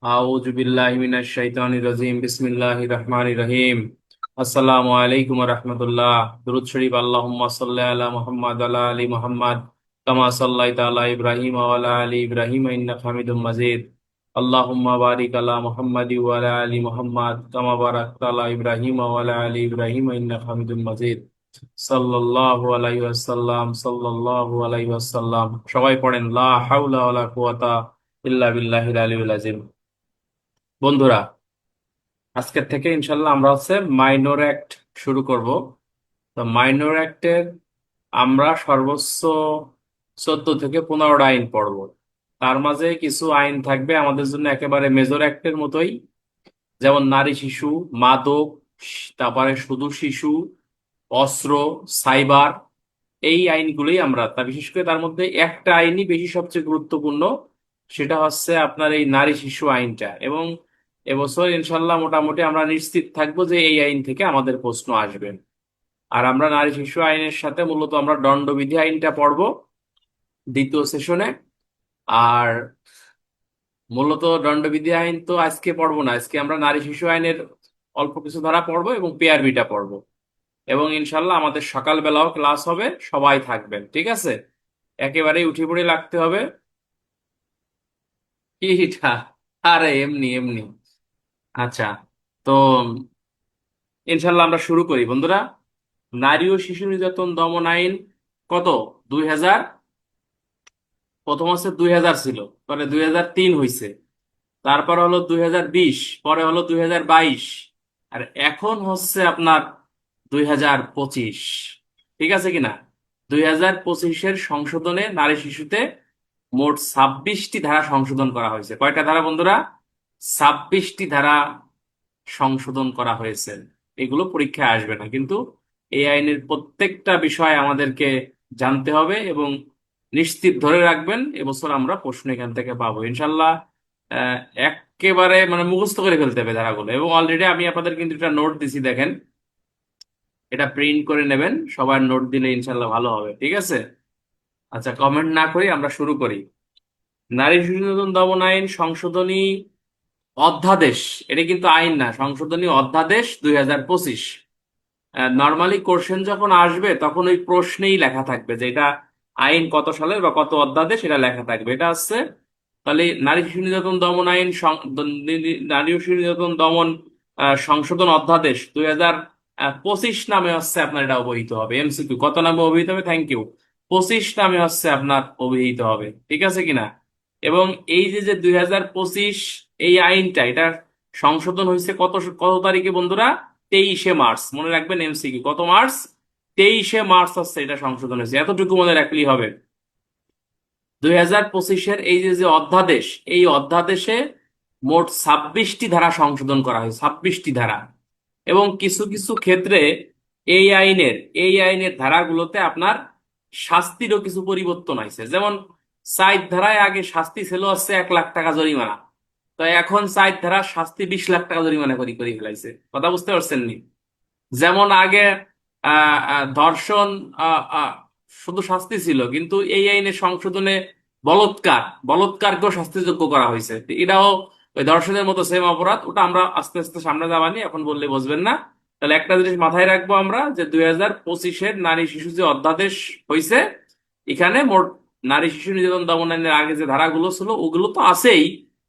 আউযু বিল্লাহি মিনাশ শাইতানির রাজিম বিসমিল্লাহির রহমানির রহিম। আসসালামু আলাইকুম ওয়া রাহমাতুল্লাহ। দুরূদ শরীফ। আল্লাহুম্মা সাল্লি আলা মুহাম্মাদ ওয়া আলা আলি মুহাম্মাদ কামা সাল্লাইতা আলা ইব্রাহিম ওয়া আলা আলি ইব্রাহিম ইন্নাকা হামিদুম মাজিদ। আল্লাহুম্মা বারিক আলা মুহাম্মাদি ওয়া আলা আলি মুহাম্মাদ কামা বারাকতা আলা ইব্রাহিম ওয়া আলা আলি ইব্রাহিম ইন্নাকা হামিদুম মাজিদ। সাল্লাল্লাহু আলাইহি ওয়াসাল্লাম, সাল্লাল্লাহু আলাইহি ওয়াসাল্লাম। সবাই পড়েন লা হাওলা ওয়ালা কুওয়াতা ইল্লা বিল্লাহিল আলিয়্যিল আযীম। বন্ধুরা, আজকের থেকে ইনশাল্লাহ আমরা মাইনর অ্যাক্ট শুরু করব। তো মাইনর অ্যাক্টের আমরা সর্বোচ্চ 14 থেকে 15টা আইন পড়ব। তার মাঝে কিছু আইন থাকবে আমাদের জন্য একেবারে মেজর অ্যাক্টের মতোই, যেমন নারী শিশু, মাদক, তারপরে শুধু শিশু, অস্ত্র, সাইবার। এই আইনগুলোই আমরা বিশেষ করে তার মধ্যে একটা আইনই বেশি সবচেয়ে গুরুত্বপূর্ণ, সেটা হচ্ছে আপনার এই নারী শিশু আইনটা। এবং এবছর ইনশাল্লাহ মোটামুটি আমরা নিশ্চিত থাকবো যে এই আইন থেকে আমাদের প্রশ্ন আসবে। আর আমরা নারী শিশু আইনের সাথে মূলত আমরা দণ্ডবিধি আইনটা পড়বো দ্বিতীয় সেশনে। আর মূলত দণ্ডবিধি আইন তো আজকে পড়বো না, আজকে আমরা নারী শিশু আইনের অল্প কিছু ধারা পড়বো এবং পিআরবিটা পড়বো। এবং ইনশাল্লাহ আমাদের সকালবেলাও ক্লাস হবে, সবাই থাকবেন, ঠিক আছে? একেবারেই উঠে পড়ে লাগতে হবে। কিটা? আরে এমনি এমনি। আচ্ছা, তো ইনশাল্লাহ আমরা শুরু করি বন্ধুরা। নারী ও শিশু নির্যাতন দমন আইন কত? 2000। প্রথম হচ্ছে 2000 ছিল, পরে 2003 হইছে, তারপর হলো 2020, পরে হলো 2022, আর এখন হচ্ছে আপনার 2025। ঠিক আছে কিনা? 2025-এর সংশোধনে নারী শিশুতে মোট 26টি ধারা সংশোধন করা হয়েছে। কয়টা ধারা বন্ধুরা? 26টি ধারা সংশোধন করা হয়েছে। এগুলো পরীক্ষায় আসবে না, কিন্তু এই আইনের প্রত্যেকটা বিষয় আমাদেরকে জানতে হবে এবং নিশ্চিত ধরে রাখবেন এবছর আমরা প্রশ্ন এখান থেকে পাবো ইনশাল্লাহ। আহ, একেবারে মানে মুখস্থ করে ফেলতে হবে ধারাগুলো। এবং অলরেডি আমি আপনাদের কিন্তু একটা নোট দিছি, দেখেন, এটা প্রিন্ট করে নেবেন, সবার নোট দিলে ইনশাল্লাহ ভালো হবে, ঠিক আছে? আচ্ছা, কমেন্ট না করি আমরা শুরু করি। নারী শিশু নির্যাতন দমন আইন সংশোধনী অধ্যাদেশ, এটা কিন্তু আইন না, সংশোধনী অধ্যাদেশ 2025। নর্মালি কোশ্চেন যখন আসবে তখন ওই প্রশ্নেই লেখা থাকবে যে এটা আইন কত সালের বা কত অধ্যাদেশ, এটা লেখা থাকবে। এটা হচ্ছে তাহলে নারী শিশু নির্যাতন দমন আইন নারী শিশু নির্যাতন দমন সংশোধন অধ্যাদেশ 2025 নামে হচ্ছে আপনার এটা অবহিত হবে। এমসিকিউ কত নামে অবহিত হবে? Thank you. 25 নামে হচ্ছে আপনার অভিহিত হবে, ঠিক আছে কিনা? এবং এই যে যে 2025 এই আইনটা, এটা সংশোধন হয়েছে কত কত তারিখে বন্ধুরা? 23শে মার্চ। মনে রাখবেন এমসিকিউ, কত মার্চ? 23শে মার্চ হচ্ছে এটা সংশোধন হয়েছে, এতটুকু মনে রাখলেই হবে। 2025-এর এই যে যে অধ্যাদেশ, এই অধ্যাদেশে মোট 26টি ধারা সংশোধন করা হয়, 26টি ধারা। এবং কিছু কিছু ক্ষেত্রে এই আইনের এই আইনের ধারাগুলোতে আপনার শাস্তিরও কিছু পরিবর্তন হয়েছে। যেমন 4 ধারায় আগে শাস্তি ছিল হচ্ছে 1 লাখ টাকা জরিমানা, তো এখন 4 ধারা শাস্তি 20 লাখ টাকা জরিমানা করে করে ফেলাইছে। কথা বুঝতে পারছেন নি? যেমন আগে ধর্ষণ আহ, আহ, শুধু শাস্তি ছিল, কিন্তু এই আইনের সংশোধনে বলৎকারকেও শাস্তিযোগ্য করা হয়েছে। তো এটাও ওই ধর্ষণের মতো সেম অপরাধ, ওটা আমরা আস্তে আস্তে সামনে যাবানি, এখন বললে বুঝবেন না। তাহলে একটা জিনিস মাথায় রাখবো আমরা, যে 2025-এর নারী শিশু যে অধ্যাদেশ হয়েছে, এখানে মোট নারী শিশু নির্যাতন দমন আইনের আগে যে ধারাগুলো ছিল ওগুলো তো আছেই,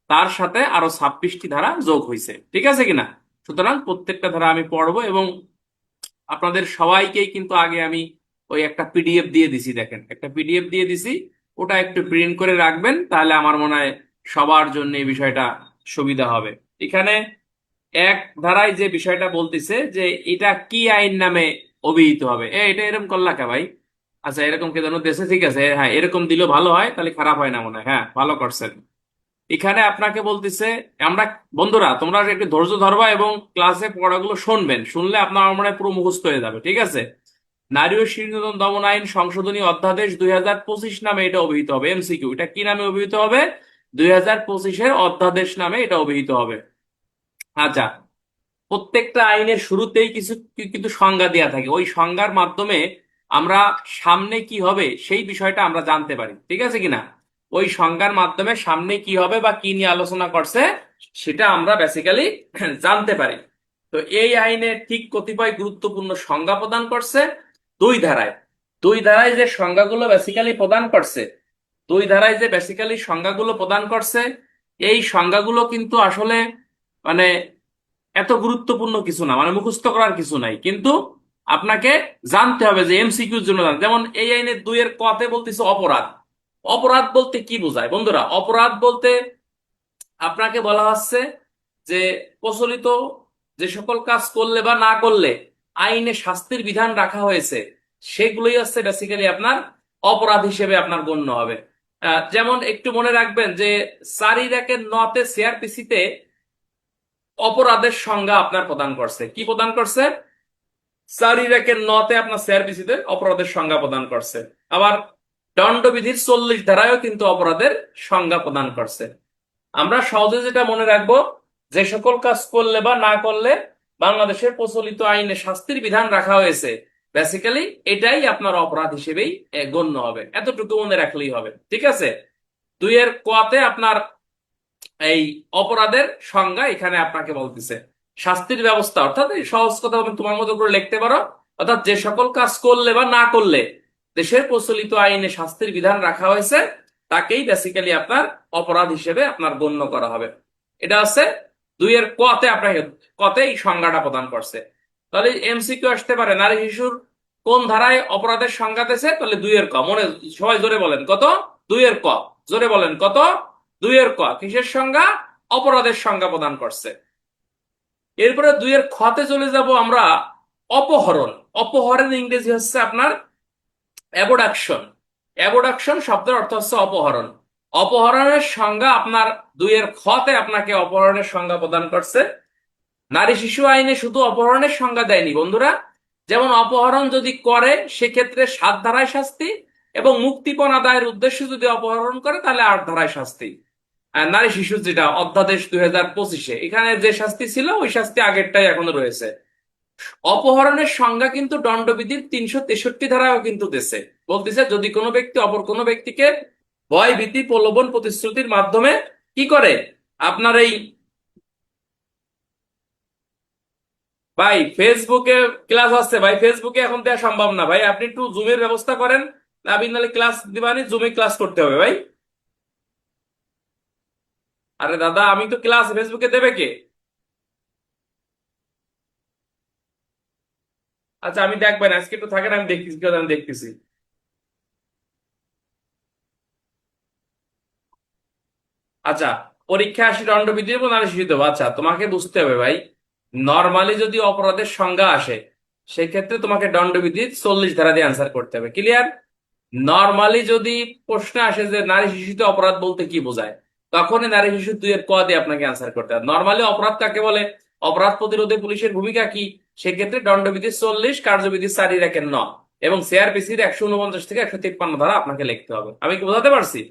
তার সাথে আরো 26টি ধারা যোগ হয়েছে, ঠিক আছে কিনা? সুতরাং প্রত্যেকটা ধারা আমি পড়বো এবং আপনাদের সবাইকেই কিন্তু আগে আমি ওই একটা পিডিএফ দিয়ে দিছি, দেখেন একটা পিডিএফ দিয়ে দিছি, ওটা একটু প্রিন্ট করে রাখবেন, তাহলে আমার মনে হয় সবার জন্য এই বিষয়টা সুবিধা হবে। এখানে এক ধারায় যে বিষয়টা বলতেছে যে এটা কি আইন নামে অভিহিত হবে। এটা এরকম করলা কে ভাই? আচ্ছা, এরকম কে যেন দেশে, ঠিক আছে, হ্যাঁ এরকম দিলেও ভালো হয়, তাহলে খারাপ হয় না মনে হয়। হ্যাঁ, ভালো করছেন। এখানে আপনাকে বলতেছে, আমরা, বন্ধুরা তোমরা একটু ধৈর্য ধরবা এবং ক্লাসে পড়াগুলো শুনবেন, শুনলে আপনার মনে হয় পুরো মুখস্থ হয়ে যাবে, ঠিক আছে? নারী ও শিশু নির্যাতন দমন আইন সংশোধনী অধ্যাদেশ 2025 নামে এটা অভিহিত হবে। এমসিকিউ, এটা কি নামে অভিহিত হবে? 2025-এর অধ্যাদেশ নামে এটা অভিহিত হবে। আচ্ছা, প্রত্যেকটা আইনের শুরুতেই কিছু কিন্তু সংজ্ঞা দেওয়া থাকে, ওই সংজ্ঞার মাধ্যমে আমরা সামনে কি হবে সেই বিষয়টা আমরা জানতে পারি, ঠিক আছে কিনা? ওই সংজ্ঞার মাধ্যমে সামনে কি হবে বা কি নিয়ে আলোচনা করছে সেটা আমরা বেসিক্যালি জানতে পারি। তো এই আইনে ঠিক কতিপয় গুরুত্বপূর্ণ সংজ্ঞা প্রদান করছে দুই ধারায়। দুই ধারায় যে সংজ্ঞাগুলো বেসিক্যালি প্রদান করছে, দুই ধারায় যে বেসিক্যালি সংজ্ঞাগুলো প্রদান করছে, এই সংজ্ঞাগুলো কিন্তু আসলে মানে এত গুরুত্বপূর্ণ কিছু না, মানে মুখস্থ করার কিছু নাই, কিন্তু আপনাকে জানতে হবে যে এমসিকিউর জন্য যেমন এই আইনের 2 এর কতে বলতেছে অপরাধ। অপরাধ বলতে কি বোঝায় বন্ধুরা? অপরাধ বলতে আপনাকে বলা হচ্ছে যে প্রচলিত যে সকল কাজ করলে বা না করলে আইনে শাস্তির বিধান রাখা হয়েছে সেগুলোই হচ্ছে বেসিক্যালি আপনার অপরাধ হিসেবে আপনার গণ্য হবে। যেমন একটু মনে রাখবেন যে 4-9 সিআরপিসিতে অপরাধের সংজ্ঞা আপনার প্রদান করছে। কি প্রদান করছে? 4-9 আপনার সিআরপিসিতে অপরাধের সংজ্ঞা প্রদান করছে। আবার দণ্ডবিধির 40 ধারায়ও কিন্তু অপরাধের সংজ্ঞা প্রদান করছে। আমরা সহজে যেটা মনে রাখবো, যে সকল কাজ করলে বা না করলে বাংলাদেশের প্রচলিত আইনে শাস্তির বিধান রাখা হয়েছে, বেসিক্যালি এটাই আপনার অপরাধ হিসেবেই গণ্য হবে। এতটুকু মনে রাখলেই হবে, ঠিক আছে? 2-এর কতে আপনার এই অপরাধের সংজ্ঞা এখানে আপনাকে বলতেছে। শাস্তির ব্যবস্থা অর্থাৎ এই সহজ কথা তুমি তোমার মতো করে লিখতে পারো, অর্থাৎ যে সকল কাজ করলে বা না করলে দেশের প্রচলিত আইনে শাস্তির বিধান রাখা হয়েছে তাকেই বেসিক্যালি আপনার অপরাধ হিসেবে আপনার গণ্য করা হবে। এটা হচ্ছে 2-এর কতে আপনাকে কতে এই সংজ্ঞাটা প্রদান করছে। তাহলে এমসিকিউ আসতে পারে নারী শিশুর কোন ধারায় অপরাধের সংজ্ঞা দিয়েছে? তাহলে 2-এর ক। মনে সবাই জোরে বলেন কত? 2-এর ক। জোরে বলেন কত? 2-এর ক কিসের সংজ্ঞা? অপরাধের সংজ্ঞা প্রদান করছে। এরপরে 2-এর খতে চলে যাব আমরা। অপহরণ। অপহরণ ইংরেজি হচ্ছে আপনার অ্যাবডাকশন। অ্যাবডাকশন শব্দের অর্থ হচ্ছে অপহরণ। অপহরণের সংজ্ঞা আপনার 2-এর খতে আপনাকে অপহরণের সংজ্ঞা প্রদান করছে। নারী শিশু আইনে শুধু অপহরণের সংজ্ঞা দেয়নি বন্ধুরা, যেমন অপহরণ যদি করে সেক্ষেত্রে 7 ধারায় শাস্তি, এবং মুক্তিপণ আদায়ের উদ্দেশ্যে যদি অপহরণ করে তাহলে 8 ধারায় শাস্তি। আর নারী শিশু যেটা অধ্যাদেশ 2025-এ এখানে যে শাস্তি ছিল ওই শাস্তি আগেরটাই এখনো রয়েছে। অপহরণের সংজ্ঞা কিন্তু দণ্ডবিধির 363 ধারায়ও কিন্তু দিছে। বলতেছে যদি কোনো ব্যক্তি অপর কোনো ব্যক্তিকে ভয় ভীতি প্রলোভন প্রতিশ্রুতির মাধ্যমে কি করে আপনার এই ভাই ফেসবুকে ক্লাস আসছে ভাই, ফেসবুকে এখন দেওয়া সম্ভব না ভাই, আপনি একটু জুমের ব্যবস্থা করেন। আপনি নাহলে ক্লাস দিবানি, জুমে ক্লাস করতে হবে ভাই। আরে দাদা আমি তো ক্লাস ফেসবুকে দেবে কে? আচ্ছা আমি দেখবেন আজকে একটু থাকেন, আমি দেখতেছি, আমি দেখতেছি। আচ্ছা, পরীক্ষা 80 দণ্ডবিধি এবং নারী শিশু দেবো। আচ্ছা তোমাকে বুঝতে হবে ভাই, নর্মালি যদি অপরাধের সংজ্ঞা আসে সেক্ষেত্রে তোমাকে দণ্ডবিধি 40 ধারা দিয়ে অ্যান্সার করতে হবে। ক্লিয়ার? নর্মালি যদি প্রশ্ন আসে যে নারী শিশুতে অপরাধ বলতে কি বোঝায়, তখনই নারী শিশু 2-এর ক দিয়ে আপনাকে অ্যান্সার করতে হবে। নর্মালি অপরাধ কাকে বলে, অপরাধ প্রতিরোধে পুলিশের ভূমিকা কি, সেক্ষেত্রে দণ্ডবিধি 40, কার্যবিধি 4-9 এবং সিআরপিসির 149 থেকে 153 ধারা আপনাকে লিখতে হবে। আমি কি বোঝাতে পারছি?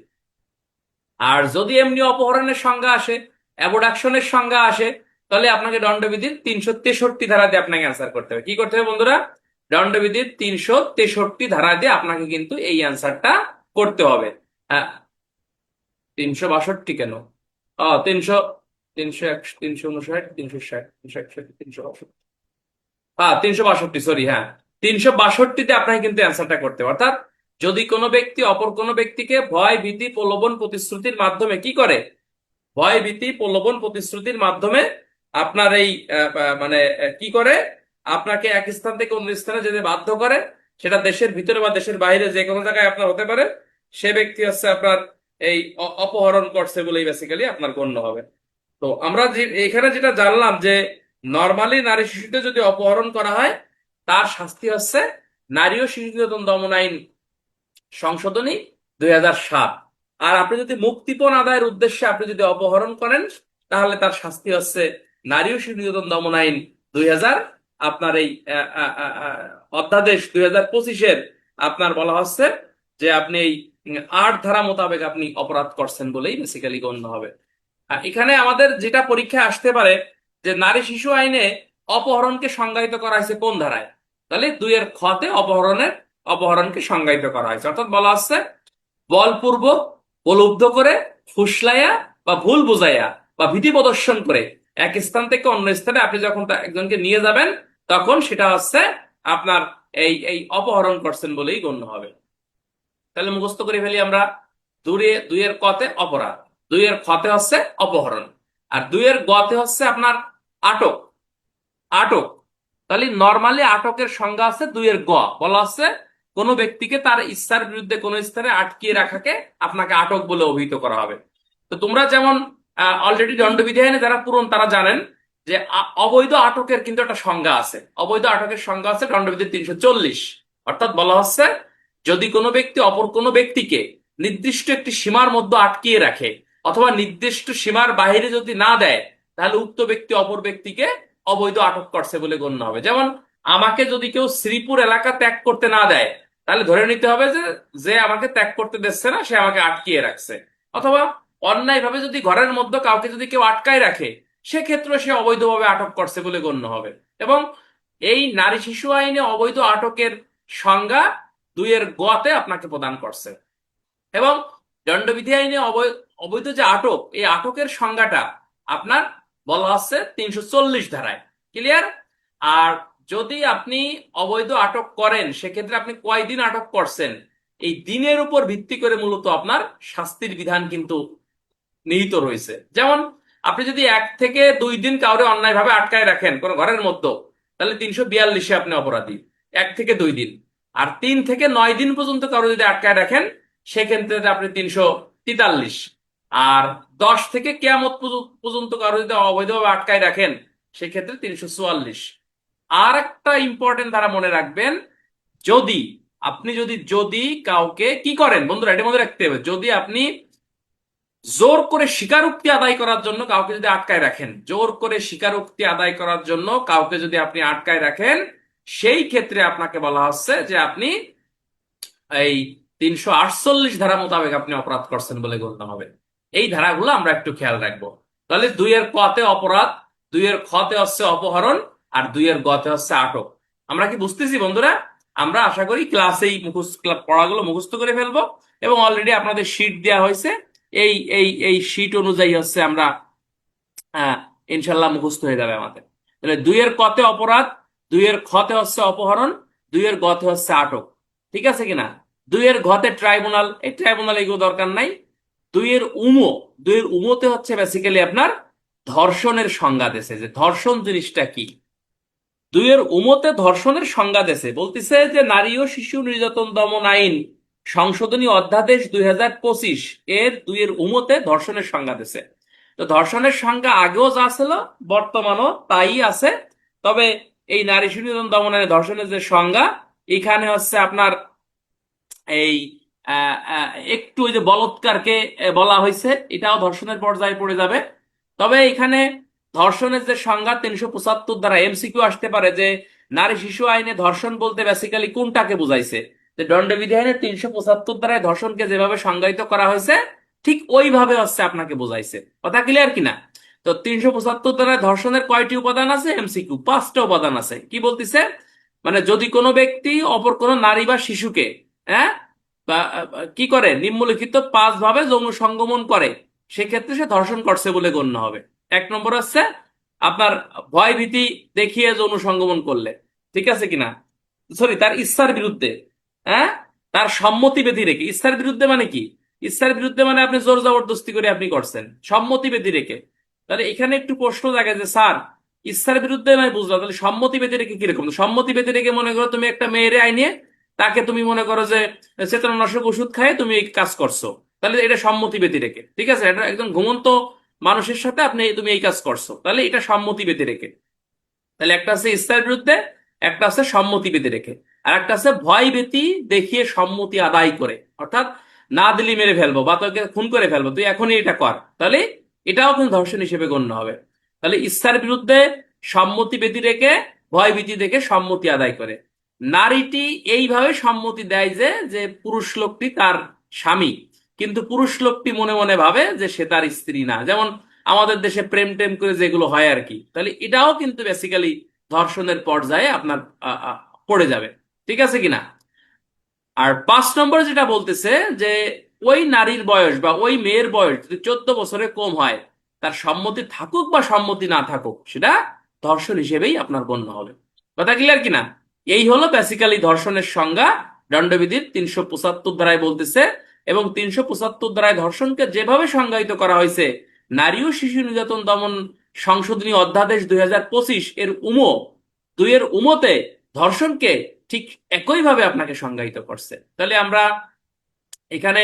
আর যদি এমনি অপহরণের সংজ্ঞা আসে, অ্যাবডাকশনের সংজ্ঞা আসে, তাহলে আপনাকে দণ্ডবিধির 363 ধারা দিয়ে আপনাকে অ্যান্সার করতে হবে। কি করতে হবে বন্ধুরা? দণ্ডবিধির 363 ধারা দিয়ে আপনাকে কিন্তু এই অ্যান্সারটা করতে হবে। হ্যাঁ, 362 কেন? 300, 301, 359, 360, 361, 362। হ্যাঁ 362, সরি, হ্যাঁ 362-তে আপনাকে কিন্তু অ্যান্সারটা করতে হবে। অর্থাৎ যদি কোনো ব্যক্তি অপর কোনো ব্যক্তিকে ভয় ভীতি প্রলোভন প্রতিশ্রুতির মাধ্যমে কি করে, ভয় ভীতি প্রলোভন প্রতিশ্রুতির মাধ্যমে আপনার এই মানে কি করে আপনাকে এক স্থান থেকে অন্য স্থানে যেতে বাধ্য করে, সেটা দেশের ভিতরে বা দেশের বাইরে যে কোনো জায়গায় আপনার হতে পারে, সে ব্যক্তি হচ্ছে আপনার এই অপহরণ করছে বলেই বেসিক্যালি আপনার গণ্য হবে। তো আমরা যে এখানে যেটা জানলাম যে নর্মালি নারী শিশুতে যদি অপহরণ করা হয় তার শাস্তি হচ্ছে নারী ও শিশু নির্যাতন দমন আইন সংশোধনী 2007। আর আপনি যদি মুক্তিপণ আদায়ের উদ্দেশ্যে আপনি যদি অপহরণ করেন তাহলে তার শাস্তি হচ্ছে নারী ও শিশু নির্যাতন দমন আইন 2000, আপনার এই অধ্যাদেশ 2025-এর আপনার বলা হচ্ছে যে আপনি এই 8 ধারা মোতাবেক আপনি অপরাধ করছেন বলেই বেসিক্যালি গণ্য হবে। এখানে আমাদের যেটা পরীক্ষা আসতে পারে যে নারী শিশু আইনে অপহরণকে সংজ্ঞায়িত করা হয়েছে কোন ধারায়, তাহলে 2-এর খতে অপহরণকে সংজ্ঞায়িত করা হয়েছে। অর্থাৎ বলা হচ্ছে বলপূর্বক প্রলুব্ধ করে, ফুসলাইয়া বা ভুল বুঝাইয়া বা ভীতি প্রদর্শন করে এক স্থান থেকে অন্য স্থানে আপনি যখন একজনকে নিয়ে যাবেন, তখন সেটা হচ্ছে আপনার এই এই অপহরণ করছেন বলেই গণ্য হবে। তাহলে মুখস্থ করে ফেলি আমরা। দুইয়ের কতে অপরাধ, দুইয়ের খতে হচ্ছে অপহরণ, আর দুইয়ের গতে হচ্ছে আপনার আটক। আটক, তাহলে নর্মালি আটকের সংজ্ঞা আছে দুইয়ের গ, বলা হচ্ছে কোনো ব্যক্তিকে তার ইচ্ছার বিরুদ্ধে কোনো স্থানে আটকিয়ে রাখাকে আপনাকে আটক বলে অভিহিত করা হবে। তো তোমরা যেমন অলরেডি দণ্ডবিধি আইনে যারা পুরন তারা জানেন যে অবৈধ আটকের কিন্তু একটা সংজ্ঞা আছে। অবৈধ আটকের সংজ্ঞা আছে দণ্ডবিধি 340। অর্থাৎ বলা হচ্ছে যদি কোনো ব্যক্তি অপর কোনো ব্যক্তিকে নির্দিষ্ট একটি সীমার মধ্যে আটকিয়ে রাখে অথবা নির্দিষ্ট সীমার বাইরে যদি না দেয়, তাহলে উক্ত ব্যক্তি অপর ব্যক্তিকে অবৈধ আটক করছে বলে গণ্য হবে। যেমন আমাকে যদি কেউ শ্রীপুর এলাকা ত্যাগ করতে না দেয়, তাহলে ধরে নিতে হবে যে যে আমাকে ত্যাগ করতে দিচ্ছে না সে আমাকে আটকিয়ে রাখছে। অথবা অন্যায়ভাবে যদি ঘরের মধ্যে কাউকে যদি কেউ আটকায় রাখে, সেক্ষেত্রে সে অবৈধভাবে আটক করছে বলে গণ্য হবে। এবং এই নারী শিশু আইনে অবৈধ আটকের সংজ্ঞা দুইয়ের গতে আপনাকে প্রদান করছে। এবং দণ্ডবিধি আইনে অবৈধ যে আটক, এই আটকের সংজ্ঞাটা আপনার বলা হচ্ছে 340 ধারায়। ক্লিয়ার? আর যদি আপনি অবৈধ আটক করেন, সেক্ষেত্রে আপনি কয়দিন আটক করছেন, এই দিনের উপর ভিত্তি করে মূলত আপনার শাস্তির বিধান কিন্তু নিহিত রয়েছে। যেমন আপনি যদি 1 থেকে 2 দিন কাউরে অন্যায়ভাবে আটকায় রাখেন কোন ঘরের মধ্যে, তাহলে 342-এ আপনি অপরাধী 1 থেকে 2 দিন। আর 3 থেকে 9 দিন পর্যন্ত কারো যদি আটকায় রাখেন, সেক্ষেত্রে আপনি 343। আর 10 থেকে কিয়ামত পর্যন্ত কারো যদি অবৈধভাবে আটকায় রাখেন, সেক্ষেত্রে 344। আর একটা ইম্পর্টেন্ট ধারা মনে রাখবেন, যদি যদি কাউকে কি করেন বন্ধুরা, এটা মনে রাখতে হবে, যদি আপনি জোর করে স্বীকারোক্তি আদায় করার জন্য কাউকে যদি আটকায় রাখেন, জোর করে স্বীকারোক্তি আদায় করার জন্য কাউকে যদি আপনি আটকায় রাখেন, সেই ক্ষেত্রে আপনাকে বলা হচ্ছে যে আপনি এই 348 ধারা মোতাবেক আপনি অপরাধ করছেন বলে গণ্য হবে। এই ধারাগুলো আমরা একটু খেয়াল রাখবো। তাহলে দুইয়ের কতে অপরাধ, দুইয়ের খতে হচ্ছে অপহরণ, আর দুইয়ের গতে হচ্ছে আটক। আমরা কি বুঝতেছি বন্ধুরা? আমরা আশা করি ক্লাসেই পড়াগুলো মুখস্থ করে ফেলবো। এবং অলরেডি আপনাদের শীট দেওয়া হয়েছে, এই এই এই শীট অনুযায়ী হচ্ছে আমরা আহ ইনশাল্লাহ মুখস্থ হয়ে যাবে আমাদের। তাহলে দুইয়ের কতে অপরাধ, দুইয়ের খতে হচ্ছে অপহরণ, দুইয়ের গতে হচ্ছে আটক। ঠিক আছে কিনা? দুইয়ের ঘতে ট্রাইব্যুনাল, এই ট্রাইব্যুনাল এগুলো দরকার নাই। দুইয়ের উমো, দুইয়ের উমোতে হচ্ছে বেসিক্যালি আপনার ধর্ষণের সংজ্ঞা দেশে, যে ধর্ষণ জিনিসটা কি। দুইয়ের উমোতে ধর্ষণের সংজ্ঞা দেশে বলতেছে যে নারী ও শিশু নির্যাতন দমন আইন সংশোধনী অধ্যাদেশ 2025 এর দুইয়ের উমোতে ধর্ষণের সংজ্ঞা দেশে। তো ধর্ষণের সংজ্ঞা আগেও যা ছিল বর্তমানও তাই আছে। তবে এই নারী শিশু নির্যাতন দমন আইনে ধর্ষণের যে সংজ্ঞা, এখানে হচ্ছে আপনার এই একটু ওই যে বলৎকারকে বলা হয়েছে, এটাও ধর্ষণের পর্যায়ে পড়ে যাবে। তবে এখানে ধর্ষণের যে সংজ্ঞা 375 দ্বারা এমসিকিউ আসতে পারে যে নারী শিশু আইনে ধর্ষণ বলতে বেসিক্যালি কোনটাকে বুঝাইছে। যে দণ্ডবিধি আইনে 375 দ্বারায় ধর্ষণকে যেভাবে সংজ্ঞায়িত করা হয়েছে, ঠিক ওইভাবে হচ্ছে আপনাকে বুঝাইছে। কথা ক্লিয়ার কিনা? তো 375 দ্বারায় ধর্ষণের কয়টি উপাদান আছে? এমসিকিউ 5টা উপাদান আছে। কি বলতিছে? মানে যদি কোনো ব্যক্তি অপর কোনো নারী বা শিশুকে হ্যাঁ বা কি করে নিম্নলিখিত 5 ভাবে যৌন সঙ্গমন করে, সেক্ষেত্রে সে ধর্ষণ করছে বলে গণ্য হবে। 1 নম্বর হচ্ছে আপনার ভয় ভীতি দেখিয়ে যৌন সঙ্গমন করলে, ঠিক আছে কিনা, সরি তার ইচ্ছার বিরুদ্ধে, হ্যাঁ তার সম্মতি বেঁধে রেখে। ইচ্ছার বিরুদ্ধে মানে কি? ইচ্ছার বিরুদ্ধে মানে আপনি জোর জবরদস্তি করে আপনি করছেন, সম্মতি বেঁধে রেখে। তাহলে এখানে একটু প্রশ্ন জাগে যে স্যার ইচ্ছার বিরুদ্ধে নয় বুঝলাম, তাহলে সম্মতি বেঁধে রেখে কিরকম? সম্মতি বেঁধে রেখে মনে করো তুমি একটা মেয়েরে আইনে তাকে তুমি মনে করো যে চেতনানাশক ওষুধ খায় তুমি এই কাজ করছো, তাহলে এটা সম্মতি বেঁধে রেখে। ঠিক আছে, এটা একদম ঘুমন্ত মানুষের সাথে তুমি এই কাজ করছো, তাহলে এটা সম্মতি বেঁধে রেখে। তাহলে একটা আছে ইচ্ছার বিরুদ্ধে, একটা আছে সম্মতি বেঁধে রেখে, আর একটা আছে ভয় ভীতি দেখিয়ে সম্মতি আদায় করে। অর্থাৎ না দিলি মেরে ফেলবো বা তোকে খুন করে ফেলবো, তুই এখনই এটা কর, তাহলে এটাও কিন্তু ধর্ষণ হিসেবে গণ্য হবে। তাহলে ইচ্ছার বিরুদ্ধে, সম্মতি বেঁধে রেখে, ভয় ভীতি দেখে সম্মতি আদায় করে। নারীটি এইভাবে সম্মতি দেয় যে যে পুরুষ লোকটি তার স্বামী, কিন্তু পুরুষ লোকটি মনে মনে ভাবে যে সে তার স্ত্রী না। যেমন আমাদের দেশে প্রেম টেম করে যেগুলো হয় আর কি, তাহলে এটাও কিন্তু বেসিক্যালি ধর্ষণের পর্যায়ে আপনার পড়ে যাবে। ঠিক আছে কিনা? আর 5 নম্বরে যেটা বলতেছে যে ওই নারীর বয়স বা ওই মেয়ের বয়স যদি 14 বছরের কম হয়, তার সম্মতি থাকুক বা সম্মতি না থাকুক, সেটা ধর্ষণ হিসেবেই আপনার গণ্য হবে। কথা ক্লিয়ার কিনা? এই হলো বেসিক্যালি ধর্ষণের সংজ্ঞা, দণ্ডবিধির 375 ধারায় বলতেছে। এবং 375 ধারায় ধর্ষণকে যেভাবে সংজ্ঞায়িত করা হয়েছে, নারী ও শিশু নির্যাতন দমন সংশোধনী অধ্যাদেশ 2025 এর উমো 2 এর উমোতে ধর্ষণকে ঠিক একইভাবে আপনাকে সংজ্ঞায়িত করছে। তাহলে আমরা এখানে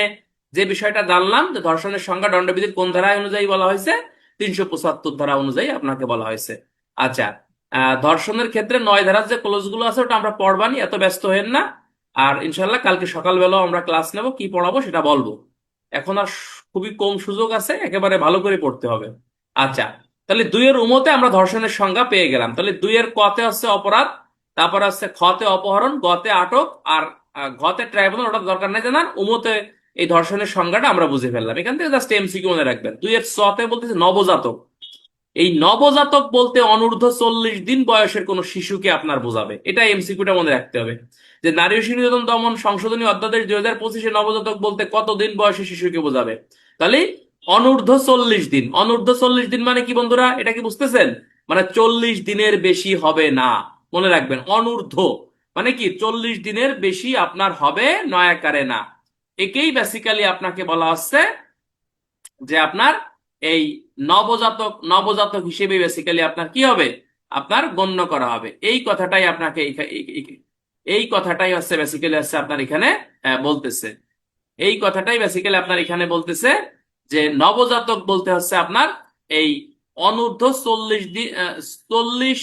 যে বিষয়টা জানলাম, যে ধর্ষণের সংজ্ঞা দণ্ডবিধির কোন ধারা অনুযায়ী বলা হয়েছে, 375 ধারা অনুযায়ী আপনাকে বলা হয়েছে। আচ্ছা, ধর্ষণের ক্ষেত্রে 9 ধারার যে ক্লোজ গুলো আছে ওটা আমরা পড়বানি, এত ব্যস্ত হয়েন না। আর ইনশাল্লাহ কালকে সকালবেলাও আমরা ক্লাস নেব, কি পড়াবো সেটা বলবো। এখন আর খুবই কম সুযোগ আছে, একেবারে ভালো করে পড়তে হবে। আচ্ছা, তাহলে 2 এর উমতে আমরা ধর্ষণের সংজ্ঞা পেয়ে গেলাম। তাহলে 2 এর কতে হচ্ছে অপরাধ, তারপর হচ্ছে খতে অপহরণ, গতে আটক, আর ঘতে ট্রাইব্যুনাল, ওটা দরকার নাই জানার। উমতে এই ধর্ষণের সংজ্ঞাটা আমরা বুঝে ফেললাম। এখান থেকে জাস্ট এমসিকিউ মনে রাখবেন। 2 এর সতে বলতেছে নবজাতক। এই নবজাতক বলতে অনূর্ধ্ব 40 দিন বয়সের কোন শিশুকে আপনার বোঝাবে, এটা এমসিকিউটা মনে রাখতে হবে। যে নারী ও শিশু নির্যাতন দমন সংশোধনী অধ্যাদেশ 2025-এ নবজাতক বলতে কতদিন বয়সের শিশুকে বোঝাবে? তাহলে অনূর্ধ্ব 40 দিন। অনূর্ধ্ব 40 দিন মানে কি বন্ধুরা, এটা কি বুঝতেছেন? মানে 40 দিনের বেশি হবে না। মনে রাখবেন, অনূর্ধ্ব মানে কি 40 দিনের বেশি আপনার হবে, নয়াকারে না। একেই বেসিক্যালি আপনাকে বলা হচ্ছে যে আপনার এই নবজাতক, নবজাতক হিসেবে বেসিক্যালি আপনার কি হবে, আপনার গণ্য করা হবে। এই কথাটাই আপনাকে এই কথাটাই হচ্ছে বেসিক্যালি হচ্ছে আপনার এখানে বলতেছে। এই কথাটাই বেসিক্যালি আপনার এখানে বলতেছে যে নবজাতক বলতে হচ্ছে আপনার এই অনূর্ধ্ব 40 দিন, 40,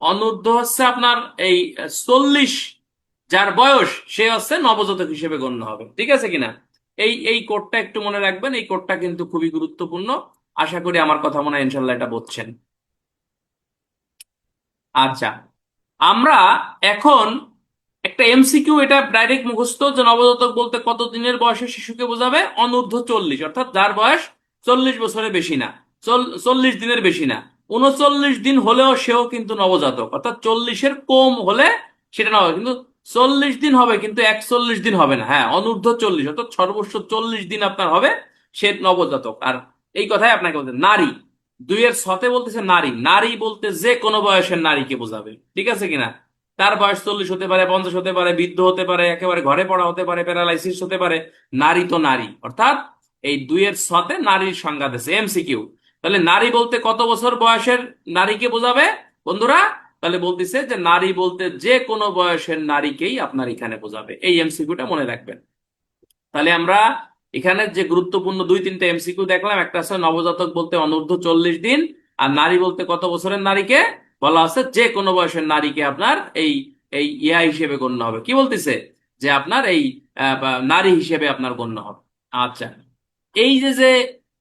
অনূর্ধ্ব হচ্ছে আপনার এই 40, যার বয়স সে হচ্ছে নবজাতক হিসেবে গণ্য হবে। ঠিক আছে কিনা? এই কোডটা একটু মনে রাখবেন, এই কোডটা কিন্তু খুবই গুরুত্বপূর্ণ। আশা করি আমার কথা মনে হয় ইনশাল্লাহ এটা বুঝছেন। আচ্ছা, আমরা এখন একটা এমসিকিউ, এটা ডাইরেক্ট মুখস্থ, যে নবজাতক বলতে কত দিনের বয়সের শিশুকে বোঝাবে? অনূর্ধ্ব 40, অর্থাৎ যার বয়স 40 বছরের বেশি না, 40 দিনের বেশি না। 39 দিন হলেও সেও কিন্তু নবজাতক, অর্থাৎ 40-এর কম হলে সেটা না হবে, কিন্তু 40 দিন হবে, কিন্তু 41 দিন হবে না। হ্যাঁ, অনূর্ধ্ব 40 অর্থাৎ সর্বোচ্চ 40 দিন আপনার হবে, সে নবজাতক। আর এই কথাই আপনাকে বলতে নারী, 2 এর সতে বলতেছে নারী। নারী বলতে যে কোনো বয়সের নারীকে বোঝাবে। ঠিক আছে কিনা? তার বয়স 40 হতে পারে, 50 হতে পারে, বৃদ্ধ হতে পারে, একেবারে ঘরে পড়া হতে পারে, প্যারালাইসিস হতে পারে, নারী তো নারী। অর্থাৎ এই 2 এর সাথে নারীর সংজ্ঞা দিয়েছে এমসিকিউ। তাহলে নারী বলতে কত বছর বয়সের নারীকে বোঝাবে বন্ধুরা? তাহলে বলতেছে যে নারী বলতে যে কোনো বয়সের নারীকেই আপনার এখানে বোঝাবে। এই এমসিকিউটা মনে রাখবেন। তাহলে আমরা এখানে যে গুরুত্বপূর্ণ 2-3টা এমসিকিউ দেখলাম, একটা আছে নবজাতক বলতে অনূর্ধ্ব 40 দিন, আর নারী বলতে কত বছরের নারীকে বলা আছে, যে কোনো বয়সের নারীকে আপনার এই এই ইয়া হিসেবে গণ্য হবে। কি বলতেছে? যে আপনার এই নারী হিসেবে আপনার গণ্য হবে। আচ্ছা, এই যে যে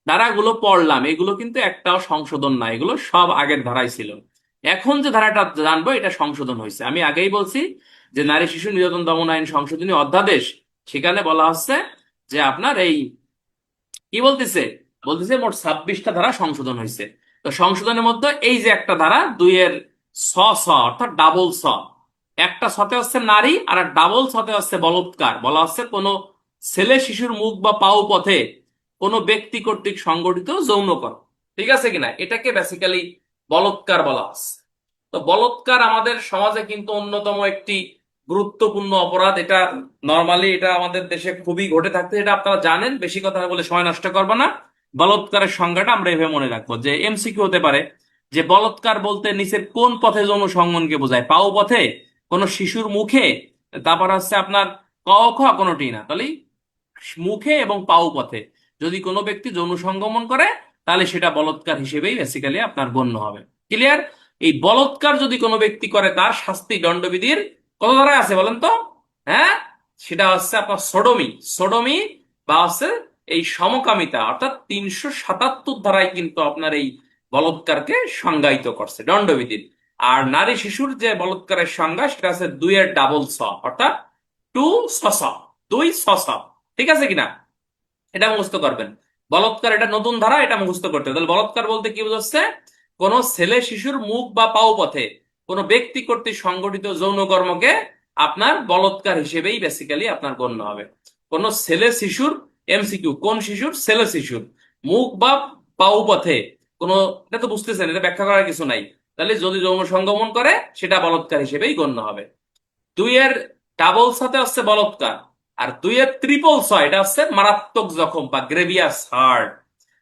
ধারাগুলো পড়লাম, এগুলো কিন্তু একটাও সংশোধন না, এগুলো সব আগের ধারাই ছিল। এখন যে ধারাটা জানবো এটা সংশোধন হয়েছে। আমি আগেই বলছি যে নারী শিশু নির্যাতন দমন আইন সংশোধনী অধ্যাদেশ, সেখানে বলা হচ্ছে যে আপনার এই কি বলতেছে, বলতেছে মোট 26টা ধারা সংশোধন হয়েছে। তো সংশোধনের মধ্যে এই যে একটা ধারা 2-এর স স অর্থাৎ ডাবল স, একটা সতে হচ্ছে নারী, আর ডাবল সতে হচ্ছে বলৎকার। বলা হচ্ছে কোনো ছেলে শিশুর মুখ বা পাও পথে কোনো ব্যক্তি কর্তৃক সংগঠিত যৌনকর্ম। ঠিক আছে কিনা? এটাকে বেসিক্যালি বলৎকার বলা হচ্ছে। তো বলৎকার আমাদের সমাজে কিন্তু অন্যতম একটি গুরুত্বপূর্ণ অপরাধ। এটা নর্মালি এটা আমাদের দেশে খুবই ঘটে থাকতে, এটা আপনারা জানেন, বেশি কথা বলে সময় নষ্ট করবো না। বলৎকারের সংজ্ঞাটা আমরা এভাবে মনে রাখবো, যে এমসিকিউ হতে পারে যে বলৎকার বলতে নিচের কোন পথে যৌন সঙ্গমকে বোঝায়? পাও পথে, কোনো শিশুর মুখে, তারপর হচ্ছে আপনার ক খ কোনোটি না। তাহলে মুখে এবং পাও পথে যদি কোনো ব্যক্তি যৌন সঙ্গমন করে, তাহলে সেটা বলৎকার হিসেবেই বেসিক্যালি আপনার গণ্য হবে। ক্লিয়ার? এই বলৎকার যদি কোনো ব্যক্তি করে, তার শাস্তি দণ্ডবিধির কত ধারায় আছে বলেন তো? হ্যাঁ, সেটা হচ্ছে আপনার সোডোমি। সোডোমি বা হচ্ছে এই সমকামিতা, অর্থাৎ 377 ধারায় কিন্তু আপনার এই বলৎকারকে সংজ্ঞায়িত করছে দণ্ডবিধির। আর নারী শিশুর যে বলৎকারের সংজ্ঞা, সেটা আছে 2-এর ডাবল স, অর্থাৎ 2 স স, 2 স স। ঠিক আছে কিনা? এটা মুখস্থ করবেন। বলৎকার এটা নতুন ধারা, এটা মুখস্থ করতে হবে। তাহলে বলৎকার বলতে কি বোঝাচ্ছে? কোন ছেলে শিশুর মুখ বা পাও পথে কোন ব্যক্তি কর্তৃক সংগঠিত যৌন কর্মকে আপনার বলৎকার হিসেবেই বেসিক্যালি আপনার গণ্য হবে। কোন ছেলে শিশুর, এমসিকিউ, কোন শিশুর? ছেলে শিশুর মুখ বা পাউপথে কোন, এটা তো বুঝতেছেন, এটা ব্যাখ্যা করার কিছু নাই। তাহলে যদি যৌন সঙ্গমন করে সেটা বলৎকার হিসেবেই গণ্য হবে। দুইয়ের ডাবল সাথে হচ্ছে বলৎকার। আর দুইয়ের ট্রিপল ছয় এটা হচ্ছে মারাত্মক জখম বা গ্রেভিয়াস হার্ট।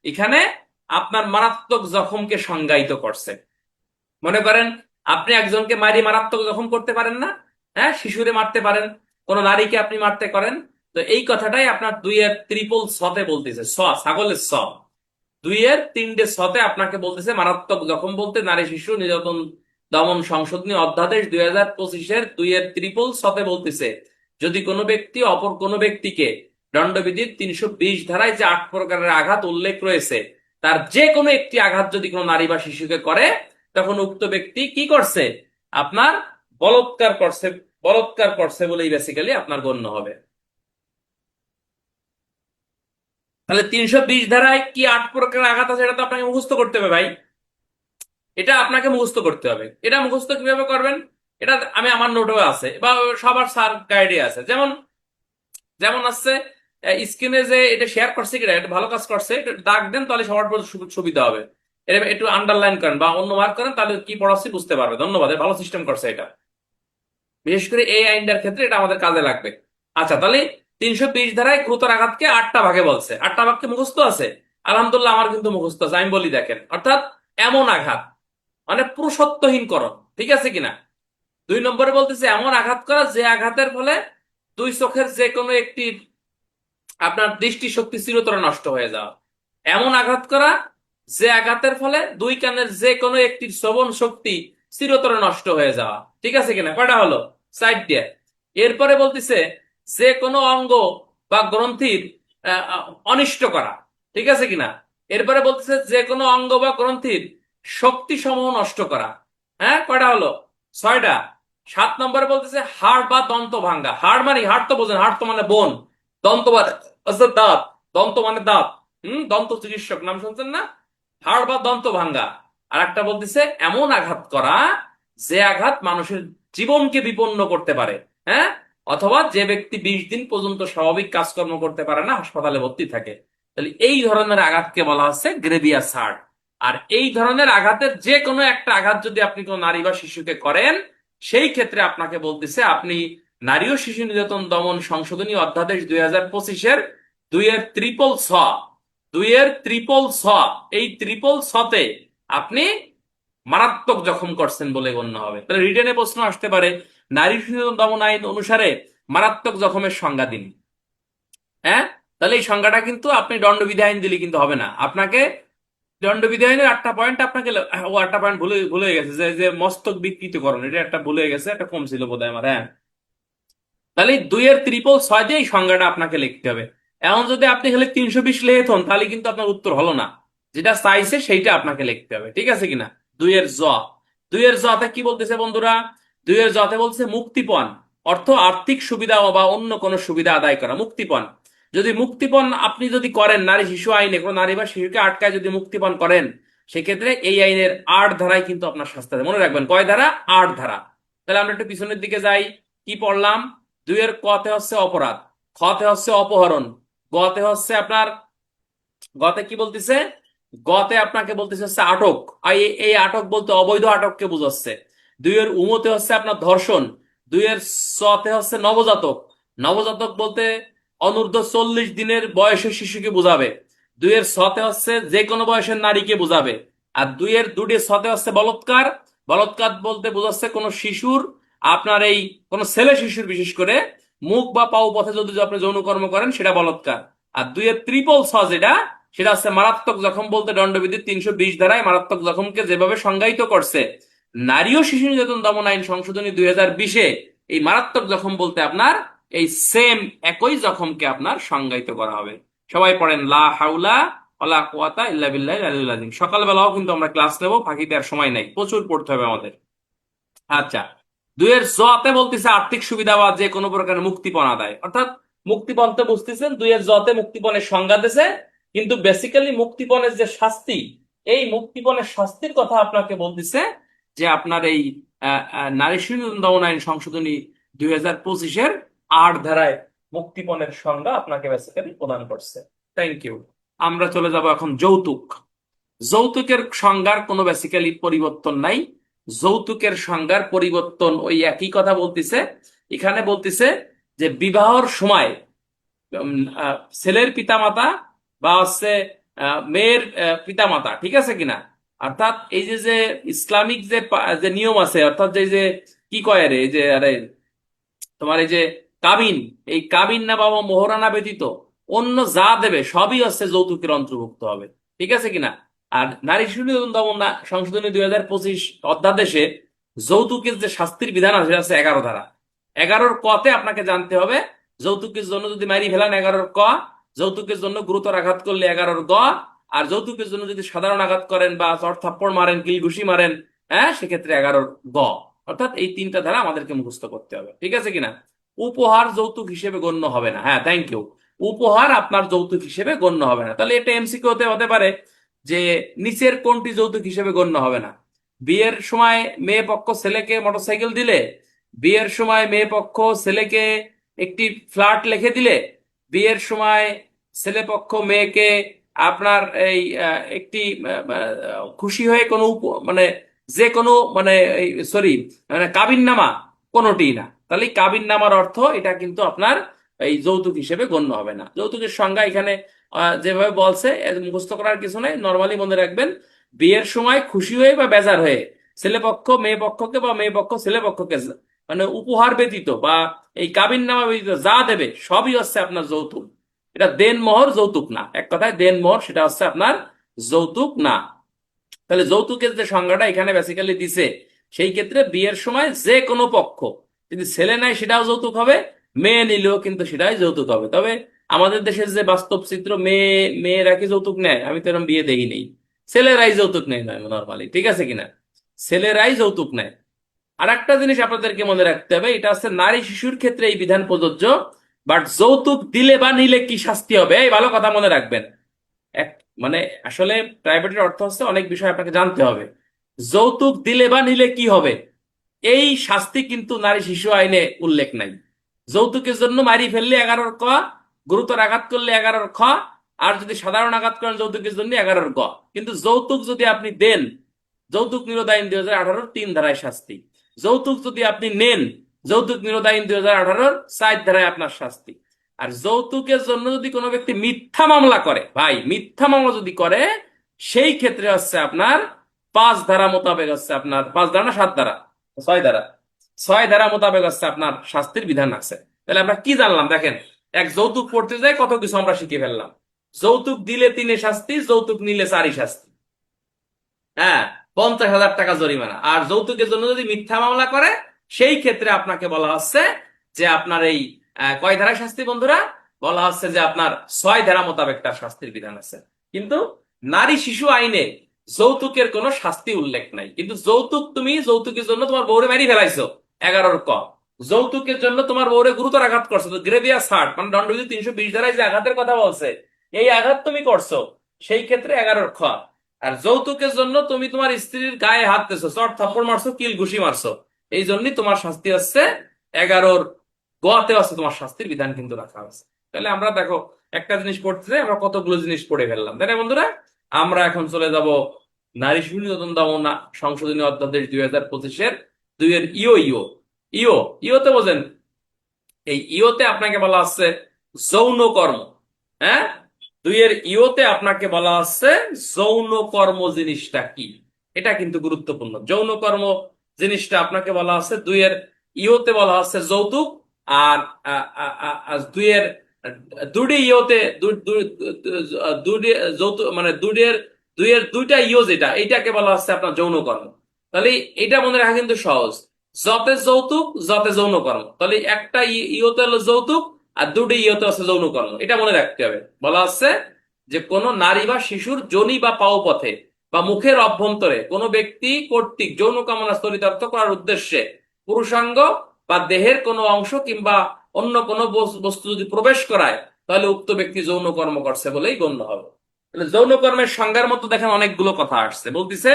এখানে আপনার মারাত্মক জখমকে সংজ্ঞায়িত করছে। মনে করেন আপনি একজনকে মারি মারাত্মক জখম করতে পারেন না, হ্যাঁ, শিশুরে মারতে পারেন, কোন নারীকে আপনি মারতে করেন। তো এই কথাটাই আপনার দুইয়ের ট্রিপল ছতে বলতেছে, ছাগলের ছ, দুইয়ের তিনটে ছতে আপনাকে বলতেছে মারাত্মক জখম বলতে নারী শিশু নির্যাতন দমন সংশোধনী অধ্যাদেশ 2025-এর দুইয়ের ট্রিপল ছতে বলতেছে, যদি কোনো ব্যক্তি অপর কোনো ব্যক্তিকে দণ্ডবিধির 320 ধারায় যে 8 প্রকারের আঘাত উল্লেখ রয়েছে তার যে কোনো একটি আঘাত যদি কোনো নারী বা শিশুকে করে, তখন উক্ত ব্যক্তি কি করছে? আপনার বলৎকার করছে, বলৎকার করছে বলেই বেসিক্যালি আপনার গণ্য হবে। তাহলে 320 ধারায় কি 8 প্রকারের আঘাত আছে এটা তো আপনাকে মুখস্থ করতে হবে ভাই। এটা আপনাকে মুখস্থ করতে হবে। এটা মুখস্থ কিভাবে করবেন? এটা আমি আমার নোটেও আছে বা সবার স্যার গাইডে আছে। যেমন যেমন আছে, স্ক্রিনে যে এটা শেয়ার করছে কিনা, এটা ভালো কাজ করছে, এটা দাগ দেন তাহলে সবার পর সুবিধা হবে। এটা একটু আন্ডারলাইন করেন বা অন্য মার্ক করেন, তাহলে কি পড়াচ্ছি বুঝতে পারবে। ধন্যবাদ, ভালো সিস্টেম করছে এটা। বিশেষ করে এই আইনটার ক্ষেত্রে এটা আমাদের কাজে লাগবে। আচ্ছা, তাহলে 320 ধারায় গুরুতর আঘাতকে 8টা ভাগে বলছে, 8টা ভাগকে মুখস্থ আছে। আলহামদুলিল্লাহ, আমার কিন্তু মুখস্থ আছে। আমি বলি দেখেন, অর্থাৎ এমন আঘাত মানে পুরুষত্বহীনকরণ, ঠিক আছে কিনা। 2 নম্বরে বলতেছে এমন আঘাত করা যে আঘাতের ফলে দুই চোখের যে কোনো একটি আপনার দৃষ্টিশক্তি চিরতরে নষ্ট হয়ে যাওয়া। এমন আঘাত করা যে আঘাতের ফলে দুই কানের যে কোনো একটি শ্রবণ শক্তি চিরতরে নষ্ট হয়ে যাওয়া, ঠিক আছে কিনা। কয়টা হলো? সাইড দিয়ে। এরপরে বলতেছে যে কোনো অঙ্গ বা গ্রন্থির অনিষ্ট করা, ঠিক আছে কিনা। এরপরে বলতেছে যে কোনো অঙ্গ বা গ্রন্থির শক্তি সমূহ নষ্ট করা। হ্যাঁ, কয়টা হলো? 6টা। 7 নম্বরে বলতেছে হাড় বা দন্ত ভাঙ্গা। হাড় মানে, হাড় তো বোঝেন, হাড় তো মানে বোন, দন্ত মানে আচ্ছা দাঁত, দন্ত মানে দাঁত, দন্ত চিকিৎসক নাম শুনছেন না? হাড় বা দন্ত ভাঙ্গা। আর একটা বলতেছে এমন আঘাত করা যে আঘাত মানুষের জীবনকে বিপন্ন করতে পারে, হ্যাঁ, অথবা যে ব্যক্তি 20 দিন পর্যন্ত স্বাভাবিক কাজকর্ম করতে পারে না, হাসপাতালে ভর্তি থাকে। তাহলে এই ধরনের আঘাতকে বলা হচ্ছে গ্রেভিয়াস হার্ট। আর এই ধরনের আঘাতের যে কোনো একটা আঘাত যদি আপনি কোনো নারী বা শিশুকে করেন, সেই ক্ষেত্রে আপনাকে বলতেছে আপনি নারী ও শিশু নির্যাতন দমন সংশোধনী অধ্যাদেশ 2025-এর দুইয়ের ট্রিপল ছ, দুইয়ের ট্রিপল ছ, এই ট্রিপল ছতে আপনি মারাত্মক জখম করছেন বলে গণ্য হবে। তাহলে রিটেনে প্রশ্ন আসতে পারে, নারী শিশু নির্যাতন দমন আইন অনুসারে মারাত্মক জখমের সংজ্ঞা দিন। হ্যাঁ, তাহলে এই সংজ্ঞাটা কিন্তু আপনি দণ্ডবিধি আইন দিলে কিন্তু হবে না। আপনাকে দণ্ডবিধি আইনের 8টা পয়েন্ট আপনাকে ও 8টা পয়েন্ট ভুলে ভুলে গেছে, যে যে মস্তক বিকৃতকরণ, এটা একটা ভুলে গেছে, একটা কম ছিল বোধহয় আমার। হ্যাঁ, তাহলে দুইয়ের ট্রিপল ছয় দিয়ে এই সংজ্ঞাটা আপনাকে লিখতে হবে। এখন যদি আপনি খালি 320 লিখে থন তাহলে কিন্তু আপনার উত্তর হলো না। যেটা চাইছে সেইটা আপনাকে লিখতে হবে, ঠিক আছে কিনা। দুইয়ের জ, দুইয়ের জতে কি বলতেছে বন্ধুরা? দুইয়ের জতে বলছে মুক্তিপণ, অর্থ আর্থিক সুবিধা বা অন্য কোনো সুবিধা আদায় করা। মুক্তিপণ, যদি মুক্তিপণ আপনি যদি করেন, নারী শিশু আইনে কোনো নারী বা শিশুকে আটকায় যদি মুক্তিপণ করেন, সেক্ষেত্রে এই আইনের 8 ধারায় কিন্তু আপনার শাস্তি হবে। মনে রাখবেন কয় ধারা? 8 ধারা। তাহলে আমরা একটু পিছনের দিকে যাই। কি পড়লাম? দুইয়ের কতে হচ্ছে অপরাধ, খতে হচ্ছে অপহরণ, গতে হচ্ছে আপনার, গতে কি বলতেছে? গতে আপনাকে বলতেছে হচ্ছে আটক। আর এই আটক বলতে অবৈধ আটককে বোঝাচ্ছে। দুইয়ের উমতে হচ্ছে আপনার ধর্ষণ। দুইয়ের সতে হচ্ছে নবজাতক। নবজাতক বলতে অনূর্ধ্ব 40 দিনের বয়সের শিশুকে বোঝাবে। দুইয়ের সতে হচ্ছে যে কোনো বয়সের নারীকে বোঝাবে। আর দুইয়ের দুটি সতে হচ্ছে বলৎকার। বলৎকার বলতে বোঝাচ্ছে কোনো শিশুর, আপনার এই কোনো ছেলে শিশুর বিশেষ করে মুখ বা পাও পথে যদি আপনি যৌনকর্ম করেন সেটা বলৎকার। আর দুইয়ের ট্রিপল ছ যেটা, সেটা হচ্ছে মারাত্মক জখম বলতে দণ্ডবিধির 320 ধারায় মারাত্মক জখমকে যেভাবে সংজ্ঞায়িত করছে নারী ও শিশু নির্যাতন দমন আইন সংশোধনী 2020-এ, এই মারাত্মক জখম বলতে আপনার এই সেম একই জখমকে আপনার সংজ্ঞায়িত করা হবে। সবাই পড়েন লা হাউলা ওয়ালা কুওয়াতা ইল্লা বিল্লাহিল আলিয়্যিল আযীম। সকালবেলাও কিন্তু আমরা ক্লাস নেব, ফাঁকি দেওয়ার সময় নাই, প্রচুর পড়তে হবে আমাদের। আচ্ছা, দুইয়ের জতে বলতেছে আর্থিক সুবিধা বা যে কোনো প্রকার মুক্তিপণ আদায়, অর্থাৎ মুক্তিপণ তো বুঝতেছেন, দুইয়ের জতে মুক্তিপণের সংজ্ঞা দিয়েছে, কিন্তু বেসিক্যালি মুক্তিপণের যে শাস্তি, এই মুক্তিপণের শাস্তির কথা আপনাকে বলতেছে যে আপনার এই নারী শিশু দমন আইন সংশোধনী 2025-এর 8 ধারায় মুক্তিপণের সংজ্ঞা আপনাকে বেসিক্যালি প্রদান করছে। Thank you. আমরা চলে যাব এখন যৌতুক। যৌতুকের সংজ্ঞার কোনো বেসিক্যালি পরিবর্তন নাই। যৌতুকের সংজ্ঞার পরিবর্তন ওই একই কথা বলতেছে। এখানে বলতেছে যে বিবাহর সময় ছেলের পিতামাতা বা হচ্ছে মেয়ের পিতামাতা, ঠিক আছে কিনা, অর্থাৎ এই যে যে ইসলামিক যে যে নিয়ম আছে, অর্থাৎ যে যে কি কয় রে, এই যে আরে তোমার এই যে কাবিন, এই কাবিন না বাবা মোহরানা ব্যতীত অন্য যা দেবে সবই হচ্ছে যৌতুকের অন্তর্ভুক্ত হবে, ঠিক আছে কিনা। আর নারী শিশু দমন সংশোধনী 2025 অধ্যাদেশে যৌতুকের যে শাস্তির বিধান আছে সেটা আছে 11 ধারা। 11-র কতে আপনাকে জানতে হবে যৌতুকের জন্য যদি মারি ফেলান 11-র ক, যৌতুকের জন্য গুরুতর আঘাত করলে 11-র গ, আর যৌতুকের জন্য যদি সাধারণ আঘাত করেন বা চড় থাপ্পড় মারেন, কিল ঘুষি মারেন, হ্যাঁ, সেক্ষেত্রে 11-র গ। অর্থাৎ এই 3টা ধারা আমাদেরকে মুখস্থ করতে হবে, ঠিক আছে কিনা। উপহার যৌতুক হিসেবে গণ্য হবে না, হ্যাঁ থ্যাংক ইউ। উপহার আপনার যৌতুক হিসেবে গণ্য হবে না। তাহলে এটা এমসিকিউ হতে হতে পারে যে নিচের কোনটি যৌতুক হিসেবে গণ্য হবে না। বিয়ের সময় মেয়ে পক্ষ ছেলেকে মোটরসাইকেল দিলে, বিয়ের সময় মেয়ে পক্ষ ছেলেকে একটি ফ্ল্যাট লিখে দিলে, বিয়ের সময় ছেলে পক্ষ মেয়েকে আপনার এই একটি খুশি হয়ে কোনো মানে যে কোনো মানে সরি মানে কাবিননামা, কোনোটি না। তাহলে কাবিননামার অর্থ এটা কিন্তু আপনার এই যৌতুক হিসেবে গণ্য হবে না। যৌতুকের সংজ্ঞা এখানে যেভাবে বলছে মুখস্থ করার কিছু নাই, নর্মালি মনে রাখবেন বিয়ের সময় খুশি হয়ে বা বেজার হয়ে ছেলে পক্ষ মেয়ে পক্ষকে বা মেয়ে পক্ষ ছেলে পক্ষকে মানে উপহার ব্যতীত বা এই কাবিননামা ব্যতীত যা দেবে সবই হচ্ছে আপনার যৌতুক। এটা দেনমোহর, যৌতুক না। এক কথায় দেনমোহর সেটা হচ্ছে আপনার যৌতুক না। তাহলে যৌতুকের যে সংজ্ঞাটা এখানে বেসিক্যালি দিছে, সেই ক্ষেত্রে বিয়ের সময় যে কোনো পক্ষ যদি ছেলে নেয় সেটাও যৌতুক হবে, মেয়ে নিলেও কিন্তু সেটাই যৌতুক হবে। তবে আমাদের দেশের যে বাস্তব চিত্র, মেয়েরা কি যৌতুক নেয়? আমি তো এরকম বিয়ে দেখি নেই। ছেলেরাই যৌতুক নেয় নয় নর্মালি, ঠিক আছে কিনা, ছেলেরাই যৌতুক নেয়। আর একটা জিনিস আপনাদেরকে মনে রাখতে হবে, এটা হচ্ছে নারী শিশুর ক্ষেত্রে এই বিধান প্রযোজ্য, বাট যৌতুক দিলে বা নিলে কি শাস্তি হবে, এই ভালো কথা মনে রাখবেন। এক মানে আসলে প্রাইভেটের অর্থ হচ্ছে অনেক বিষয় আপনাকে জানতে হবে। যৌতুক দিলে বা নিলে কি হবে, এই শাস্তি কিন্তু নারী শিশু আইনে উল্লেখ নাই। যৌতুকের জন্য মারি ফেললে 11-র ক, গুরুতর আঘাত করলে 11-র খ, আর যদি সাধারণ আঘাত করেন যৌতুকের জন্য 11-র গ। কিন্তু যৌতুক যদি আপনি দেন, যৌতুক নিরোধ আইন 2018-র 3 ধারায় শাস্তি। যৌতুক যদি আপনি নেন, যৌতুক নিরোধ আইন 2018-র 4 ধারায় আপনার শাস্তি। আর যৌতুকের জন্য যদি কোনো ব্যক্তি মিথ্যা মামলা করে, ভাই মিথ্যা মামলা যদি করে, সেই ক্ষেত্রে হচ্ছে আপনার 5 ধারা মোতাবেক হচ্ছে আপনার 5 ধারা না 7 ধারা, 6 ধারা, 6 ধারা মোতাবেক হচ্ছে আপনার শাস্তির বিধান আছে। তাহলে আমরা কি জানলাম দেখেন, এক যৌতুক পড়তে যাই কত কিছু আমরা শিখে ফেললাম। যৌতুক দিলে 3 শাস্তি, যৌতুক নিলে 4 শাস্তি, হ্যাঁ, 50,000 টাকা জরিমানা। আর যৌতুকের জন্য যদি মিথ্যা মামলা করে, সেই ক্ষেত্রে আপনাকে বলা হচ্ছে যে আপনার এই কয় ধারায় শাস্তি বন্ধুরা, বলা হচ্ছে যে আপনার 6 ধারা মোতাবেক তার শাস্তির বিধান আছে। কিন্তু নারী শিশু আইনে যৌতুকের কোনো শাস্তি উল্লেখ নাই। কিন্তু যৌতুক, তুমি যৌতুকের জন্য তোমার বউরে মারি ফেলাইছো, 11-র ক। যৌতুকের জন্য তোমার বউরে গুরুতর আঘাত করছো, তো গ্রেভিয়াস হার্ট মানে দণ্ডবিধি 320 ধারায় যে আঘাতের কথা বলছে, এই আঘাত তুমি করছো, সেই ক্ষেত্রে 11-র খ। আর যৌতুকের জন্য তুমি তোমার স্ত্রীর গায়ে হাত দিয়েছো, চড় থাপ্পড় মারছো, কিল ঘুষি মারছো, এই জন্যই তোমার শাস্তি হচ্ছে 11-র গতে আছে, তোমার শাস্তির বিধান কিন্তু রাখা আছে। তাহলে আমরা দেখো একটা জিনিস পড়তে যাই আমরা কতগুলো জিনিস পড়ে ফেললাম, তাই না বন্ধুরা। আমরা এখন চলে যাব নারী শিশু নির্যাতন দমন সংশোধনী অধ্যাদেশ 2025-এর 2-এর ইও ইও ইও ইওতে বোঝেন, এই ইওতে আপনাকে বলা হচ্ছে যৌন কর্ম। হ্যাঁ, 2-এর ইওতে আপনাকে বলা হচ্ছে যৌন কর্ম জিনিসটা কি, এটা কিন্তু গুরুত্বপূর্ণ। যৌন কর্ম জিনিসটা আপনাকে বলা হচ্ছে 2-এর ইওতে বলা হচ্ছে যৌতুক। আর 2-এর দুটি ইওতে দুটি যৌতুক মানে 2-এর 2টা ইও যেটা, এইটাকে বলা হচ্ছে আপনার যৌন কর্ম। তাহলে এটা মনে রাখা কিন্তু সহজ, যতে যৌতুক যতে যৌন কর্ম। তাহলে একটা ইওতে হলো যৌতুক, আর 2টি ইওতে আছে যৌন কর্ম, এটা মনে রাখতে হবে। বলা হচ্ছে যে কোনো নারী বা শিশুর যোনি বা পাওপথে বা মুখের অভ্যন্তরে কোনো ব্যক্তি কর্তৃক যৌন কামনা চরিতার্থ করার উদ্দেশ্যে পুরুষাঙ্গ বা দেহের কোনো অংশ কিংবা অন্য কোনো বস্তু যদি প্রবেশ করায়, তাহলে উক্ত ব্যক্তি যৌন কর্ম করছে বলেই গণ্য হবে। তাহলে যৌন কর্মের সংজ্ঞার মতো দেখেন অনেকগুলো কথা আসছে। বলতেছে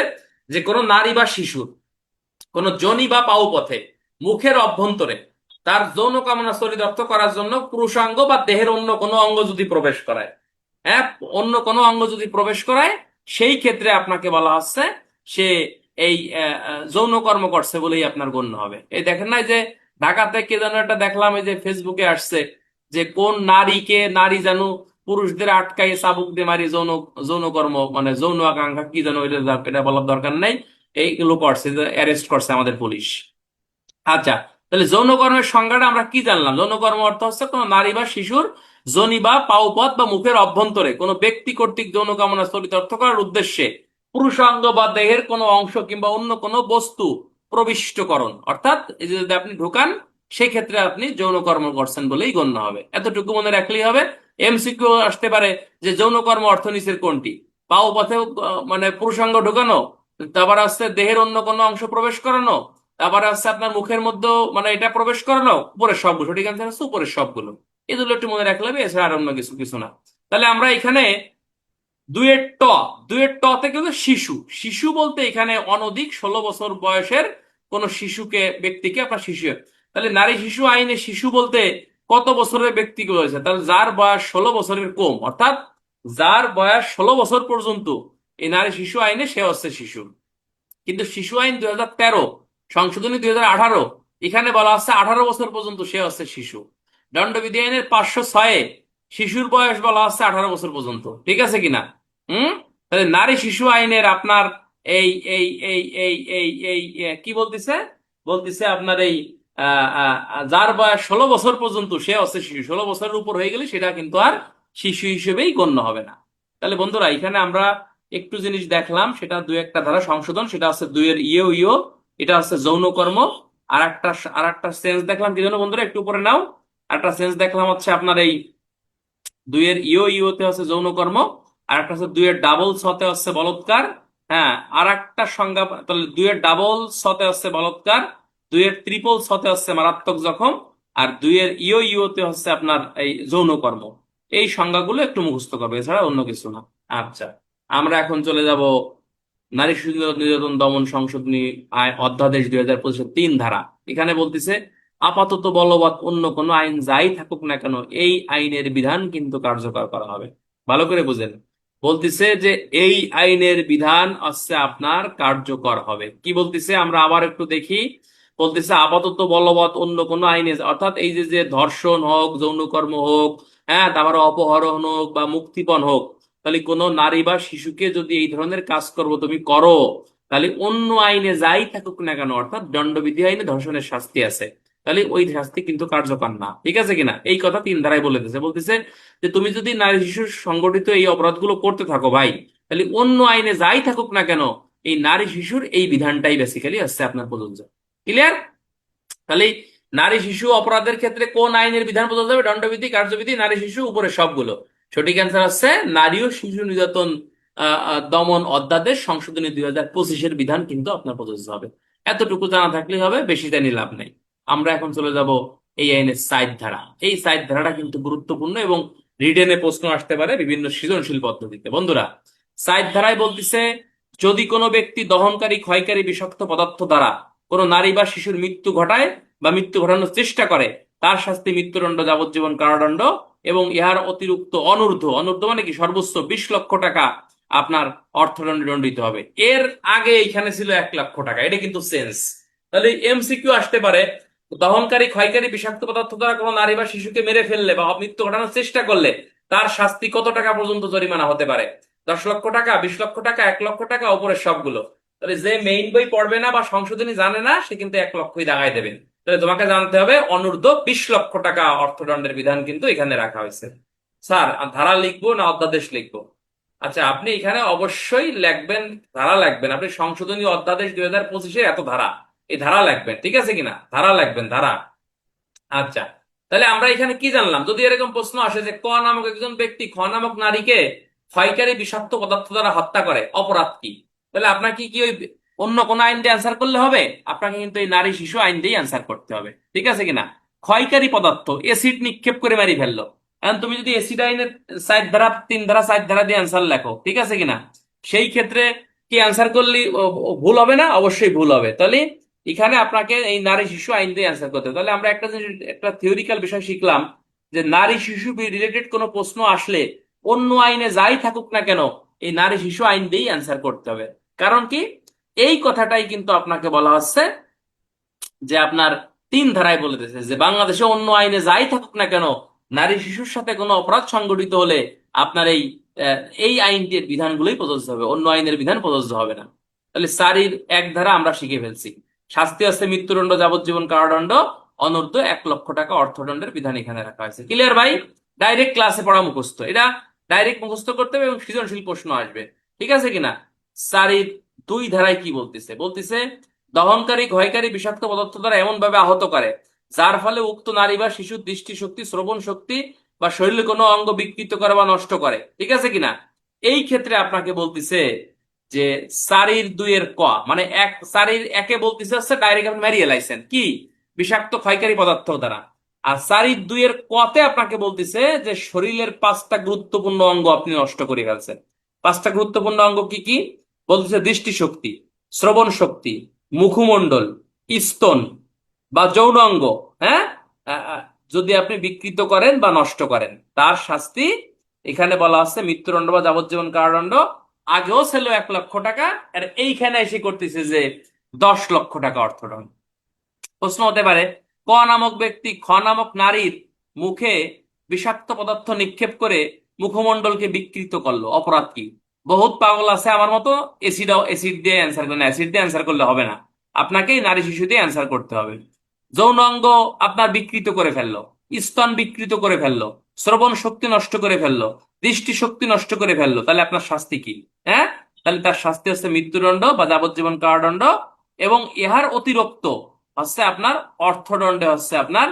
যে কোনো নারী বা শিশুর কোনো যোনি বা পাওপথে মুখের অভ্যন্তরে তার যৌন কামনা চরিতার্থ করার জন্য পুরুষাঙ্গ বা দেহের অন্য কোনো অঙ্গ যদি প্রবেশ করায়, হ্যাঁ, অন্য কোনো অঙ্গ যদি প্রবেশ করায়, সেই ক্ষেত্রে আপনাকে বলা হচ্ছে সে এই যৌন কর্ম করছে বলেই আপনার গণ্য হবে। এই দেখেন না, এই যে ঢাকাতে কে যেন একটা দেখলাম, এই যে ফেসবুকে আসছে, যে কোন নারী যেন পুরুষদের আটকাই চাবুক দিয়ে মারি যৌন যৌনকর্ম মানে যৌন আকাঙ্ক্ষা কি যেন, এটা বলার দরকার নাই, এইগুলো করছে, অ্যারেস্ট করছে আমাদের পুলিশ। আচ্ছা, তাহলে যৌনকর্মের সংজ্ঞাটা আমরা কি জানলাম? যৌনকর্ম অর্থ হচ্ছে কোনো নারী বা শিশুর যোনি বা পাওপথ বা মুখের অভ্যন্তরে কোনো ব্যক্তি কর্তৃক যৌন কামনা চরিতার্থ করার উদ্দেশ্যে পুরুষাঙ্গ বা দেহের কোনো অংশ কিংবা অন্য কোনো বস্তু প্রবিষ্টকরণ, অর্থাৎ এই যে যদি আপনি ঢোকান, সেক্ষেত্রে আপনি যৌনকর্ম করছেন বলেই গণ্য হবে। এতটুকু মনে রাখলেই হবে। এমসিকিউ আসতে পারে যে যৌনকর্ম অর্থ নিচের কোনটি? পাওপথে মানে পুরুষাঙ্গ ঢোকানো, তারপর আসছে দেহের অন্য কোনো অংশ প্রবেশ করানো, তারপরে হচ্ছে আপনার মুখের মধ্যে মানে এটা প্রবেশ করানো, উপরের সবগুলো, সঠিক অ্যান্সার হচ্ছে উপরের সবগুলো। এগুলো একটু মনে রাখলে হবে, এছাড়া আর অন্য কিছু কিছু না। তাহলে আমরা এখানে দুয়ের ট, দুয়ের ট তে কিন্তু শিশু, শিশু বলতে এখানে অনধিক 16 বছর বয়সের কোন শিশুকে, ব্যক্তিকে আপনার শিশু। তাহলে নারী শিশু আইনে শিশু বলতে কত বছরের ব্যক্তিকে রয়েছে? তাহলে যার বয়স 16 বছরের কম, অর্থাৎ যার বয়স 16 বছর পর্যন্ত, এই নারী শিশু আইনে সে হচ্ছে শিশু। কিন্তু শিশু আইন 2013 সংশোধনী 2018, এখানে বলা হচ্ছে 18 বছর পর্যন্ত সে হচ্ছে শিশু। দণ্ডবিধি আইনের 506 শিশুর বয়স বলা হচ্ছে 18 বছর পর্যন্ত। ঠিক আছে কিনা? হুম। তাহলে নারী শিশু আইনের আপনার এই এই এই এই এই এই কি বলতেছে? বলতেছে আপনার এই যার বয়স 16 বছর পর্যন্ত সে হচ্ছে শিশু, 16 বছরের উপর হয়ে গেলে সেটা কিন্তু আর শিশু হিসেবেই গণ্য হবে না। তাহলে বন্ধুরা, এখানে আমরা একটু জিনিস দেখলাম, সেটা দুই একটা ধারা সংশোধন, সেটা হচ্ছে দুইয়ের ইও ইও, এটা হচ্ছে যৌনকর্ম। আর একটা সেন্স দেখলাম কি জানো বন্ধুরা, একটু উপরে নাও। আর একটা সেন্স দেখলাম হচ্ছে আপনার এই দুইয়ের ইও ইওতে হচ্ছে যৌনকর্ম, আর একটা হচ্ছে দুইয়ের ডাবল ছতে হচ্ছে বলৎকার। হ্যাঁ, আর একটা সংজ্ঞা, তাহলে দুইয়ের ডাবল ছতে হচ্ছে বলৎকার, দুইয়ের ট্রিপল ছতে হচ্ছে মারাত্মক জখম, আর দুইয়ের ইও ইওতে হচ্ছে আপনার এই যৌনকর্ম। এই সংজ্ঞাগুলো একটু মুখস্থ করবে, এছাড়া অন্য কিছু না। আচ্ছা, আমরা এখন চলে যাব নারী শিশু নির্যাতন দমন সংশোধনী অধ্যাদেশ 2025-এর 3 ধারা। এখানে বলতেছে, আপাতত বলবৎ অন্য কোনো আইন যাই থাকুক না কেন, এই আইনের বিধান কিন্তু কার্যকর করা হবে। ভালো করে বুঝেন, বলতেছে যে এই আইনের বিধান হচ্ছে আপনার কার্যকর হবে। কি বলতেছে আমরা আবার একটু দেখি। বলতেছে আপাতত বলবৎ অন্য কোনো আইনে, অর্থাৎ এই যে যে ধর্ষণ হোক, যৌনকর্ম হোক, হ্যাঁ, তারপরে অপহরণ হোক বা মুক্তিপণ হোক, তাহলে কোনো নারী বা শিশুকে যদি এই ধরনের কাজ করবো তুমি করো, তাহলে অন্য আইনে যাই থাকুক না কেন, অর্থাৎ দণ্ডবিধি আইনে ধর্ষণের শাস্তি আছে, তাহলে ওই শাস্তি কিন্তু কার্যকর না। ঠিক আছে কিনা? এই কথা 3 ধারায় বলে দিয়েছে। বলতেছে যে তুমি যদি নারী শিশু সংগঠিত এই অপরাধগুলো করতে থাকো ভাই, তাহলে অন্য আইনে যাই থাকুক না কেন, এই নারী শিশুর এই বিধানটাই বেসিক্যালি হচ্ছে আপনার প্রযোজ্য। ক্লিয়ার? তাহলে নারী শিশু অপরাধের ক্ষেত্রে কোন আইনের বিধান প্রযোজ্য হবে? দণ্ডবিধি, কার্যবিধি, নারী শিশু, উপরে সবগুলো। সঠিক অ্যান্সার হচ্ছে নারী ও শিশু নির্যাতন দমন অধ্যাদেশ সংশোধনী 2025-এর বিধান কিন্তু আপনার প্রযোজ্য হবে। এতটুকু জানা থাকলেই হবে, বেশি জানি লাভ নেই। আমরা এখন চলে যাব এই আইনের 4 ধারা। এই 4 ধারাটা কিন্তু গুরুত্বপূর্ণ এবং রিটেনে প্রশ্ন আসতে পারে বিভিন্ন সৃজনশীল পদ্ধতিতে। বন্ধুরা, 4 ধারায় বলতেছে, যদি কোনো ব্যক্তি দহনকারী, ক্ষয়কারী বিষাক্ত পদার্থ দ্বারা কোনো নারী বা শিশুর মৃত্যু ঘটায় বা মৃত্যু ঘটানোর চেষ্টা করে, তার শাস্তি মৃত্যুদণ্ড, যাবজ্জীবন কারাদণ্ড এবং ইহার অতিরিক্ত অনূর্ধ্ব, অনূর্ধ্ব মানে কি সর্বোচ্চ 20 লক্ষ টাকা আপনার অর্থদণ্ডে দণ্ডিত হবে। এর আগে এখানে ছিল 1 লক্ষ টাকা, এটা কিন্তু চেঞ্জ। তাহলে এমসিকিউ আসতে পারে, দহনকারী, ক্ষয়কারী বিষাক্ত পদার্থ দ্বারা কোনো নারী বা শিশুকে মেরে ফেললে বা মৃত্যু ঘটানোর চেষ্টা করলে তার শাস্তি কত টাকা পর্যন্ত জরিমানা হতে পারে? 10 লক্ষ টাকা, 20 লক্ষ টাকা, 1 লক্ষ টাকা, উপরের সবগুলো। তাহলে যে মেইন বই পড়বে না বা সংশোধনী জানে না, সে কিন্তু 1 লক্ষই দাগায় দেবে। তাহলে তোমাকে জানতে হবে অনূর্ধ্ব 20 লক্ষ টাকা অর্থদণ্ডের বিধান কিন্তু এখানে রাখা হয়েছে। স্যার, ধারা লিখবো না অধ্যাদেশ লিখবো? আচ্ছা, আপনি এখানে অবশ্যই লিখবেন, ধারা লিখবেন। আপনি সংশোধনী অধ্যাদেশ 2025-এ এত ধারা, এই ধারা লিখবেন। ঠিক আছে কিনা? ধারা লিখবেন, ধারা। আচ্ছা, তাহলে আমরা এখানে কি জানলাম? যদি এরকম প্রশ্ন আসে যে ক নামক একজন ব্যক্তি খ নামক নারীকে ক্ষয়কারী বিষাক্ত পদার্থ দ্বারা হত্যা করে, অপরাধ কি? তাহলে আপনাকে কি ওই অন্য কোন আইন দিয়ে অ্যান্সার করলে হবে? আপনাকে কিন্তু এই নারী শিশু আইন দিয়ে অ্যান্সার করতে হবে। ঠিক আছে কিনা? ক্ষয়কারী পদার্থ, এসিড নিক্ষেপ করে মারি ফেললো, এখন তুমি যদি এসিড আইনের 4 ধারা, 3 ধারা, 4 ধারা দিয়ে অ্যান্সার লেখো, ঠিক আছে কিনা, সেই ক্ষেত্রে কি অ্যান্সার করলে ভুল হবে না? অবশ্যই ভুল হবে। তাহলে এখানে আপনাকে এই নারী শিশু আইন দিয়ে অ্যান্সার করতে হবে। তাহলে আমরা একটা জিনিস, একটা থিওরিক্যাল বিষয় শিখলাম যে নারী শিশু রিলেটেড কোনো প্রশ্ন আসলে অন্য আইনে যাই থাকুক না কেন, এই নারী শিশু আইন দিয়েই অ্যান্সার করতে হবে। কারণ কি, এই কথাটাই কিন্তু আপনাকে বলা হচ্ছে যে আপনার 3 ধারায় বলে দিয়েছে যে বাংলাদেশে অন্য আইনে যাই থাকুক না কেন, নারী শিশুর সাথে কোনো অপরাধ সংঘটিত হলে আপনার আহ, এই আইনটির বিধানগুলোই প্রযোজ্য হবে, অন্য আইনের বিধান প্রযোজ্য হবে না। তাহলে 4-এর 1 ধারা আমরা শিখে ফেলছি। শাস্তি আছে মৃত্যুদণ্ড, যাবজ্জীবন কারাদণ্ড, অনূর্ধ্ব 1 লক্ষ টাকা অর্থদণ্ডের বিধান এখানে রাখা হয়েছে। ক্লিয়ার ভাই? ডাইরেক্ট ক্লাসে পড়া মুখস্থ, এটা ডাইরেক্ট মুখস্থ করতে হবে এবং সৃজনশীল প্রশ্ন আসবে। ঠিক আছে কিনা? 4-2 ধারায় কি বলতেছে? বলতেছে দহনকারী ক্ষয়কারী বিষাক্ত পদার্থ দ্বারা এমন ভাবে আহত করে যার ফলে উক্ত নারী বা শিশুর দৃষ্টিশক্তি, শ্রবণ শক্তি বা শরীরের কোনো অঙ্গ বিকৃত করে বা নষ্ট করে। ঠিক আছে কিনা? এই ক্ষেত্রে আপনাকে বলতেছে যে 4-2 মানে 4-1-এ বলতেছে হচ্ছে ডাইরেক্ট আপনি মেরিয়ে লাইছেন কি বিষাক্ত ক্ষয়কারী পদার্থ দ্বারা। আর 4-2-তে আপনাকে বলতেছে যে শরীরের 5টা গুরুত্বপূর্ণ অঙ্গ আপনি নষ্ট করে ফেলছেন। 5টা গুরুত্বপূর্ণ অঙ্গ কি কি? বলতেছে দৃষ্টিশক্তি, শ্রবণ শক্তি, মুখমণ্ডল, স্তন বা যৌনাঙ্গ। হ্যাঁ, আহ, আহ, যদি আপনি বিকৃত করেন বা নষ্ট করেন, তার শাস্তি এখানে বলা হচ্ছে মৃত্যুদণ্ড বা যাবজ্জীবন কারাদণ্ড। আগেও ছিল 1 লক্ষ টাকা, আর এইখানে এসে করতেছে যে 10 লক্ষ টাকা অর্থদণ্ড। প্রশ্ন হতে পারে, ক নামক ব্যক্তি খ নামক নারীর মুখে বিষাক্ত পদার্থ নিক্ষেপ করে মুখমণ্ডলকে বিকৃত করলো, অপরাধ কি? বহুত পাগল আছে আমার মতো, অ্যাসিড দিয়ে অ্যান্সার করে না, অ্যাসিড দিয়ে অ্যান্সার করলে হবে না, আপনাকে নারী শিশু দিয়ে অ্যান্সার করতে হবে। যৌন অঙ্গ আপনার বিকৃত করে ফেললো, স্তন বিকৃত করে ফেললো, শ্রবণ শক্তি নষ্ট করে ফেললো, দৃষ্টি শক্তি নষ্ট করে ফেললো, তাহলে আপনার শাস্তি কি? হ্যাঁ, তাহলে তার শাস্তি হচ্ছে মৃত্যুদণ্ড বা যাবজ্জীবন কারাদণ্ড, এবং ইহার অতিরিক্ত হচ্ছে আপনার অর্থদণ্ডে হচ্ছে আপনার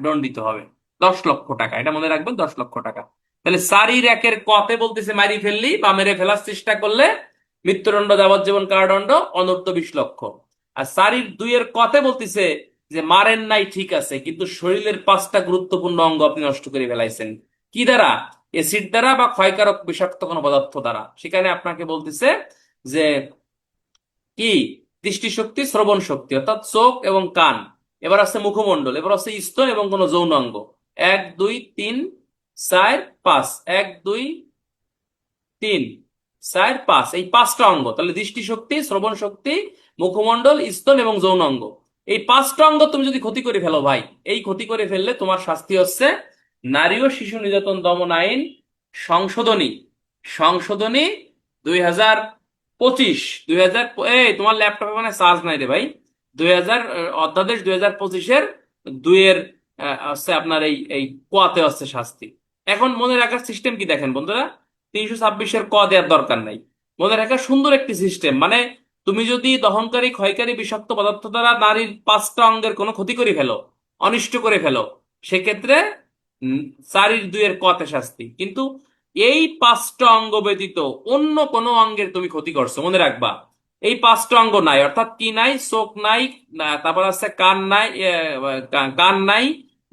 দণ্ডিত হবে 10 লক্ষ টাকা। এটা মনে রাখবেন, 10 লক্ষ টাকা। তাহলে 4-1-এ বলতেছে মারি ফেললি বা মেরে ফেলার চেষ্টা করলে মৃত্যুদণ্ড, যাবজ্জীবন কারাদণ্ড, অনূর্ধ্ব 20 লক্ষ। আর 4-2-তে বলতেছে যে মারেন নাই ঠিক আছে, কিন্তু শরীরের 5টা গুরুত্বপূর্ণ অঙ্গ আপনি নষ্ট করে ফেলাইছেন। কি দ্বারা? এসিড দ্বারা বা ক্ষয়কারক বিষাক্ত কোনো পদার্থ দ্বারা। সেখানে আপনাকে বলতেছে যে কি দৃষ্টিশক্তি, শ্রবণ শক্তি অর্থাৎ চোখ এবং কান, এবার আছে মুখমণ্ডল, এবার আছে স্তন এবং কোন যৌন অঙ্গ। 1 2 3 4 5, 1 2 3 4 5, এই 5টা অঙ্গ। তাহলে দৃষ্টিশক্তি, শ্রবণ শক্তি, মুখমণ্ডল, স্তন এবং যৌন অঙ্গ, এই 5টা অঙ্গ তুমি যদি ক্ষতি করে ফেলো ভাই, এই ক্ষতি করে ফেললে তোমার শাস্তি হচ্ছে নারী ও শিশু নির্যাতন দমন আইন সংশোধনী, সংশোধনী 2025, 2000, এই তোমার ল্যাপটপে মানে চার্জ নাই রে ভাই, 2000, অধ্যাদেশ 2025-এর 2-এর হচ্ছে আপনার এই এই কোয়াতে হচ্ছে শাস্তি। এখন মনে রাখার সিস্টেম কি দেখেন বন্ধুরা, 326-এর ক দেওয়ার দরকার নাই। মনে রাখার সুন্দর একটি সিস্টেম, মানে তুমি যদি দহনকারী ক্ষয়কারী বিষাক্ত পদার্থ দ্বারা নারীর 5টা অঙ্গের কোনো ক্ষতি করে ফেলো, অনিষ্ট করে ফেলো, সেক্ষেত্রে 4-2-এর কতে শাস্তি। কিন্তু এই 5টা অঙ্গ ব্যতীত অন্য কোনো অঙ্গের তুমি ক্ষতি করছো, মনে রাখবা এই 5টা অঙ্গ নাই, অর্থাৎ কি নাই? চোখ নাই, তারপর আছে কান নাই, কান নাই,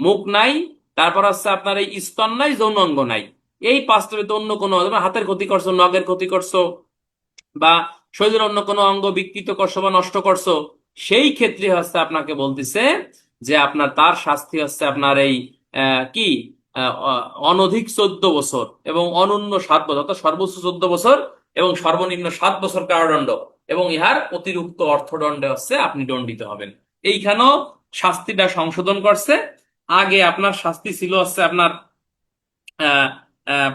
মুখ নাই, তারপর আছে আপনার এই স্তন নাই, যৌন অঙ্গ নাই। এই 5টার ভিতরে অন্য কোনো, যেমন হাতের ক্ষতি করছো, নখের ক্ষতি করছো, বা শরীরের অন্য কোনো অঙ্গ বিকৃত করছো বা নষ্ট করছো, সেই ক্ষেত্রে হচ্ছে আপনাকে বলতেছে যে আপনার তার শাস্তি হচ্ছে আপনার এই কি অনধিক 14 বছর এবং অনূন্য 7 বছর, অর্থাৎ সর্বোচ্চ 14 বছর এবং সর্বনিম্ন 7 বছর কারাদণ্ড, এবং ইহার অতিরিক্ত অর্থদণ্ডে হচ্ছে আপনি দণ্ডিত হবেন। এইখানেও শাস্তিটা সংশোধন করছে। আগে আপনার শাস্তি ছিল হচ্ছে আপনার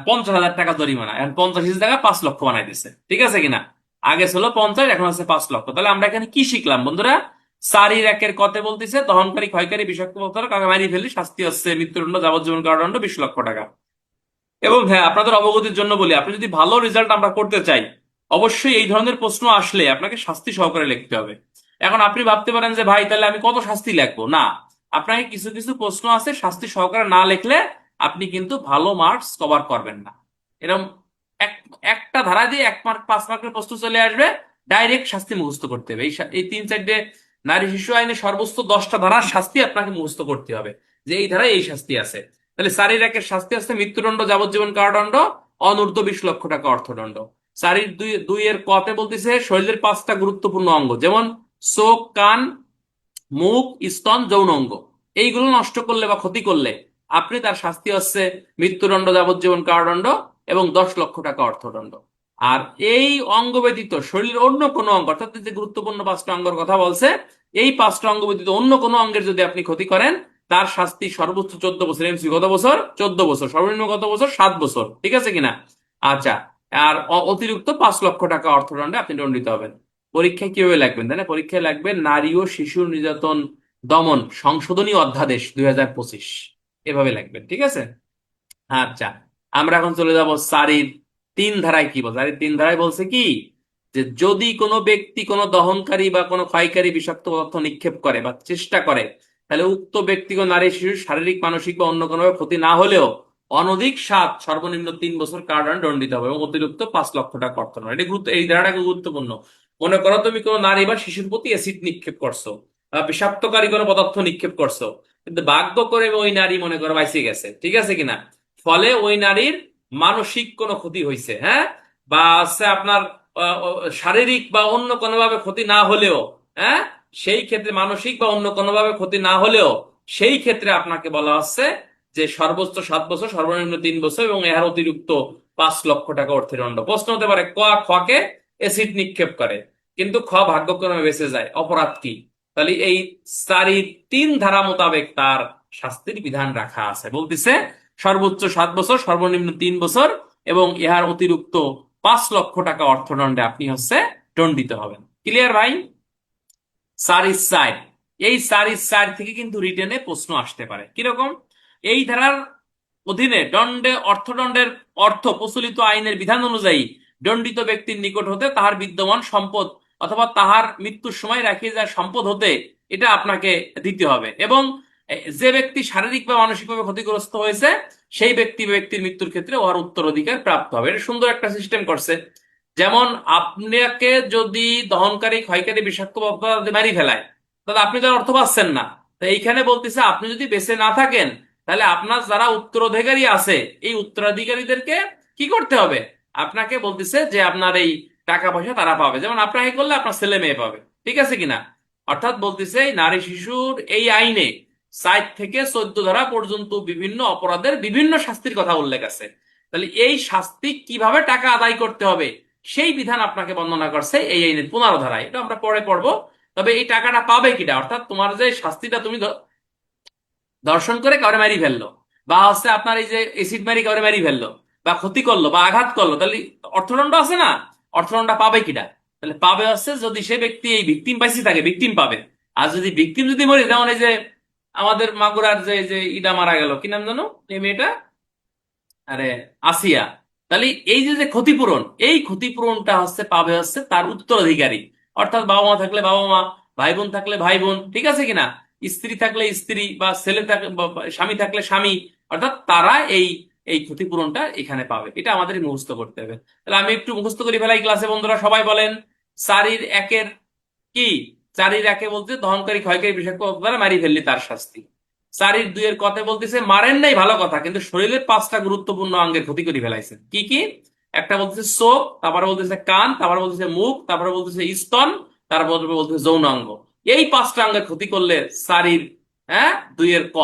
50,000 টাকা জরিমানা, এখন 85,000 টাকা 5 লক্ষ বানাই দিচ্ছে। ঠিক আছে কিনা? আগে ছিল 50, এখন হচ্ছে 5 লক্ষ। তাহলে আমরা এখানে কি শিখলাম বন্ধুরা? 4-1-এর বলতেছে দহনকারী ক্ষয়কারী বিষাক্ত পদার্থ কাকে মারি ফেললে শাস্তি হচ্ছে মৃত্যুদণ্ড, যাবজ্জীবন কারাদণ্ড, 20 লক্ষ টাকা। এবং হ্যাঁ, আপনাদের অবগতির জন্য বলি, আপনি যদি ভালো রেজাল্ট আমরা করতে চাই, অবশ্যই এই ধরনের প্রশ্ন আসলে আপনাকে শাস্তি সহকারে লিখতে হবে। এখন আপনি ভাবতে পারেন যে ভাই তাহলে আমি কত শাস্তি লিখবো? না, আপনাকে কিছু কিছু প্রশ্ন আছে শাস্তি সহকারে না লিখলে আপনি কিন্তু ভালো মার্কস কভার করবেন না। এরকম এক একটা ধারা দিয়ে 1 মার্ক 5 মার্কের প্রশ্ন চলে আসবে, ডাইরেক্ট শাস্তি মুখস্থ করতে হবে। এই 3-4টে নারী শিশু আইনে সর্বোচ্চ 10টা ধারার শাস্তি আপনাকে মুখস্থ করতে হবে, যে এই ধারায় এই শাস্তি আছে। তাহলে 4-1-এর শাস্তি হচ্ছে মৃত্যুদণ্ড, যাবজ্জীবন কারাদণ্ড, অনূর্ধ্ব 20 লক্ষ টাকা অর্থদণ্ড। 4-2-এর কতে বলতেছে শরীরের 5টা গুরুত্বপূর্ণ অঙ্গ, যেমন চোখ, কান, মুখ, স্তন, যৌন অঙ্গ, এইগুলো নষ্ট করলে বা ক্ষতি করলে আপনি তার শাস্তি হচ্ছে মৃত্যুদণ্ড, যাবজ্জীবন কারাদণ্ড এবং 10 লক্ষ টাকা অর্থদণ্ড। আর এই অঙ্গ ব্যতীত শরীরের অন্য কোনো অঙ্গ, অর্থাৎ যে গুরুত্বপূর্ণ 5টা অঙ্গের কথা বলছে, এই 5টা অঙ্গ ব্যতীত অন্য কোনো অঙ্গের যদি আপনি ক্ষতি করেন, তার শাস্তি সর্বোচ্চ 14 বছর। এমসি কত বছর? 14 বছর। সর্বনিম্ন কত বছর? 7 বছর। ঠিক আছে কিনা? আচ্ছা। আর অতিরিক্ত 5 লক্ষ টাকা অর্থদণ্ডে আপনি দণ্ডিত হবেন। পরীক্ষায় কিভাবে লাগবেন, তাই না? পরীক্ষায় লাগবে নারী ও শিশু নির্যাতন দমন সংশোধনী অধ্যাদেশ 2025, এভাবে লাগবে। ঠিক আছে? আচ্ছা, আমরা এখন চলে যাব সারির 3 ধারায়। কি বল? সারির 3 ধারায় বলছে কি, যে যদি কোনো ব্যক্তি কোনো দহনকারী বা কোনো ক্ষয়কারী বিষাক্ত পদার্থ নিক্ষেপ করে বা চেষ্টা করে, তাহলে উক্ত ব্যক্তি ও নারী শিশুর শারীরিক, মানসিক বা অন্য কোনোভাবে ক্ষতি না হলেও অনধিক 7, সর্বনিম্ন 3 বছর কারাদণ্ড দণ্ডিত হবে এবং অতিরিক্ত 5 লক্ষ টাকা অর্থদণ্ড। এটা গুরুত্ব, এই ধারাটা খুব গুরুত্বপূর্ণ। মনে করো তুমি কোনো নারী বা শিশুর প্রতি অ্যাসিড নিক্ষেপ করছো বা বিষাক্তকারী কোনো পদার্থ নিক্ষেপ করছো, কিন্তু ভাগ্য করে ওই নারী মনে করো বাইসে গেছে, ঠিক আছে কিনা, ফলে ওই নারীর মানসিক কোনো ক্ষতি হয়েছে, হ্যাঁ, বা হচ্ছে আপনার শারীরিক বা অন্য কোনোভাবে ক্ষতি না হলেও, হ্যাঁ, সেই ক্ষেত্রে মানসিক বা অন্য কোনোভাবে ক্ষতি না হলেও সেই ক্ষেত্রে আপনাকে বলা হচ্ছে যে সর্বোচ্চ 7 বছর, সর্বনিম্ন 3 বছর এবং এর অতিরিক্ত 5 লক্ষ টাকা অর্থদণ্ড। প্রশ্ন হতে পারে, খকে এসিড নিক্ষেপ করে কিন্তু খ ভাগ্যক্রমে বেঁচে যায়, অপরাধ কি? তাহলে এই 4-3 ধারা মোতাবেক তার শাস্তির বিধান রাখা আছে। বলতেছে সর্বোচ্চ 7 বছর, সর্বনিম্ন 3 বছর এবং ইহার অতিরিক্ত 5 লক্ষ টাকা অর্থদণ্ডে আপনি হচ্ছে দণ্ডিত হবেন। ক্লিয়ার ভাই? সারিস সাইড, এই সারিস সাইড থেকে কিন্তু রিটেনে প্রশ্ন আসতে পারে। কিরকম? এই ধারার অধীনে দণ্ডে অর্থদণ্ডের অর্থ প্রচলিত আইনের বিধান অনুযায়ী দণ্ডিত ব্যক্তির নিকট হতে তাহার বিদ্যমান সম্পদ অথবা তাহার মৃত্যুর সময় রাখিয়ে যাওয়া সম্পদ হতে এটা আপনাকে দিতে হবে, এবং যে ব্যক্তি শারীরিক বা মানসিকভাবে ক্ষতিগ্রস্ত হয়েছে সেই ব্যক্তির মৃত্যুর ক্ষেত্রে ওর উত্তরাধিকার প্রাপ্ত হবে। এটা সুন্দর একটা সিস্টেম করছে। যেমন আপনাকে যদি দহনকারী, ক্ষয়কারী, বিষাক্ত পদার্থ মারি ফেলায়, তাহলে আপনি তো আর অর্থ পাচ্ছেন না। তো এইখানে বলতেছে আপনি যদি বেঁচে না থাকেন, তাহলে আপনার যারা উত্তরাধিকারী আছে এই উত্তরাধিকারীদেরকে কি করতে হবে? আপনাকে বলতেছে যে আপনার এই টাকা পয়সা তারা পাবে, যেমন আপনাকে করলে আপনার ছেলে মেয়ে পাবে। ঠিক আছে কিনা? অর্থাৎ বলতেছে এই নারী শিশুর এই আইনে 4 থেকে 14 ধারা পর্যন্ত বিভিন্ন অপরাধের বিভিন্ন শাস্তির কথা উল্লেখ আছে। তাহলে এই শাস্তি কিভাবে টাকা আদায় করতে হবে সেই বিধান আপনাকে বর্ণনা করছে এই আইনের 15 ধারায়। এটা আমরা পরে পড়বো। তবে এই টাকাটা পাবে কিটা, অর্থাৎ তোমার যে শাস্তিটা, তুমি ধর্ষণ করে কাউরে মারি ফেললো, বা হচ্ছে আপনার এই যে এসিড মারি কাউরে মারি ফেললো বা ক্ষতি করলো বা আঘাত করলো, তাহলে অর্থদণ্ড আছে না, অর্থদণ্ড পাবে কিটা? তাহলে পাবে হচ্ছে যদি সে ব্যক্তি, এই ভিকটিম পাইছে থাকে, ভিকটিম পাবে। আর যদি ভিকটিম যদি মরে, যেমন এই যে আমাদের মাগুরার যে যে ইটা মারা গেল, কি নাম জানো এই মেয়েটা, আরে আসিয়া, তাহলে এই যে যে ক্ষতিপূরণ, এই ক্ষতিপূরণটা হচ্ছে পাবে হচ্ছে তার উত্তরাধিকারী। অর্থাৎ বাবা মা থাকলে বাবা মা, ভাই বোন থাকলে ভাই বোন, ঠিক আছে কিনা, স্ত্রী থাকলে স্ত্রী, বা ছেলে থাকলে স্বামী থাকলে স্বামী, অর্থাৎ তারা এই এই ক্ষতিপূরণটা এখানে পাবে। এটা আমাদের মুখস্থ করতে হবে। তাহলে আমি একটু মুখস্থ করি ফেলাই ক্লাসে, বন্ধুরা সবাই বলেন। 4-1 কি? 4-1 বলতে দহনকারী, ক্ষয়কারী, বিষাক্ত দ্বারা মারি ফেললি তার শাস্তি। 4-2 কথা বলতেছে মারেন নাই ভালো কথা, কিন্তু শরীরের 5টা গুরুত্বপূর্ণ অঙ্গের ক্ষতি করে ফেলাইছেন। কি কি? একটা বলতেছে চোখ, তারপরে বলতেছে কান, তারপরে বলতেছে মুখ, তারপরে বলতেছে স্তন, তারপরে বলতেছে যৌন অঙ্গ। এই 5টা অঙ্গের ক্ষতি করলে 4-2 ক।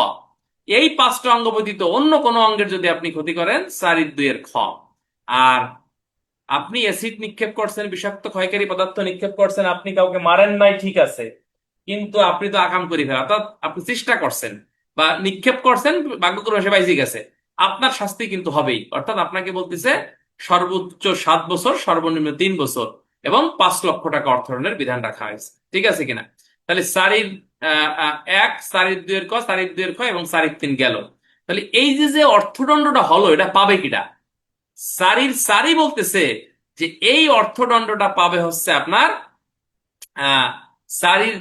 এই 5টা অঙ্গ ব্যতীত অন্য কোনো অঙ্গের যদি আপনি ক্ষতি করেন, 4-2 খ। আর আপনি অ্যাসিড নিক্ষেপ করছেন, বিষাক্ত ক্ষয়কারী পদার্থ নিক্ষেপ করছেন, আপনি কাউকে মারেন নাই, ঠিক আছে, কিন্তু আপনি তো আকাম করি ফেলা, অর্থাৎ আপনি চেষ্টা করছেন বা নিক্ষেপ করছেন, ভাগ্যক্রমে সে বাইজে গেছে, আপনার শাস্তি কিন্তু হবেই। অর্থাৎ আপনাকে বলতেছে সর্বোচ্চ 7 বছর, সর্বনিম্ন 3 বছর এবং 5 লক্ষ টাকা অর্থদণ্ডের বিধান রাখা হয়েছে। ঠিক আছে কিনা? তাহলে 4-1, 4-2 ক, 4-2 খ এবং 4-3 গেল। তাহলে এই যে যে অর্থদণ্ডটা হলো, এটা পাবে কিটা? সারি বলতেছে যে এই অর্থদণ্ডটা পাবে হচ্ছে আপনার আহ সারির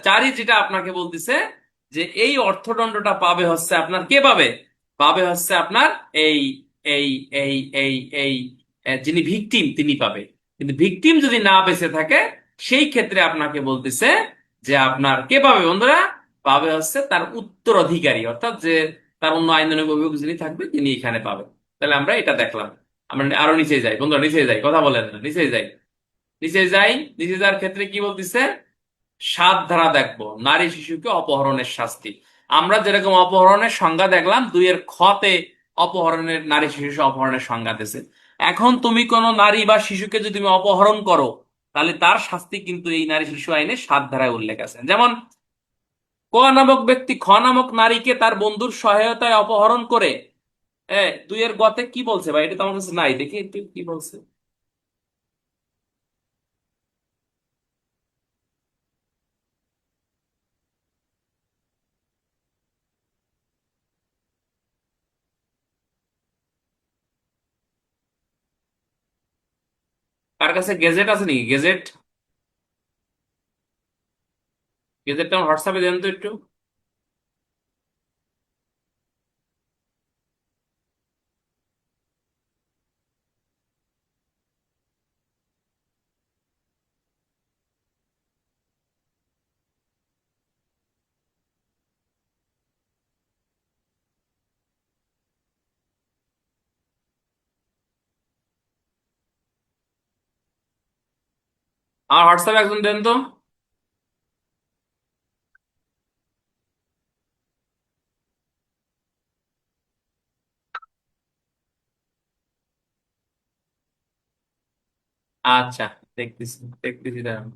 চারি, যেটা আপনাকে বলতেছে যে এই অর্থদণ্ডটা পাবে হচ্ছে আপনার, কে পাবে? পাবে হচ্ছে আপনার এই এই এই এই এই যিনি ভিকটিম তিনি পাবে। কিন্তু ভিকটিম যদি না বেঁচে থাকে, সেই ক্ষেত্রে আপনাকে বলতেছে যে আপনার কে পাবে বন্ধুরা? পাবে হচ্ছে তার উত্তরাধিকারী, অর্থাৎ যে তার অন্য আইনানুগ অভিভাবক যিনি থাকবে তিনি এখানে পাবেন। তাহলে আমরা এটা দেখলাম। আমরা আরো নিচে যাই বন্ধুরা, নিচে যাই, কথা বলেন না, নিচে যাই। নিচে যাই, নিচে যাওয়ার ক্ষেত্রে কি বলতেছে? সাত ধারা দেখবো নারী শিশুকে অপহরণের শাস্তি। আমরা যেরকম অপহরণের সংজ্ঞা দেখলাম, দুইয়ের খতে অপহরণের, নারী শিশু অপহরণের সংজ্ঞা দিয়েছে। এখন তুমি কোনো নারী বা শিশুকে যদি তুমি অপহরণ করো, তাহলে তার শাস্তি কিন্তু এই নারী শিশু আইনে সাত ধারায় উল্লেখ আছে। যেমন ক নামক ব্যক্তি খ নামক নারীকে তার বন্ধুর সহায়তায় অপহরণ করে, দুইয়ের গতে কি বলছে ভাই? এটা তো আমার কাছে নাই, দেখি একটু কি বলছে। কার কাছে গেজেট আছে নাকি? গেজেট, গেজেটটা আমার হোয়াটসঅ্যাপে দেন তো একটু। আমার হোয়াটসঅ্যাপে একজন দেন তো। আচ্ছা, দেখতেছি দেখতেছি, দাঁড়ান।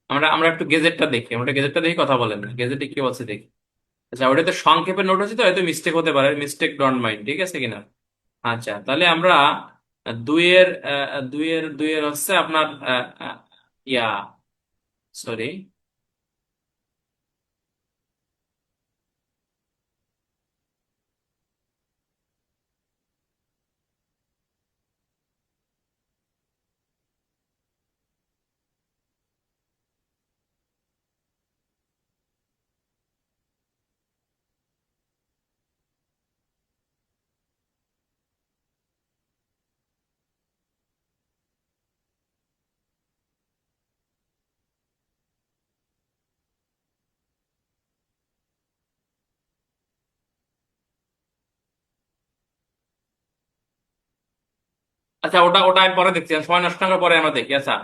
আমরা আমরা একটু গেজেটটা দেখি, আমরা গেজেটটা দেখি, কথা বলেন না, গেজেটে কি বলছে দেখি। আচ্ছা, ওটা তো সংক্ষেপে নোট হচ্ছে, তো হয়তো মিস্টেক হতে পারে, মিস্টেক ডন্ট মাইন্ড, ঠিক আছে কিনা? আচ্ছা, তাহলে আমরা দুইয়ের দুইয়ের হচ্ছে আপনার ইয়া, সরি। আচ্ছা, ওটা ওটা আমি পরে দেখছি, সময় নষ্ট না করে পরে আমরা দেখি। আচ্ছা,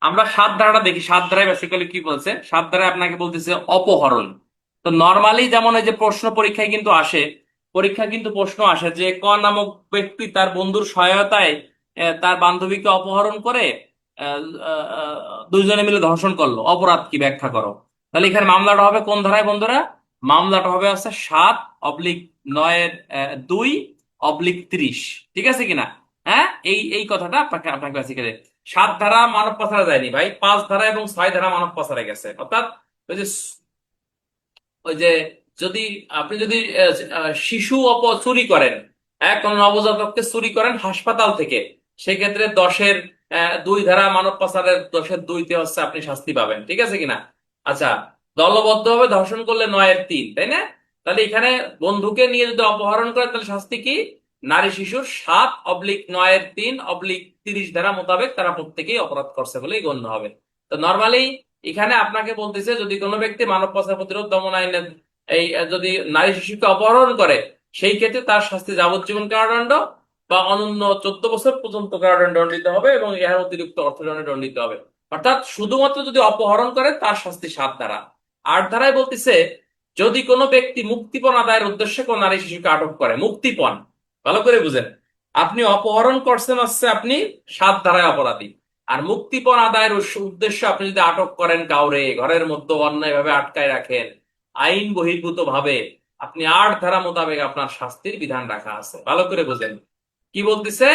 আমরা সাত ধারাটা দেখি। সাত ধারায় বেসিক্যালি কি বলছে? সাত ধারায় আপনাকে বলতেছে অপহরণ। তো নর্মালি যেমন এই যে প্রশ্ন পরীক্ষায় কিন্তু আসে, পরীক্ষা কিন্তু প্রশ্ন আসে যে ক নামক ব্যক্তি তার বন্ধুর সহায়তায় তার বান্ধবীকে অপহরণ করে আহ, আহ, আহ, দুইজনে মিলে ধর্ষণ করলো, অপরাধ কি ব্যাখ্যা করো। তাহলে এখানে মামলাটা হবে কোন ধারায় বন্ধুরা? মামলাটা হবে হচ্ছে 7/9-2/30, ঠিক আছে কিনা? হ্যাঁ, এই এই কথাটা আপনাকে আপনাকে বেসিক্যালি, সাত ধারা মানব পাচারে যায়নি ভাই, পাঁচ ধারা এবং ছয় ধারা মানব পাচারে গেছে। অর্থাৎ ওই যে ওই যে যদি আপনি যদি শিশু চুরি করেন, কোন নবজাতককে চুরি করেন হাসপাতাল থেকে, সেক্ষেত্রে 10-এর 2 ধারা মানব পাচারের 10-এর 2-তে হচ্ছে আপনি শাস্তি পাবেন, ঠিক আছে কিনা? আচ্ছা, দলবদ্ধভাবে ধর্ষণ করলে 9-এর 3, তাই না? তাহলে এখানে বন্ধুকে নিয়ে যদি অপহরণ করে, তাহলে শাস্তি কি? নারী শিশুর 7/9-3/30 ধারা মোতাবেক তারা প্রত্যেকেই অপরাধ করছে বলেই গণ্য হবে। তো নর্মালি এখানে আপনাকে বলতেছে, যদি কোনো ব্যক্তি মানব পাচার প্রতিরোধ দমন আইনে এই যদি নারী শিশুকে অপহরণ করে, সেই ক্ষেত্রে তার শাস্তি যাবজ্জীবন কারাদণ্ড বা অনূন্য 14 বছর পর্যন্ত কারাদণ্ড দণ্ডিত হবে, এবং ইহার অতিরিক্ত অর্থদণ্ডে দণ্ডিত হবে। অর্থাৎ শুধুমাত্র যদি অপহরণ করে, তার শাস্তি 7 ধারা। 8 ধারায় বলতেছে, যদি কোনো ব্যক্তি মুক্তিপণ আদায়ের উদ্দেশ্যে কোনো নারী শিশুকে আটক করে, মুক্তিপণ, ভালো করে বুঝেন, আপনি অপহরণ করছেন হচ্ছে আপনি 7 ধারায় অপরাধী। আর মুক্তিপণ আদায়ের উদ্দেশ্যে আপনি যদি আটক করেন কাউরে, ঘরের মধ্যে অন্যায়ভাবে আটকায় রাখেন আইন বহির্ভূত ভাবে, আপনি 8 ধারা মোতাবেক আপনার শাস্তির বিধান রাখা আছে। ভালো করে বুঝেন কি বলতেছে।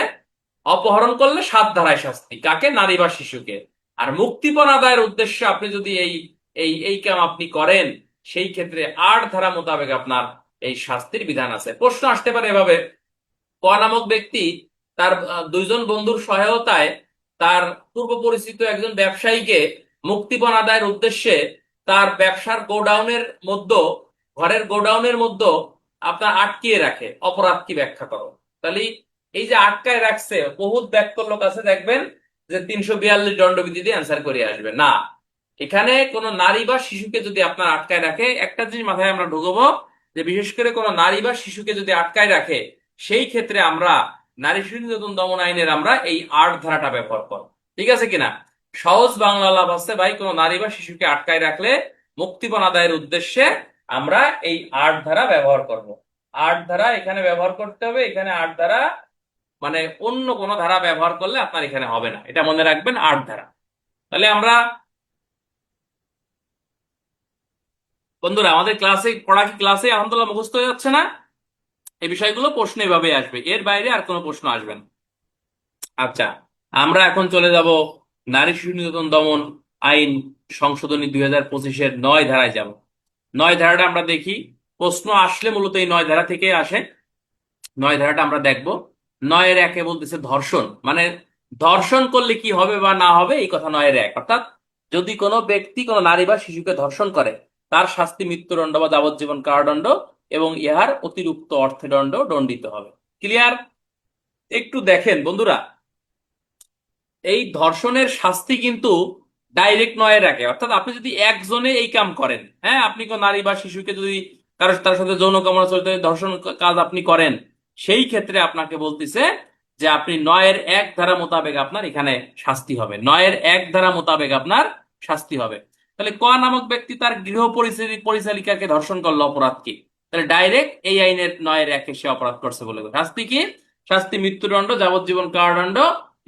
অপহরণ করলে 7 ধারায় শাস্তি, কাকে? নারী বা শিশুকে। আর মুক্তিপণ আদায়ের উদ্দেশ্যে আপনি যদি এই এই এই কাম আপনি করেন, সেই ক্ষেত্রে 8 ধারা মোতাবেক আপনার এই শাস্তির বিধান আছে। প্রশ্ন আসতে পারে এভাবে, ক নামক ব্যক্তি তার দুইজন বন্ধুর সহায়তায় তার পূর্ব পরিচিত একজন ব্যবসায়ীকে মুক্তিপণ আদায়ের উদ্দেশ্যে তার ব্যবসার গোডাউনের মধ্যে, ঘরের গোডাউনের মধ্যে আপনার আটকিয়ে রাখে, অপরাধ কি ব্যাখ্যা করো। তাহলে এই যে আটকায় রাখছে, বহুত ব্যাকরণ লোক আছে দেখবেন যে 342 দণ্ডবিধি দিয়ে অ্যান্সার করে আসবে না। এখানে কোন নারী বা শিশুকে যদি আপনার আটকায় রাখে, একটা জিনিস মাথায় আমরা ঢুকবো, যে বিশেষ করে কোন নারী বা শিশুকে যদি আটকায় রাখে, সেই ক্ষেত্রে আমরা নারী শিশু নির্যাতন দমন আইনের আমরা এই 8 ধারাটা ব্যবহার করব, ঠিক আছে কিনা? সহজ বাংলা লাভ হচ্ছে ভাই, কোনো নারী বা শিশুকে আটকায় রাখলে মুক্তিপণ আদায়ের উদ্দেশ্যে আমরা এই ৮ ধারা ব্যবহার করব। ৮ ধারা এখানে ব্যবহার করতে হবে, এখানে ৮ ধারা, মানে অন্য কোনো ধারা ব্যবহার করলে আপনার এখানে হবে না, এটা মনে রাখবেন, ৮ ধারা। তাহলে আমরা, বন্ধুরা, আমাদের ক্লাসে পড়া কি ক্লাসে আলহামদুলিল্লাহ মুখস্থ হয়ে যাচ্ছে না? এই বিষয়গুলো প্রশ্ন এভাবে আসবে, এর বাইরে আর কোনো প্রশ্ন আসবে না। আচ্ছা, আমরা এখন চলে যাব নারী শিশু নির্যাতন দমন আইন সংশোধনী 2025-এর ৯ ধারায় যাব। ৯ ধারাটা আমরা দেখি, প্রশ্ন আসলে মূলত এই ৯ ধারা থেকে আসে। ৯ ধারাটা আমরা দেখব। ৯-এর ১-এ বলতেছে ধর্ষণ, মানে ধর্ষণ করলে কি হবে বা না হবে এই কথা ৯-এর ১, অর্থাৎ যদি কোনো ব্যক্তি কোনো নারী বা শিশুকে ধর্ষণ করে তার শাস্তি মৃত্যুদণ্ড বা যাবজ্জীবন কারাদণ্ড এবং ইহার অতিরিক্ত অর্থদণ্ড দণ্ডিত হবে। ক্লিয়ার? একটু দেখেন বন্ধুরা, এই ধর্ষণের শাস্তি কিন্তু ডাইরেক্ট নয় রাখে, অর্থাৎ আপনি যদি একজনে এই কাম করেন, হ্যাঁ, আপনি কোন নারী বা শিশুকে যদি কারো তার সাথে যৌন কামনা চলতে ধর্ষণ কাজ আপনি করেন, সেই ক্ষেত্রে আপনাকে বলতেছে যে আপনি ৯-এর ১ ধারা মোতাবেক আপনার এখানে শাস্তি হবে, ৯-এর ১ ধারা মোতাবেক আপনার শাস্তি হবে। তাহলে ক নামক ব্যক্তি তার গৃহ পরিচালিকাকে ধর্ষণ করলো, অপরাধ কি? তাহলে ডাইরেক্ট এই আইনের ৯-এর ১-এ সে অপরাধ করছে বলে শাস্তি কি? শাস্তি মৃত্যুদণ্ড, যাবজ্জীবন কারাদণ্ড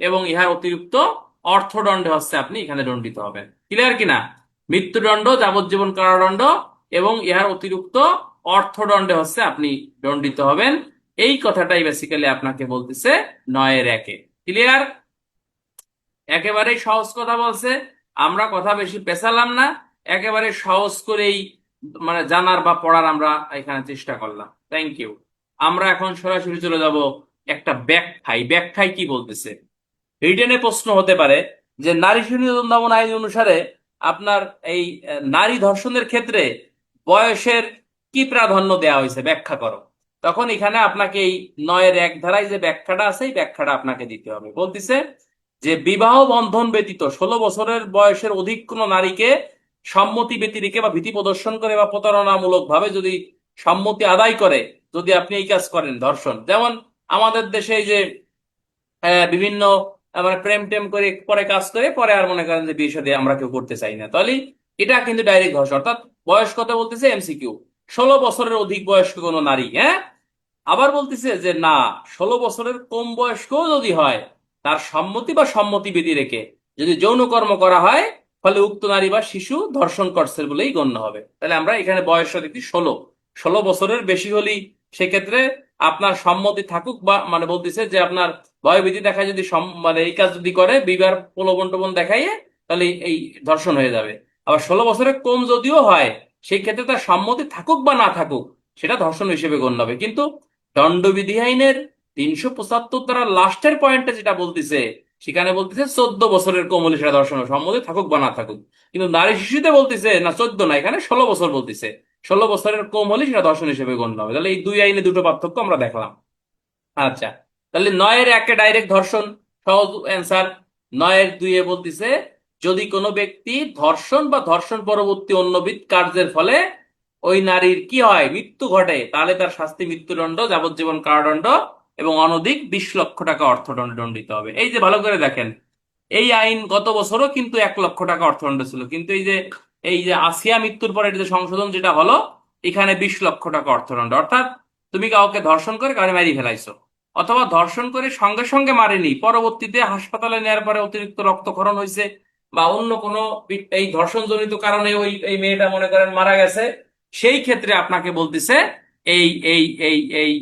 এবং ইহার অতিরিক্ত অর্থদণ্ডে হচ্ছে আপনি এখানে দণ্ডিত হবেন। ক্লিয়ার কিনা? মৃত্যুদণ্ড, যাবজ্জীবন কারাদণ্ড এবং ইহার অতিরিক্ত অর্থদণ্ডে হচ্ছে আপনি দণ্ডিত হবেন। এই কথাটাই বেসিক্যালি আপনাকে বলতেছে ৯-এর ১-এ। ক্লিয়ার? একেবারে সহজ কথা বলছে, আমরা কথা বেশি পেছালাম না, একেবারে সহজ করেই মানে জানার বা পড়ার আমরা এখানে চেষ্টা করলাম। Thank you. আমরা এখন সরাসরি চলে যাব একটা ব্যাখ্যায়। ব্যাখ্যায় কি বলতেছে? রিটেনে প্রশ্ন হতে পারে যে নারী শিশু নির্যাতন দমন আইন অনুসারে আপনার এই নারী ধর্ষণের ক্ষেত্রে বয়সের কি প্রাধান্য দেওয়া হয়েছে, ব্যাখ্যা করো। তখন এখানে আপনাকে এই ৯-এর ১ ধারায় যে ব্যাখ্যাটা আছে এই ব্যাখ্যাটা আপনাকে দিতে হবে। বলতিছে যে বিবাহ বন্ধন ব্যতীত ১৬ বছরের বয়সের অধিক কোনো নারীকে সম্মতি ব্যতিরেকে বা ভীতি প্রদর্শন করে বা প্রতারণামূলক ভাবে যদি সম্মতি আদায় করে যদি আপনি এই কাজ করেন, ধর্ষণ, যেমন আমাদের দেশে এই যে বিভিন্ন মানে প্রেম টেম করে পরে কাজ করে পরে আর মনে করেন যে বিয়ে শাদী আমরা কেউ করতে চাই না, তাহলে এটা কিন্তু ডাইরেক্ট ধর্ষণ। অর্থাৎ বয়স কত বলতেছে? এমসিকিউ, ১৬ বছরের অধিক বয়স্ক কোনো নারী, হ্যাঁ। আবার বলতেছে যে না, ১৬ বছরের কম বয়স্কও যদি হয় তার সম্মতি বা সম্মতি ব্যতি রেখে যদি যৌন কর্ম করা হয় ফলে উক্ত নারী বা শিশু ধর্ষণ করছে বলেই গণ্য হবে। তাহলে আমরা এখানে বয়সটা দেখি ১৬, ১৬ বছরের বেশি হলেই সেক্ষেত্রে আপনার সম্মতি থাকুক বা মানে বলতেছে যে আপনার ভয়ভীতি দেখায় যদি মানে এই কাজ যদি করে বিবার প্রলোভন টোপন দেখাইয়ে তাহলে এই ধর্ষণ হয়ে যাবে। আবার ১৬ বছরের কম যদিও হয় সেই ক্ষেত্রে তার সম্মতি থাকুক বা না থাকুক সেটা ধর্ষণ হিসেবে গণ্য হবে। কিন্তু দণ্ডবিধি আইনের ৩৭৫ দ্বারা লাস্টের পয়েন্টে যেটা বলতেছে সেখানে বলতেছে ১৪ বছরের কম হলে সেটা ধর্ষণ হবে, সম্মতি থাকুক বা না থাকুক। কিন্তু নারী শিশুতে বলতেছে না, ১৪ না, এখানে ১৬ বছর বলতেছে, ১৬ বছরের কম হলে সেটা ধর্ষণ হিসেবে গণ্য হবে। তাহলে এই দুই আইনে দুটো পার্থক্য আমরা দেখলাম। আচ্ছা, তাহলে ৯-এর ১-এ ডাইরেক্ট ধর্ষণ, সহজ অ্যান্সার। ৯-এর ২-এ বলতেছে যদি কোনো ব্যক্তি ধর্ষণ বা ধর্ষণ পরবর্তী অন্যবিধ কার্যের ফলে ওই নারীর কি হয়, মৃত্যু ঘটে, তাহলে তার শাস্তি মৃত্যুদণ্ড, যাবজ্জীবন কারাদণ্ড এবং অনধিক ২০ লক্ষ টাকা অর্থদণ্ড দণ্ডিত হবে। এই যে ভালো করে দেখেন, এই আইন গত বছরও কিন্তু ১ লক্ষ টাকা অর্থদণ্ড ছিল, কিন্তু এই যে আসিয়া মৃত্যুর পরে যে সংশোধন যেটা হলো এখানে ২০ লক্ষ টাকা অর্থদণ্ড। অর্থাৎ তুমি কাউকে ধর্ষণ করে কাউকে মারি ফেলাইছো, অথবা ধর্ষণ করে সঙ্গে সঙ্গে মারেনি, পরবর্তীতে হাসপাতালে নেওয়ার পরে অতিরিক্ত রক্তক্ষরণ হয়েছে বা অন্য কোনো এই ধর্ষণজনিত কারণে ওই এই মেয়েটা মনে করেন মারা গেছে, সেই ক্ষেত্রে আপনাকে বলতেছে এই এই এই এই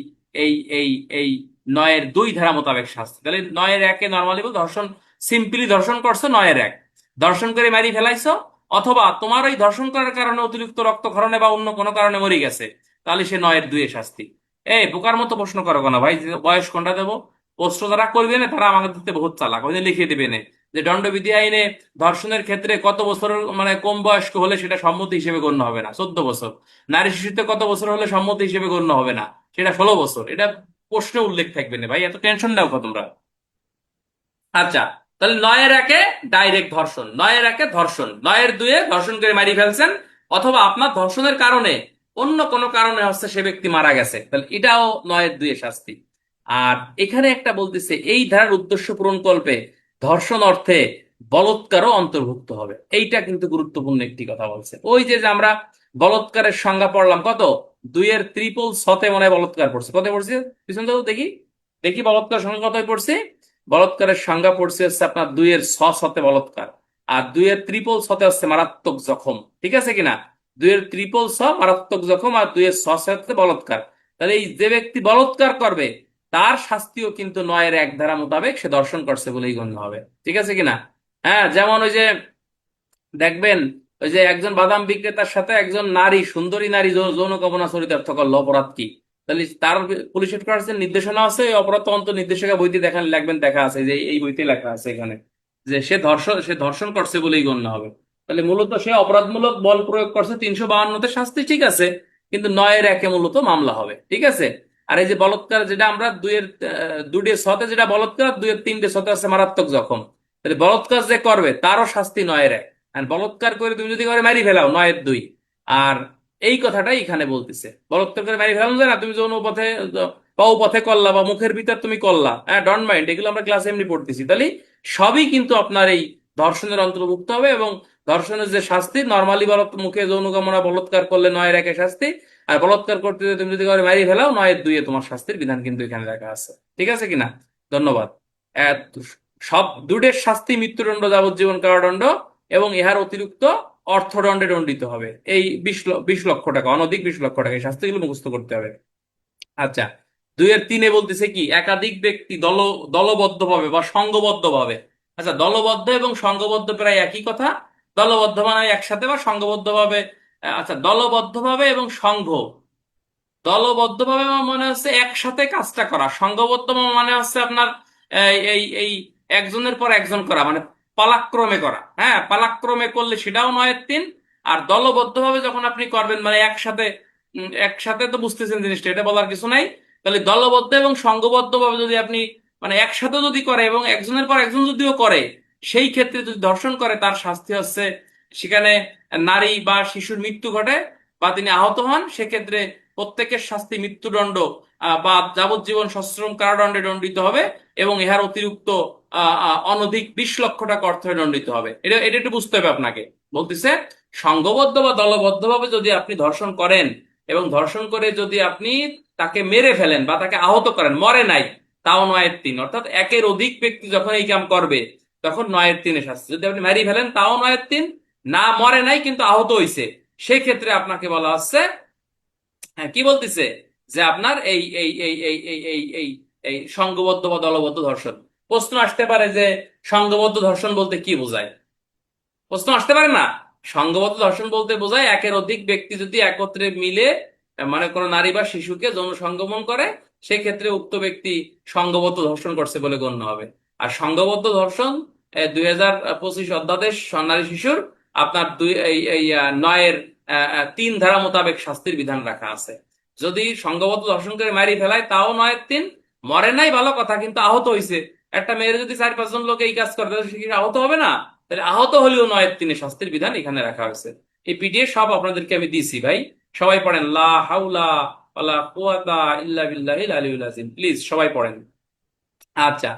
এই এই এই ৯-এর ২ ধারা মোতাবেক শাস্তি। তাহলে ৯-এর ১-এ নর্মালি বল ধর্ষণ, সিম্পলি ধর্ষণ করছো, ৯-এর ১ ধর্ষণ করে মারি ফেলাইছো, অথবা তোমার ওই ধর্ষণ করার কারণে অতিরিক্ত রক্তক্ষরণে বা অন্য কোনো কারণে মরে গেছে, তাহলে সে ৯-এর ২-এ শাস্তি। এই বোকার মতো প্রশ্ন করো কেন ভাই, যে বয়স কোনটা দেবো? প্রশ্ন যারা করবে না তারা আমাদের দিতে বহুত চালাক, ওই যে লিখে দিবে না যে দণ্ডবিধি আইনে ধর্ষণের ক্ষেত্রে কত বছর মানে কম বয়স্ক হলে সেটা সম্মতি হিসেবে গণ্য হবে না, ১৪ বছর। নারী শিশুতে কত বছর হলে সম্মতি হিসেবে গণ্য হবে না, সেটা ১৬ বছর। এটা প্রশ্নে উল্লেখ থাকবে না ভাই, এত টেনশন নাও তোমরা। আচ্ছা, তাহলে ৯-এর ১-এ ডাইরেক্ট ধর্ষণ, ৯-এর ১-এ ধর্ষণ, ৯-এর ২-এ ধর্ষণ করে মারি ফেলছেন, অথবা আপনার ধর্ষণের কারণে অন্য কোনো কারণে হচ্ছে সে ব্যক্তি মারা গেছে, তাহলে এটাও ৯-এর ২-এ শাস্তি। আর এখানে একটা বলতেছে এই ধারার উদ্দেশ্য পূরণ কল্পে ধর্ষণ অর্থে বলৎকারও অন্তর্ভুক্ত হবে। এইটা কিন্তু গুরুত্বপূর্ণ একটি কথা বলছে। ওই যে যে আমরা বলৎকারের সংজ্ঞা পড়লাম কত, 2 এর ট্রিপল শতে মনে হয় বলৎকার পড়ছে, কত পড়ছে পিছন তো দেখি, দেখি বলৎকার সংখ্যা কত পড়ছে। বলৎকারের সংজ্ঞা পড়ছে হচ্ছে আপনার 2 এর শতে বলৎকার, আর 2 এর ট্রিপল শতে হচ্ছে মারাত্মক জখম, ঠিক আছে কিনা? 2 এর ট্রিপল মারাত্মক জখম, আর 2 এর শতে বলৎকার। তাহলে এই যে ব্যক্তি বলৎকার করবে তার শাস্তিও কিন্তু 9 এর 1 ধারা মোতাবেক সে ধর্ষণ করছে বলেই গণ্য হবে, ঠিক আছে কিনা? হ্যাঁ, যেমন ওই যে দেখবেন, ওই যে একজন বাদাম বিক্রেতার সাথে একজন নারী, সুন্দরী নারী যৌন কামনা চরিতার্থ করলো, অপরাধ কি? তাহলে তার পুলিশ হেডকোয়ার্টার্সের নির্দেশনা আছে, এই অপরাধ তদন্ত নির্দেশিকা বইতে দেখান লিখবেন, দেখা আছে যে এই বইতে লেখা আছে এখানে যে সে ধর্ষণ করছে বলেই গণ্য হবে। তাহলে মূলত সে অপরাধমূলক বল প্রয়োগ করছে, 352-তে শাস্তি ঠিক আছে, কিন্তু 9-এর 1-এ মূলত মামলা হবে, ঠিক আছে? আর এই যে বলৎকার, যেটা আমরা 2-এর 2 শতে যেটা বলৎকার, 2-এর 3 শতে আছে মারাত্মক জখম। তাহলে বলৎকার যে করবে তারও শাস্তি 9-এর 1। আর বলৎকার করে তুমি যদি করে মারি ফেলাও, 9-এর 2। আর এই কথাটাই এখানে বলতেছে, বলৎকার করে মারি ফেলানো যায় না, তুমি যৌন পথে পাও পথে করলা বা মুখের ভিতর তুমি করলা, হ্যাঁ, ডন্ট মাইন্ড, এগুলো আমরা ক্লাসে এমনি পড়তেছি। তাহলে সবই কিন্তু আপনার এই ধর্ষণের অন্তর্ভুক্ত হবে। এবং ধর্ষণের যে শাস্তি, নর্মালি মুখে যৌন কামনা বলৎকার করলে 9-এর 1-এ শাস্তি, আর বলৎকার করতে যদি তুমি যদি করে মারি ফেলাও, 9-এর 2-এ তোমার শাস্তির বিধান কিন্তু এখানে রাখা আছে, ঠিক আছে কিনা? ধন্যবাদ। এত- সব দুটের শাস্তি মৃত্যুদণ্ড, যাবজ্জীবন কারাদণ্ড, এবং ইহার অতিরিক্ত অর্থদণ্ডে দণ্ডিত হবে। এই 20 লক্ষ টাকা, অনধিক 20 লক্ষ টাকা, এই শাস্তিগুলো মুখস্থ করতে হবে। আচ্ছা, 2-এর 3-এ বলতেছে কি, একাধিক ব্যক্তি দলবদ্ধভাবে বা সংঘবদ্ধভাবে। আচ্ছা, দলবদ্ধ এবং সংঘবদ্ধ প্রায় একই কথা। দলবদ্ধ মানে একসাথে, বা সংঘবদ্ধভাবে। আচ্ছা, দলবদ্ধভাবে এবং সংঘ, দলবদ্ধভাবে আমার মনে হচ্ছে একসাথে কাজটা করা, সংঘবদ্ধ মানে হচ্ছে আপনার এই এই এই একজনের পর একজন করা, মানে পালাক্রমে করা। হ্যাঁ, পালাক্রমে করলে সেটাও 9-এর 3। আর দলবদ্ধভাবে যখন আপনি করবেন মানে একসাথে, একসাথে তো বুঝতেছেন জিনিসটা, এটা বলার কিছু নাই। তাহলে দলবদ্ধ এবং সংঘবদ্ধভাবে যদি আপনি মানে একসাথে যদি করে এবং একজনের পর একজন যদিও করে, সেই ক্ষেত্রে যদি ধর্ষণ করে তার শাস্তি হচ্ছে, সেখানে নারী বা শিশুর মৃত্যু ঘটে বা তিনি আহত হন, সেক্ষেত্রে প্রত্যেকের শাস্তি মৃত্যুদণ্ড বা যাবজ্জীবন সশ্রম কারাদণ্ডে দণ্ডিত হবে, এবং ইহার অতিরিক্ত অনধিক 20 লক্ষ টাকা অর্থে দণ্ডিত হবে। এটা এটা একটু বুঝতে হবে আপনাকে। বলতেছে সংঘবদ্ধ বা দলবদ্ধভাবে যদি আপনি ধর্ষণ করেন, এবং ধর্ষণ করে যদি আপনি তাকে মেরে ফেলেন বা তাকে আহত করেন, মরে নাই, তাও 9-এর 3। অর্থাৎ একের অধিক ব্যক্তি যখন এই কাম করবে তখন 9-এর 3-এ শাস্তি। যদি আপনি মারি ফেলেন তাও 9-এর 3, না মরে নাই কিন্তু আহত হয়েছে, সেই ক্ষেত্রে আপনাকে বলা হচ্ছে, হ্যাঁ, কি বলতেছে, যে আপনার এই এই এই এই এই এই এই এই সংঘবদ্ধ বা দলবদ্ধ ধর্ষণ। প্রশ্ন আসতে পারে যে সংঘবদ্ধ ধর্ষণ বলতে কি বোঝায়? প্রশ্ন আসতে পারে না? সংঘবদ্ধ ধর্ষণ বলতে বোঝায় একের অধিক ব্যক্তি যদি একত্রে মিলে মানে কোনো নারী বা শিশুকে যৌন সঙ্গমন করে, সেক্ষেত্রে উক্ত ব্যক্তি সংঘবদ্ধ ধর্ষণ করছে বলে গণ্য হবে। আর সংঘবদ্ধ ধর্ষণ 2025 অধ্যাদেশ নারী শিশুর আপনার 9-এর 3 ধারা মোতাবেক শাস্তির বিধান রাখা আছে। যদি সংঘবদ্ধ ধর্ষণ করে মারি ফেলায় তাও 9-এর 3, মরে নাই ভালো কথা, কিন্তু আহত হয়েছে। একটা মেয়ের যদি 4-5 জন লোক এই কাজ করে তাহলে সে কি আহত হবে না? তাহলে আহত হলেও 9-এর 3 শাস্তির বিধান এখানে রাখা হয়েছে। এই পিডিএফ সব আপনাদেরকে আমি দিছি ভাই, সবাই পড়েন। লা হাওলা ওয়ালা কুওয়াতা ইল্লা বিল্লাহিল আলিয়্যিল আযীম, প্লিজ সবাই পড়েন। আচ্ছা,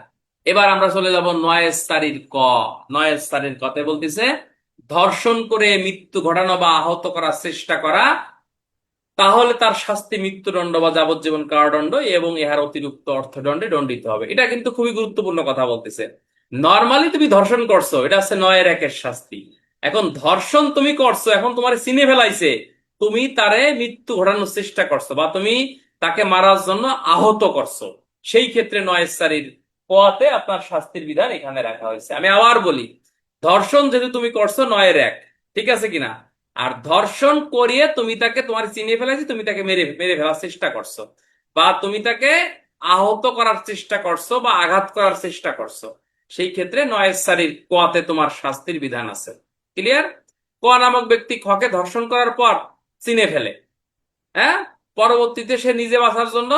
এবার আমরা চলে যাব 9-এর 4-ক। 9-এর 4-এর কথায় বলতেছে, ধর্ষণ করে মৃত্যু ঘটানো বা আহত করার চেষ্টা করা, তাহলে তার শাস্তি মৃত্যুদণ্ড বা যাবজ্জীবন কারাদণ্ড, এবং ইহার অতিরিক্ত অর্থদণ্ডে দণ্ডিত হবে। এটা কিন্তু খুবই গুরুত্বপূর্ণ কথা বলতেছে। নর্মালি তুমি ধর্ষণ করছো, এটা হচ্ছে 9-এর 1-এর শাস্তি। এখন ধর্ষণ তুমি করছো, এখন তোমার চিনে ফেলাইছে, তুমি তারে মৃত্যু ঘটানোর চেষ্টা করছো বা তুমি তাকে মারার জন্য আহত করছো, সেই ক্ষেত্রে 9-এর 4-এর আপনার শাস্তির বিধান এখানে রাখা হয়েছে। আমি আবার বলি, ধর্ষণ যেহেতু তুমি করছো 9-এর 1, ঠিক আছে কিনা? আর ধর্ষণ করিয়ে তুমি তাকে, তোমার চিনে ফেলেছি, তুমি তাকে মেরে মেরে ফেলার চেষ্টা করছো, বা তুমি তাকে আহত করার চেষ্টা করছো বা আঘাত করার চেষ্টা করছো, সেই ক্ষেত্রে 9-এর 4-এ তোমার শাস্তির বিধান আছে। ক্লিয়ার? ক নামক ব্যক্তি খকে ধর্ষণ করার পর চিনে ফেলে, হ্যাঁ, পরবর্তীতে সে নিজে বাঁচার জন্য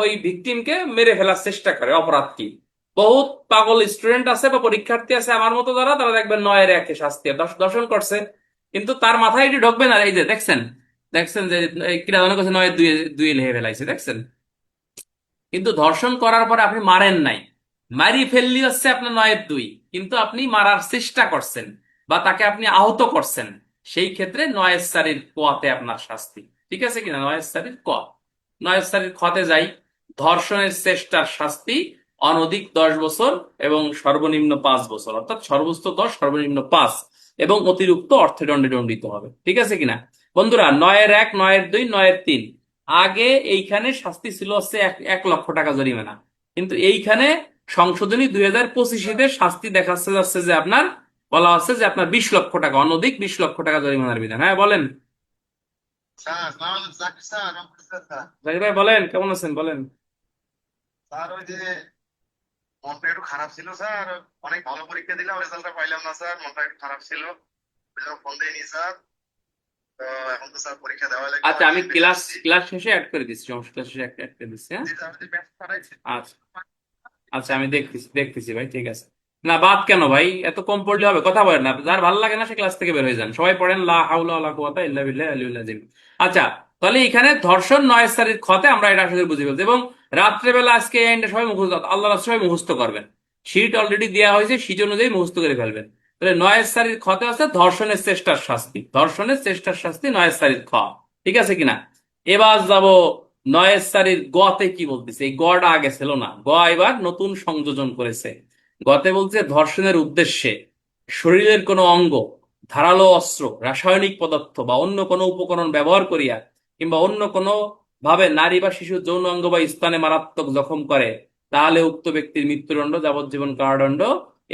ওই ভিকটিমকে মেরে ফেলার চেষ্টা করে, অপরাধ কি? বহুত পাগল স্টুডেন্ট আছে বা পরীক্ষার্থী আছে আমার মতো, যারা তারা দেখবেন 9-এর 1-এ শাস্তি, দর্শন করছে, কিন্তু তার মাথায় এটি ঢোকবে না। এই যে দেখছেন, দেখছেন যে কিনা মনে করছে 9-এর 2-এ লিখে ফেলাইছে, দেখছেন? কিন্তু ধর্ষণ করার পরে আপনি মারেন নাই, মারি ফেললি হচ্ছে আপনার 9-2, কিন্তু আপনি মারার চেষ্টা করছেন বা তাকে আপনি আহত করছেন, সেই ক্ষেত্রে 9-4 কতে আপনার শাস্তি। ঠিক আছে কিনা? 9-4 ক। 9-4 খতে যাই। ধর্ষণের চেষ্টার শাস্তি অনধিক 10 বছর এবং সর্বনিম্ন 5 বছর, অর্থাৎ সর্বোচ্চ 10, সর্বনিম্ন 5, এবং অতিরিক্ত অর্থদণ্ডে দণ্ডিত হবে। ঠিক আছে কিনা বন্ধুরা? 9-1, 9-2, 9-3। আগে এইখানে শাস্তি ছিল হচ্ছে 1 লক্ষ টাকা জরিমানা, কিন্তু এইখানে সংশোধনী 2025-তে শাস্তি দেখাচ্ছে যাচ্ছে যে আপনার, বলা হচ্ছে যে আপনার 20 লক্ষ টাকা, অনধিক 20 লক্ষ টাকা জরিমানার বিধান। হ্যাঁ বলেন স্যার আসসালামু আলাইকুম জাকির স্যার স্যার। জাকির ভাই, বলেন কেমন আছেন, বলেন। স্যার ওই যে মনটা একটু খারাপ ছিল স্যার। অনেক ভালো পরীক্ষা দিলাম, রেজাল্টটা পাইলাম না স্যার, মনটা একটু খারাপ ছিল, ওই জন্য ফোন দেয়নি স্যার। তো এখন তো স্যার পরীক্ষা দেওয়া লাগবে, আচ্ছা, আমি আমি বিদেশ ক্লাস আসছি। ক্লাস শেষে অ্যাড করে দিচ্ছি, সমস্যা, ক্লাস শেষে অ্যাড করে দিচ্ছি, হ্যাঁ। জি স্যার, আপনি ব্যস্ত পাঠাইছেন। আচ্ছা, আচ্ছা, আমি দেখতেছি দেখতেছি ভাই, ঠিক আছে। না, বাদ কেন ভাই, এত কম পড়লে হবে? কথা বলেন না, যার ভালো লাগে না সে ক্লাস থেকে বের হয়ে যান। সবাই পড়েন লা হাওলা ওয়ালা কুওয়াতা ইল্লা বিল্লাহ আলিয়্যিল আযীম। আচ্ছা, তাহলে এখানে ধর্ষণ 9-4 খতে আমরা এটা আসলে বুঝে ফেলছি, এবং রাত্রেবেলা আজকে এই আইনটা সবাই মুখস্থ, আল্লাহ রাস্তায় সবাই মুখস্থ করবেন। শীট অলরেডি দেওয়া হয়েছে, শীট অনুযায়ী মুখস্থ করে ফেলবেন। তাহলে 9-4 খতে আছে ধর্ষণের চেষ্টার শাস্তি, ধর্ষণের চেষ্টার শাস্তি 9-4 খ। ঠিক আছে কিনা? এবার যাব 9-4 গতে কি বলতেছে। এই গটা আগে ছিল না, গ এবার নতুন সংযোজন করেছে। গতে বলছে ধর্ষণের উদ্দেশ্যে শরীরের কোনো অঙ্গ, ধারালো অস্ত্র, রাসায়নিক পদার্থ বা অন্য কোনো উপকরণ ব্যবহার করিয়া কিংবা অন্য কোনো ভাবে নারী বা শিশুর যৌন অঙ্গ বা স্থানে মারাত্মক জখম করে, তাহলে উক্ত ব্যক্তির মৃত্যুদণ্ড, যাবজ্জীবন কারাদণ্ড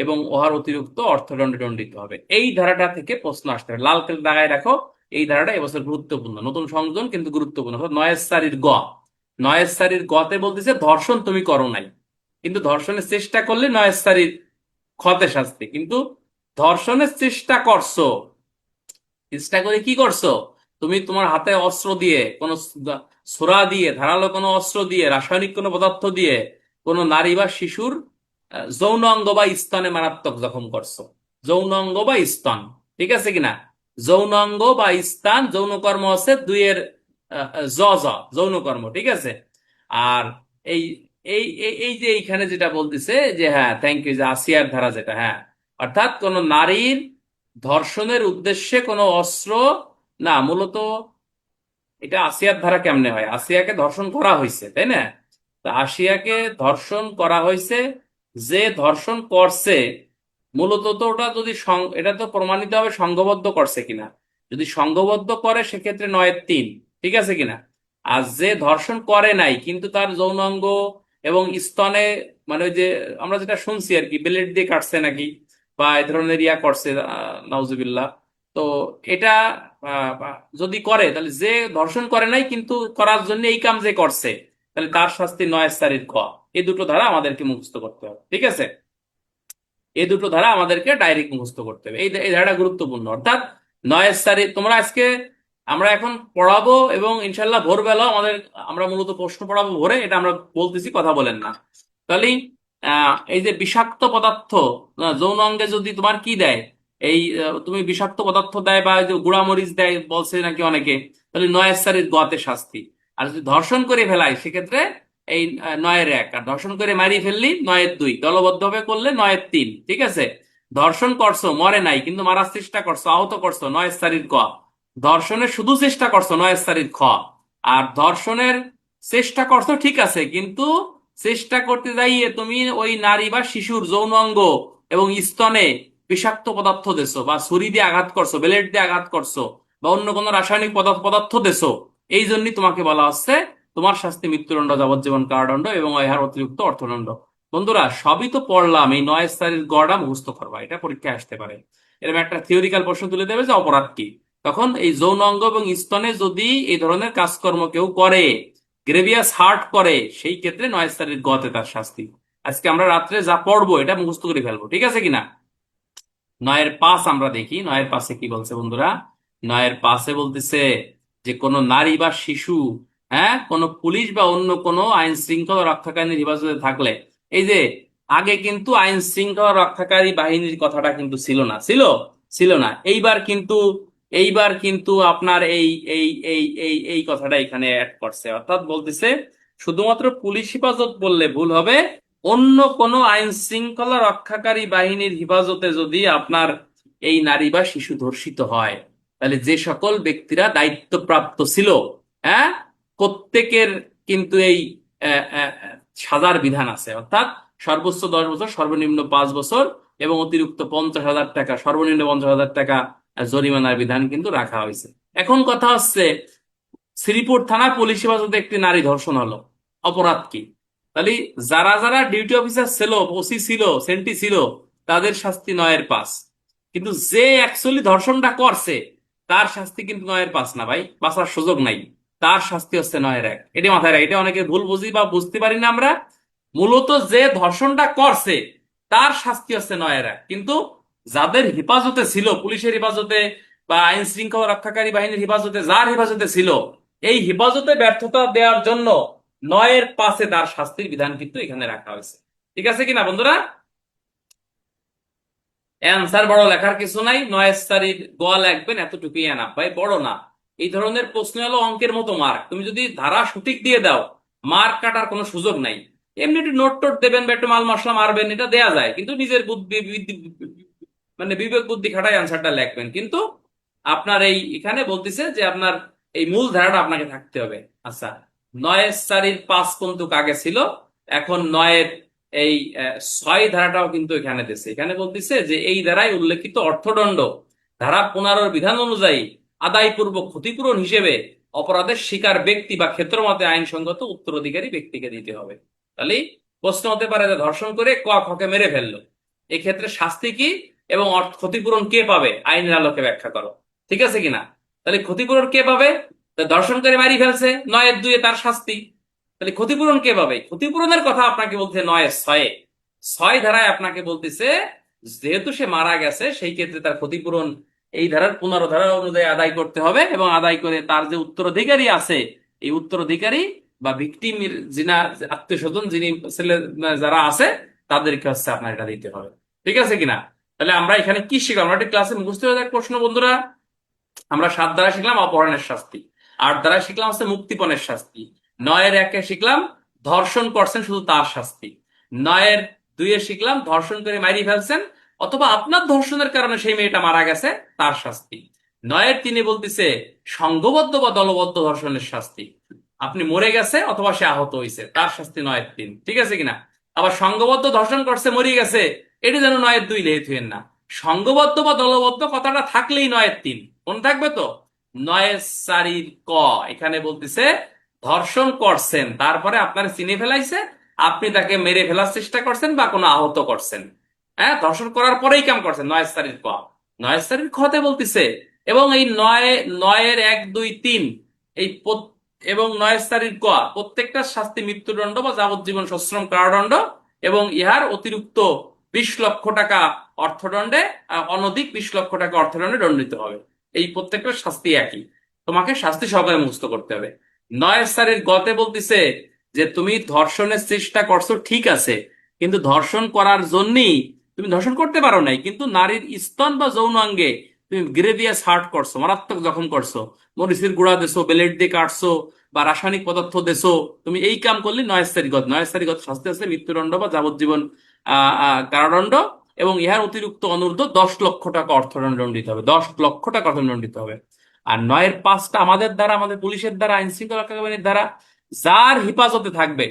এবং উহার অতিরিক্ত অর্থদণ্ডে দণ্ডিত হবে। এই ধারাটা থেকে প্রশ্ন আসতে হবে, লাল কালি দাগায় রাখো। এই ধারাটা এবছর গুরুত্বপূর্ণ, নতুন সংযোজন কিন্তু গুরুত্বপূর্ণ। অর্থাৎ 9-4 গ, 9-4 গতে বলতেছে ধর্ষণ তুমি করো নাই, কিন্তু ধর্ষণের চেষ্টা করলে 9-4 খতে শাস্তি। কিন্তু ধর্ষণের চেষ্টা করছো, চেষ্টা করে কি করছো? তুমি তোমার হাতে অস্ত্র দিয়ে, কোনো ছোরা দিয়ে, ধারালো কোনো অস্ত্র দিয়ে, রাসায়নিক কোনো পদার্থ দিয়ে কোনো নারী বা শিশুর যৌন অঙ্গ বা স্তনে মারাত্মক জখম করছো। যৌন অঙ্গ বা স্তন, ঠিক আছে কিনা? যৌন অঙ্গ বা স্থান, যৌন কর্ম আছে দুইয়ের জ জ, যৌন কর্ম, ঠিক আছে। আর এই এই এই এই যে এইখানে যেটা বলতেছে যে, হ্যাঁ থ্যাংক ইউ, যে আসিয়ার ধারা যেটা, হ্যাঁ, অর্থাৎ কোন নারীর ধর্ষণের উদ্দেশ্যে কোনো অস্ত্র, না মূলত এটা আসিয়ার ধারা কেমনে হয়? আসিয়াকে ধর্ষণ করা হয়েছে, তাই না? তা আসিয়াকে ধর্ষণ করা হয়েছে, যে ধর্ষণ করছে মূলত তো ওটা যদি এটা তো প্রমাণিত হবে সংঘবদ্ধ করছে কিনা। যদি সংঘবদ্ধ করে সেক্ষেত্রে 9-3, ঠিক আছে কিনা? আর যে ধর্ষণ করে নাই কিন্তু তার যৌনাঙ্গ এবং স্তনে, মানে ওই যে আমরা যেটা শুনছি আর কি, ব্লেড দিয়ে কাটছে নাকি, বা এই ধরনের ইয়া করছে, নাউজুবিল্লাহ। তো এটা যদি করে, তাহলে যে ধর্ষণ করে নাই কিন্তু করার জন্য এই কাম যে করছে, তাহলে তার শাস্তি 9-4 ক। এই দুটো ধারা আমাদেরকে মুখস্থ করতে হবে, ঠিক আছে? এই দুটো ধারা আমাদেরকে ডাইরেক্ট মুখস্থ করতে হবে, এই ধারাটা গুরুত্বপূর্ণ। অর্থাৎ 9-4 তোমরা আজকে, আমরা এখন পড়াবো এবং ইনশাল্লাহ ভোরবেলা আমাদের, আমরা মূলত প্রশ্ন পড়াবো ভোরে, এটা আমরা বলতেছি, কথা বলেন না। তাহলে এই যে বিষাক্ত পদার্থ যৌন অঙ্গে যদি তোমার কি দেয়, এই তুমি বিষাক্ত পদার্থ দেয় বা এই যে গুঁড়ামরিচ দেয় বলছে নাকি অনেকে, তাহলে 9-4 গতে শাস্তি। আর যদি ধর্ষণ করে ফেলায় সেক্ষেত্রে এই 9-1। আর ধর্ষণ করে মারিয়ে ফেললি 9-2, দলবদ্ধভাবে করলে 9-3, ঠিক আছে। ধর্ষণ করছো, মরে নাই কিন্তু মারার চেষ্টা করছো, আহত করছো, 9-4 ক। ধর্ষণের শুধু চেষ্টা করছো, 9-4 খ। আর ধর্ষণের চেষ্টা করছো ঠিক আছে, কিন্তু চেষ্টা করতে যাইয়ে তুমি ওই নারী বা শিশুর যৌন অঙ্গ এবং স্তনে বিষাক্ত পদার্থ দেছো, বা ছুরি দিয়ে আঘাত করছো, ব্লেড দিয়ে আঘাত করছো, বা অন্য কোনো রাসায়নিক পদার্থ দেছো, এই জন্যই তোমাকে বলা হচ্ছে তোমার শাস্তি মৃত্যুদণ্ড, যাবজ্জীবন কারাদণ্ড এবং ইহার অতিরিক্ত অর্থদণ্ড। বন্ধুরা সবই তো পড়লাম, এই 9-4 গড়া মুখস্থ করবা, এটা পরীক্ষায় আসতে পারে। এরকম একটা থিওরিক্যাল প্রশ্ন তুলে দেবে যে অপরাধ কি। তখন এই যৌন অঙ্গ এবং স্তনে যদি এই ধরনের কাজকর্ম কেউ করে, গ্রেভিয়াস হার্ট করে, সেই ক্ষেত্রে 9-4 গতে তার শাস্তি। আজকে আমরা রাত্রে যা পড়বো এটা মুখস্থ করে ফেলবো, ঠিক আছে কিনা? 9-5 আমরা দেখি, 9-5 কি বলছে বন্ধুরা। 9-5 বলতেছে যে কোনো নারী বা শিশু, হ্যাঁ, কোনো পুলিশ বা অন্য কোনো আইন শৃঙ্খলা রক্ষাকারী হেফাজতে থাকলে, এই যে আগে কিন্তু আইন শৃঙ্খলা রক্ষাকারী বাহিনীর কথাটা কিন্তু ছিল না, ছিল না। এইবার কিন্তু আপনার এই এই এই এই এই কথাটা এখানে অ্যাড করছে, অর্থাৎ বলতেছে শুধুমাত্র পুলিশ হেফাজত বললে ভুল হবে, অন্য কোনো আইন শৃঙ্খলা রক্ষাকারী বাহিনীর হেফাজতে যদি আপনার এই নারী বা শিশু ধর্ষিত হয়, তাহলে যে সকল ব্যক্তিরা দায়িত্বপ্রাপ্ত ছিল, হ্যাঁ, প্রত্যেকের কিন্তু এই সাজার বিধান আছে, অর্থাৎ সর্বোচ্চ 10 বছর, সর্বনিম্ন 5 বছর, এবং অতিরিক্ত 50,000 টাকা, সর্বনিম্ন 50,000 টাকা জরিমানার বিধান কিন্তু রাখা হয়েছে। এখন কথা হচ্ছে, শ্রীপুর থানা পুলিশ হেফাজতে একটি নারী ধর্ষণ হলো, অপরাধ কি? তাহলে যারা যারা ডিউটি অফিসার ছিল, ওসি ছিল, সেন্টি ছিল, তাদের শাস্তি 9-এর 5। কিন্তু যে অ্যাকচুয়ালি ধর্ষণটা করছে, তার শাস্তি কিন্তু 9-এর 5 না ভাই, বাঁচার সুযোগ নাই। তার শাস্তি হচ্ছে 9-এর 1। এটা মাথায় রাখ, এটা অনেকে ভুল বুঝি বা বুঝতে পারি না আমরা। মূলত যে ধর্ষণটা করছে, তার শাস্তি হচ্ছে 9-এর 1। কিন্তু যাদের হেফাজতে ছিল, পুলিশের হেফাজতে বা আইন শৃঙ্খলা রক্ষাকারী বাহিনীর হেফাজতে, যার হেফাজতে ছিল, এই হেফাজতে ব্যর্থতা দেওয়ার জন্য 9-এর 5-এ তার শাস্তির বিধান কিন্তু এখানে রাখা হয়েছে। ঠিক আছে কিনা বন্ধুরা? অ্যান্সার বড় লেখার কিছু নাই, 9 তারিখ গোয়া লাগবেন, এতটুকুই না ভাই, বড় না। এই ধরনের প্রশ্ন হলো অঙ্কের মতো মার্ক, তুমি যদি ধারা সঠিক দিয়ে দাও, মার্ক কাটার কোনো সুযোগ নাই। এমনি একটু নোট টোট দেবেন বা একটু মাল মশলা মারবেন, এটা দেয়া যায়, কিন্তু নিজের বুদ্ধি মানে বিবেক বুদ্ধি খাটাই অ্যান্সারটা লিখবেন। কিন্তু আপনার এই এখানে বলতেছে যে আপনার এই মূল ধারাটা আপনাকে থাকতে হবে। আচ্ছা, 9-4-5 কিন্তু আগে ছিল, এখন 9-এর এই 6 ধারাটাও কিন্তু এখানে দিচ্ছে। এখানে বলতেছে যে এই ধারায় উল্লেখিত অর্থদণ্ড ধারা 15-র বিধান অনুযায়ী আদায়পূর্বক ক্ষতিপূরণ হিসেবে অপরাধের শিকার ব্যক্তি বা ক্ষেত্রমতে আইনসঙ্গত উত্তরাধিকারী ব্যক্তিকে দিতে হবে। তাহলে প্রশ্ন হতে পারে যে ধর্ষণ করে খকে মেরে ফেললো, এক্ষেত্রে শাস্তি কি এবং ক্ষতিপূরণ কে পাবে, আইনের আলোকে ব্যাখ্যা করো। ঠিক আছে কিনা? তাহলে ক্ষতিপূরণ কে পাবে? তা ধর্ষণ করে মারি ফেলছে, 9-2 তার শাস্তি। তাহলে ক্ষতিপূরণ কে পাবে? ক্ষতিপূরণের কথা আপনাকে বলছে 9-6। 6 ধারায় আপনাকে বলতেছে যেহেতু সে মারা গেছে, সেই ক্ষেত্রে তার ক্ষতিপূরণ এই ধারার 15 ধারা অনুযায়ী আদায় করতে হবে, এবং আদায় করে তার যে উত্তরাধিকারী আছে, এই উত্তরাধিকারী বা ভিকটিমের যিনা আত্মীয় স্বজন, যিনি ছেলে যারা আছে, তাদেরকে হচ্ছে আপনার এটা দিতে হবে। ঠিক আছে কিনা? তাহলে আমরা এখানে কি শিখলাম? আমরা একটা ক্লাসে মুখস্থ হয়ে যাক প্রশ্ন বন্ধুরা। আমরা 7 ধারা শিখলাম অপহরণের শাস্তি, 8 ধারা শিখলাম হচ্ছে মুক্তিপণের শাস্তি, 9-এর 1-এ শিখলাম ধর্ষণ করছেন শুধু তার শাস্তি, 9-এর 2-এ শিখলাম ধর্ষণ করে মারি ফেলছেন অথবা আপনার ধর্ষণের কারণে সেই মেয়েটা মারা গেছে, তার শাস্তি। 9-এর 3-এ বলতেছে সংঘবদ্ধ বা দলবদ্ধ ধর্ষণের শাস্তি, আপনি মরে গেছে অথবা সে আহত হয়েছে, তার শাস্তি 9-এর 3। ঠিক আছে কিনা? আবার সংঘবদ্ধ ধর্ষণ করছে, মরে গেছে, এটা যেন 9-এর 2 লেট হইেন না। সংঘবদ্ধ বা দলবদ্ধ কথাটা থাকলেই 9-এর 3 মনে থাকবে তো। 9-4-ক এখানে বলতেছে ধর্ষণ করছেন, তারপরে আপনার চিনে ফেলাইছে, আপনি তাকে মেরে ফেলার চেষ্টা করছেন বা কোনো আহত করছেন, হ্যাঁ, ধর্ষণ করার পরেই কাম করছেন, 9-4-ক। 9-4-খ বলতেছে এবং এই 9-এর 1, 2, 3 এই এবং 9-4-ক প্রত্যেকটা শাস্তি মৃত্যুদণ্ড বা যাবজ্জীবন সশ্রম কারাদণ্ড, এবং ইহার অতিরিক্ত 20 লক্ষ টাকা অর্থদণ্ডে, অনধিক 20 লক্ষ টাকা অর্থদণ্ডে দণ্ডিত হবে। এই প্রত্যেকটা শাস্তি একই, তোমাকে শাস্তি সহকারে মুক্ত করতে হবে। 9-4-গ বলতেছে যে তুমি ধর্ষণের চেষ্টা করছো, ঠিক আছে, কিন্তু ধর্ষণ করার জন্যই তুমি ধর্ষণ করতে পারো নাই, কিন্তু নারীর স্তন বা যৌনাঙ্গে তুমি গ্রেভিয়াস হার্ট করছো, মারাত্মক জখম করছো, মরিচের গুঁড়া দেছো, ব্লেড দিয়ে কাটছো, বা রাসায়নিক পদার্থ দেছো, তুমি এই কাম করলে 9-4-গ। 9-4-গ শাস্তি আছে মৃত্যুদণ্ড বা যাবজ্জীবন কারাদণ্ড, এবং ইহার অতিরিক্ত অনূর্ধ্ব 10 লক্ষ টাকা অর্থদণ্ড দণ্ডিত হবে, 10 লক্ষ টাকা অর্থদণ্ড দণ্ডিত হবে। আর 9-এর 5টা আমাদের দ্বারা, আমাদের পুলিশের দ্বারা, আইন শৃঙ্খলা রক্ষা বাহিনীর দ্বারা যার হেফাজতে থাকবে।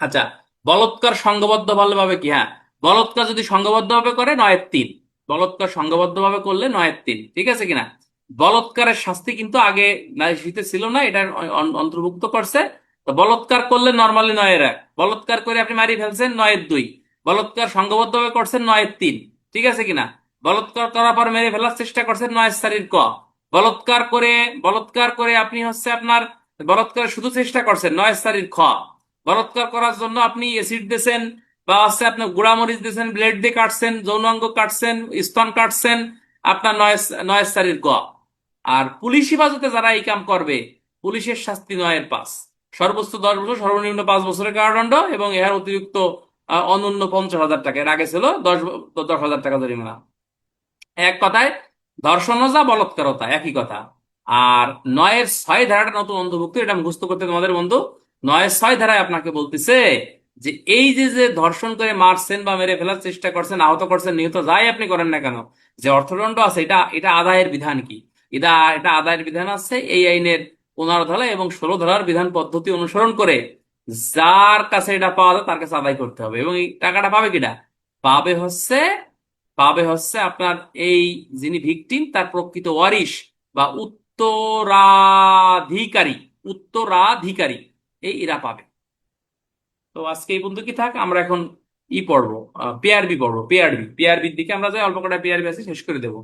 আচ্ছা, বলৎকার সংঘবদ্ধ ভাবে কি? হ্যাঁ, বলৎকার যদি সংঘবদ্ধ ভাবে করে 9-এর 3, বলৎকার সংঘবদ্ধ ভাবে করলে 9-এর 3। ঠিক আছে কিনা? বলৎকারের শাস্তি কিন্তু আগে নারীশীতে ছিল না, এটা অন্তর্ভুক্ত করছে। তো বলৎকার করলে নর্মালি 9-এর 1, বলৎকার করে আপনি মারি ফেলছেন 9-এর 2, বলৎকার সংঘবদ্ধ ভাবে করছেন 9-এর 3। ঠিক আছে কিনা? বলৎকার করার পর মেরে ফেলার চেষ্টা করছেন 9-4-ক। বলৎকার করে, বলৎকার করে আপনি হচ্ছে আপনার বলৎকার শুধু চেষ্টা করছেন 9-4-খ। বলাৎকার করার জন্য আপনি এসিড দিয়েছেন, বা হচ্ছে আপনার গুঁড়ামরিচ দিয়েছেন, ব্লেড দিয়ে কাটছেন, যৌনাঙ্গ কাটছেন, স্তন কাটছেন, আপনার 9-4-গ। আর পুলিশ হেফাজতে যারা এই কাম করবে, পুলিশের শাস্তি 9-এর 5, সর্বোচ্চ 10 বছর, সর্বনিম্ন 5 বছরের কারাদণ্ড, এবং এর অতিরিক্ত অনূন্য 50,000 টাকা। এর আগে ছিল 10,000 টাকা জরিমানা। এক কথায় ধর্ষণও যা, বলাৎকারও তা, একই কথা। আর 9-এর 6 ধারাটা নতুন অন্তর্ভুক্ত, এটা মুখস্থ করতে তোমাদের বন্ধু। 9-এর 6 ধারায় আপনাকে বলতেছে যে এই যে যে ধর্ষণ করে মারছেন বা মেরে ফেলার চেষ্টা করছেন, আহত করছেন, নিহত যাই আপনি করেন না কেন, যে অর্থদণ্ড আছে, এটা এটা আদায়ের বিধান কি? এটা এটা আদায়ের বিধান আছে এই আইনের 15 ধারা এবং 16 ধারার বিধান পদ্ধতি অনুসরণ করে যার কাছে এটা পাওয়া যায় তার কাছে আদায় করতে হবে। এবং এই টাকাটা পাবে কিটা? পাবে হচ্ছে পাবে হচ্ছে আপনার এই যিনি ভিকটিম তার প্রকৃত ওয়ারিশ বা উত্তরাধিকারী, উত্তরাধিকারী এরা পাবে। তো আজকে এই পর্যন্ত কি থাক, আমরা এখন পড়বো, পিআরবি পড়বো। পিআরবির দিকে আমরা যাই, অল্প কটা পিআরবি আছে শেষ করে দেবো।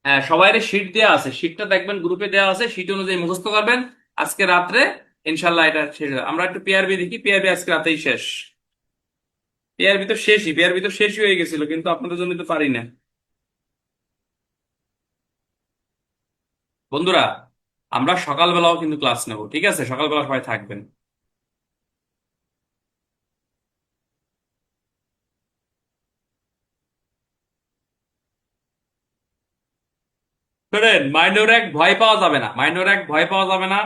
হ্যাঁ, সবাইয়ের শীট দেওয়া আছে, শীটটা দেখবেন গ্রুপে দেওয়া আছে, শীট অনুযায়ী মুখস্থ করবেন আজকে রাত্রে। ইনশাল্লাহ এটা শেষ হবে। আমরা একটু পিআরবি দেখি, পিআরবি আজকে রাতেই শেষ। পিআরবি তো শেষই হয়ে গেছিল, কিন্তু আপনাদের জন্য তো পারি না। বন্ধুরা, আমরা সকালবেলাও কিন্তু ক্লাস নেব, ঠিক আছে? সকালবেলা সবাই থাকবেন। শোনেন, মাইনর এক ভয় পাওয়া যাবে না, মাইনর এক ভয় পাওয়া যাবে না।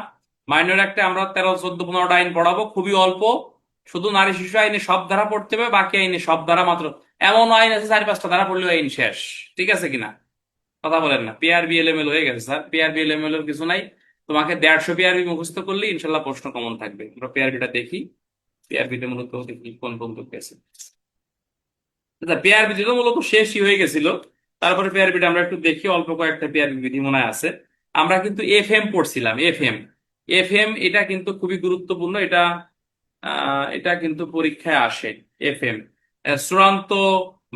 মাইনর একটা আমরা 13, 14, 15টা আইন পড়াবো, খুবই অল্প। শুধু নারী শিশু আইনে সব ধারা পড়তে হবে, বাকি আইনে সব ধারা মাত্র, এমন আইন আছে 4, 5টা ধারা পড়লেও আইন শেষ। ঠিক আছে কিনা? কথা বলেন না? পিআরবি এলএমএল হয়ে গেছে স্যার, পিআরবি এলএমএল এর কিছু নাই। তোমাকে 150 পিআরবি মুখস্থ করলে ইনশাল্লাহ প্রশ্ন কমন থাকবে। আমরা পিআরবিটা দেখি, পিআরবিতে মূলত দেখি কোন পর্যন্ত গেছে। আচ্ছা, পিআরবি তো মূলত শেষই হয়ে গেছিল। তারপরে পিআরবিটা আমরা একটু দেখি, অল্প কয়েকটা পিআরবি বিধি মনে হয় আছে। আমরা কিন্তু এফএম পড়ছিলাম, এফএম। এফএম এটা কিন্তু খুবই গুরুত্বপূর্ণ, এটা এটা কিন্তু পরীক্ষায় আসে। এফএম চূড়ান্ত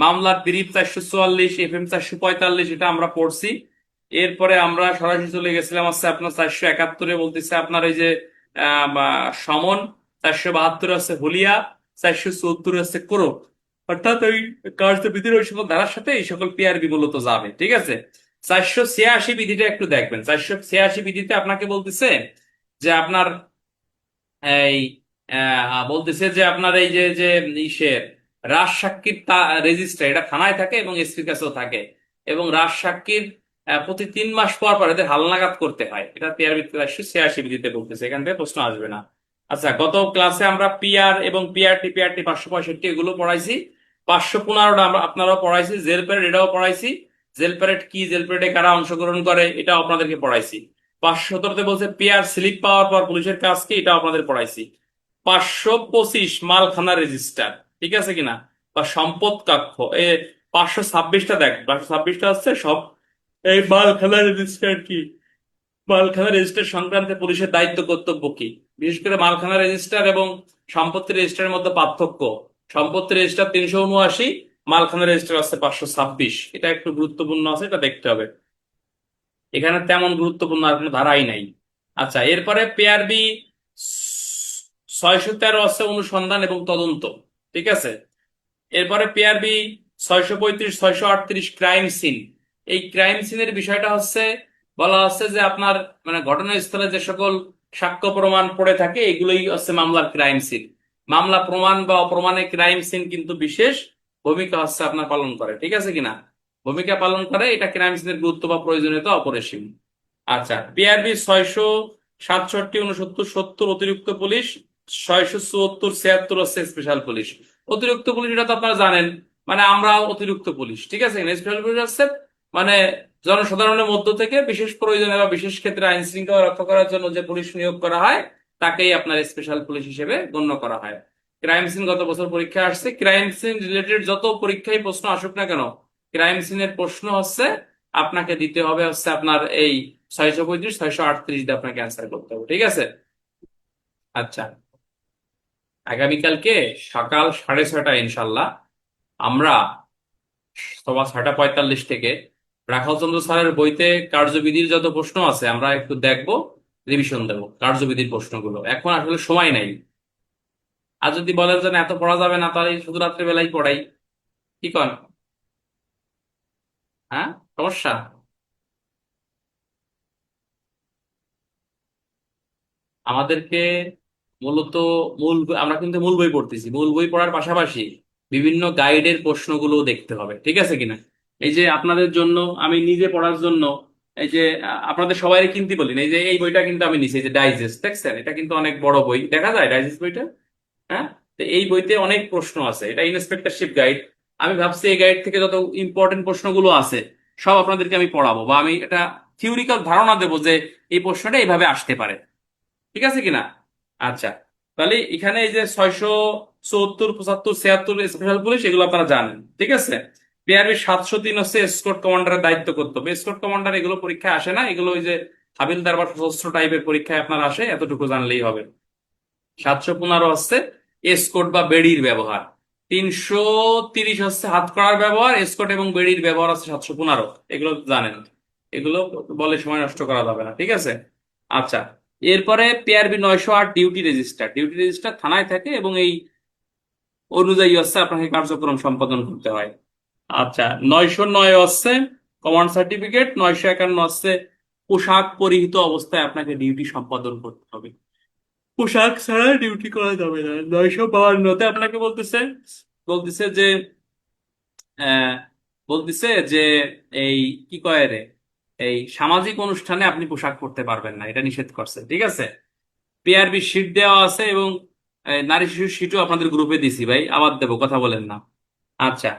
মামলার বিরিপ 444, এফএম 445, এটা আমরা পড়ছি। এরপরে আমরা সরাসরি চলে গেছিলাম হচ্ছে আপনার 471-এ, বলতেছে আপনার এই যে সমন। 472 আছে হুলিয়া, 474 আছে কোরক। অর্থাৎ ওই কার্যবিধির ওই সকল ধারার সাথে এই সকল পিআরবি মূলত যাবে, ঠিক আছে? 486 বিধিটা একটু দেখবেন। 486 বিধিতে আপনাকে বলতেছে যে আপনার এই বলতেছে যে আপনার এই যে যে ইসের রাজসাক্ষীর রেজিস্টার, এটা থানায় থাকে এবং এসপির কাছেও থাকে। এবং রাজসাক্ষীর প্রতি 3 মাস পর পর এদের হালনাগাদ করতে হয়, এটা পিআরবি 486 বিধিতে বলতেছে। এখান থেকে প্রশ্ন আসবে না। আচ্ছা, গত ক্লাসে আমরা পিআর এবং পিআরটি 565 এগুলো পড়াইছি। 515টা আমরা আপনারাও পড়াইছি। জেল প্যারেড এটাও পড়াইছি। জেল প্যারেড কি, জেল প্যারেডে কারা অংশগ্রহণ করে, এটাও আপনাদেরকে পড়াইছি। 517তে বলছে পিআর স্লিপ পাওয়ার পর পুলিশের কাজ কি, এটা আপনাদের পড়াইছি। 525 মালখানা রেজিস্টার, ঠিক আছে কিনা, বা সম্পদ কক্ষ। 526টা দেখ, 526টা হচ্ছে সব এই মালখানা রেজিস্টার কি, মালখানা রেজিস্টার সংক্রান্তে পুলিশের দায়িত্ব কর্তব্য কি, বিশেষ করে মালখানা রেজিস্টার এবং সম্পত্তি রেজিস্টারের মধ্যে পার্থক্য। সম্পত্তি রেজিস্টার 379, মালখানা রেজিস্টার আছে 526। এটা একটু গুরুত্বপূর্ণ আছে, এটা দেখতে হবে। এখানে তেমন গুরুত্বপূর্ণ আর কোনো ধারাই নাই। আচ্ছা, এরপরে পিআরবি 613 আছে অনুসন্ধান এবং তদন্ত, ঠিক আছে? এরপরে পিআরবি 635, 638 ক্রাইম সিন। এই ক্রাইম সিনের বিষয়টা হচ্ছে, বলা হচ্ছে যে আপনার মানে ঘটনাস্থলে যে সকল সাক্ষ্য প্রমাণ পড়ে থাকে এগুলোই হচ্ছে মামলার ক্রাইম সিন। মামলা প্রমাণ বা অপ্রমাণে ক্রাইম সিন কিন্তু বিশেষ ভূমিকা হচ্ছে আপনার পালন করে, ঠিক আছে কিনা? ভূমিকা পালন করে, এটা ক্রাইম সিনের গুরুত্ব বা প্রয়োজনীয়তা অপরিসীম। আচ্ছা, পিআরবি 667, 69, 70 অতিরিক্ত পুলিশ, 674, 76 হচ্ছে স্পেশাল পুলিশ। অতিরিক্ত পুলিশ এটা তো আপনারা জানেন, মানে আমরা অতিরিক্ত পুলিশ, ঠিক আছে? স্পেশাল পুলিশ হচ্ছে মানে জনসাধারণের মধ্য থেকে বিশেষ প্রয়োজনে বা বিশেষ ক্ষেত্রে আইন শৃঙ্খলা রক্ষা করার জন্য যে পুলিশ নিয়োগ করা হয় তাকেই আপনার স্পেশাল পুলিশ হিসেবে গণ্য করা হয়। ক্রাইম সিন গত বছর পরীক্ষা আসছে। ক্রাইম সিন রিলেটেড যত পরীক্ষায় প্রশ্ন আসুক না কেন, ক্রাইম সিনের প্রশ্ন হচ্ছে আপনাকে দিতে হবে হচ্ছে আপনার এই 635, 638 দিয়ে আপনাকে অ্যান্সার করতে হবে, ঠিক আছে? আচ্ছা, আগামীকালকে সকাল 6:30 ইনশাল্লাহ আমরা সবার 6:45 থেকে রাখাল চন্দ্র স্যারের বইতে কার্যবিধির যত প্রশ্ন আছে আমরা একটু দেখবো, রিভিশন দেবো কার্যবিধির প্রশ্নগুলো। এখন আসলে সময় নাই। আর যদি বলেন যে না, এত পড়া যাবে না, তাহলে শুধু রাত্রেবেলাই পড়াই, কি কন? হ্যাঁ, সমস্যা? আমাদেরকে মূলত আমরা কিন্তু মূল বই পড়তেছি, মূল বই পড়ার পাশাপাশি বিভিন্ন গাইডের প্রশ্নগুলো দেখতে হবে, ঠিক আছে কিনা? এই যে আপনাদের জন্য আমি নিজে পড়ার জন্য এই যে আপনাদের সবাই কিনতে বলি না, এই যে এই বইটা কিন্তু আমি নিছি, এই যে ডাইজেস্ট দেখছেন, এটা কিন্তু অনেক বড় বই, দেখা যায় ডাইজেস্ট বইটা। হ্যাঁ, তো এই বইতে অনেক প্রশ্ন আছে, এটা ইন্সপেক্টরশিপ গাইড। আমি ভাবছি এই গাইড থেকে যত ইম্পর্টেন্ট প্রশ্নগুলো আছে সব আপনাদেরকে আমি পড়াবো, বা আমি এটা থিওরিক্যাল ধারণা দেবো যে এই প্রশ্নটা এইভাবে আসতে পারে। ঠিক আছে কিনা? আচ্ছা, তাহলে এখানে এই যে 674, 75, 76 স্পেশাল পুলিশ এগুলো আপনারা জানেন, ঠিক আছে। পিআরবি 703 হচ্ছে এসকর্ট কমান্ডারের দায়িত্ব করতে হবে। এসকর্ট কমান্ডার এগুলো পরীক্ষায় আসে না, এগুলো ওই যে হাবিলদার বা সশস্ত্র টাইপের পরীক্ষায় আপনার আসে, এতটুকু জানলেই হবে। 715 হচ্ছে এসকর্ট বা বেড়ির ব্যবহার। 330 হচ্ছে হাতকড়ার ব্যবহার, এসকর্ট এবং বেড়ির ব্যবহার আছে 715। এগুলো জানেন, এগুলো বলে সময় নষ্ট করা যাবে না, ঠিক আছে। আচ্ছা, এরপরে PRB 908 duty register. Duty register থানায় থাকে এবং এই অনুযায়ী হচ্ছে আপনাকে কার্যক্রম সম্পাদন করতে হয়। আচ্ছা, 909 হচ্ছে কমান্ড সার্টিফিকেট। 951 হচ্ছে পোশাক পরিহিত অবস্থায় আপনাকে ডিউটি সম্পাদন করতে হবে, পোশাক ছাড়া ডিউটি করা যাবে না। 952-তে আপনাকে বলতেছে বলতেছে যে আহ, বলতেছে যে এই কি কয় রে, এই সামাজিক অনুষ্ঠানে আপনি পোশাক পরতে পারবেন না, এটা নিষেধ করছে, ঠিক আছে। পিআরবি শিট দেওয়া আছে এবং নারী শিশু শিটও আপনাদের গ্রুপে দিছি ভাই, আবার দেবো, কথা বলেন না। আচ্ছা,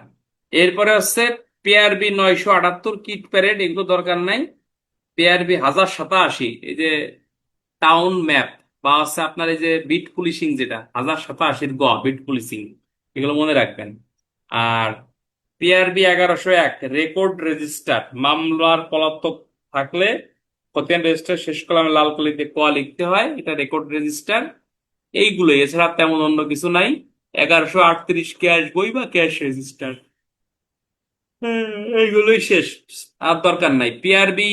এরপরে হচ্ছে পিআরবি 978 কিট প্যারেড, এগুলো দরকার নাই। পিআরবি 1087, এই যে টাউন ম্যাপ, বা হচ্ছে আপনার এই যে বিট পুলিশিং, যেটা 1087 বিট পুলিশিং, এগুলো মনে রাখবেন। আর পিআরবি 1101 রেকর্ড রেজিস্টার, মামলার পলাতক থাকলে খতিয়ান রেজিস্টার শেষ কলামে লাল কালিতে ক লিখতে হয়, এটা রেকর্ড রেজিস্টার। এইগুলো, এছাড়া তেমন অন্য কিছু নাই। 1138 ক্যাশ বই বা ক্যাশ রেজিস্টার, এইগুলোই শেষ, আর দরকার নাই। পিআরবি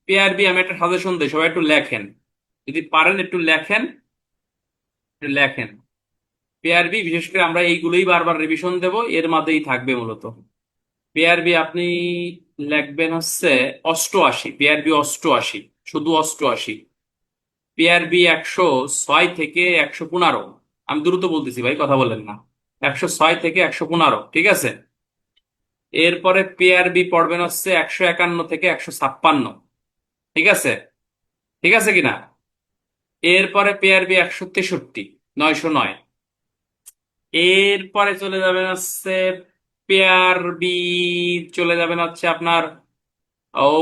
পিআরবি আমি একটা সাজেশন দিই, সবাই একটু লেখেন, যদি পারেন একটু লেখেন, একটু লেখেন। পিআরবি বিশেষ করে আমরা এইগুলোই বারবার রিভিশন দেব, এর মধ্যেই থাকবে মূলত। পিআরবি আপনি লিখবেন হচ্ছে 88, পিআরবি 88, শুধু 88। পিআরবি 106 থেকে 115, আমি দ্রুত বলতেছি ভাই, কথা বলেন না। 106 থেকে 115, ঠিক আছে। এরপরে পিআরবি পড়বেন হচ্ছে 151 থেকে 156, ঠিক আছে, ঠিক আছে কিনা। এরপরে পিআরবি 163, 909। এরপরে চলে যাবেন হচ্ছে পিআরবি, চলে যাবেন হচ্ছে আপনার ও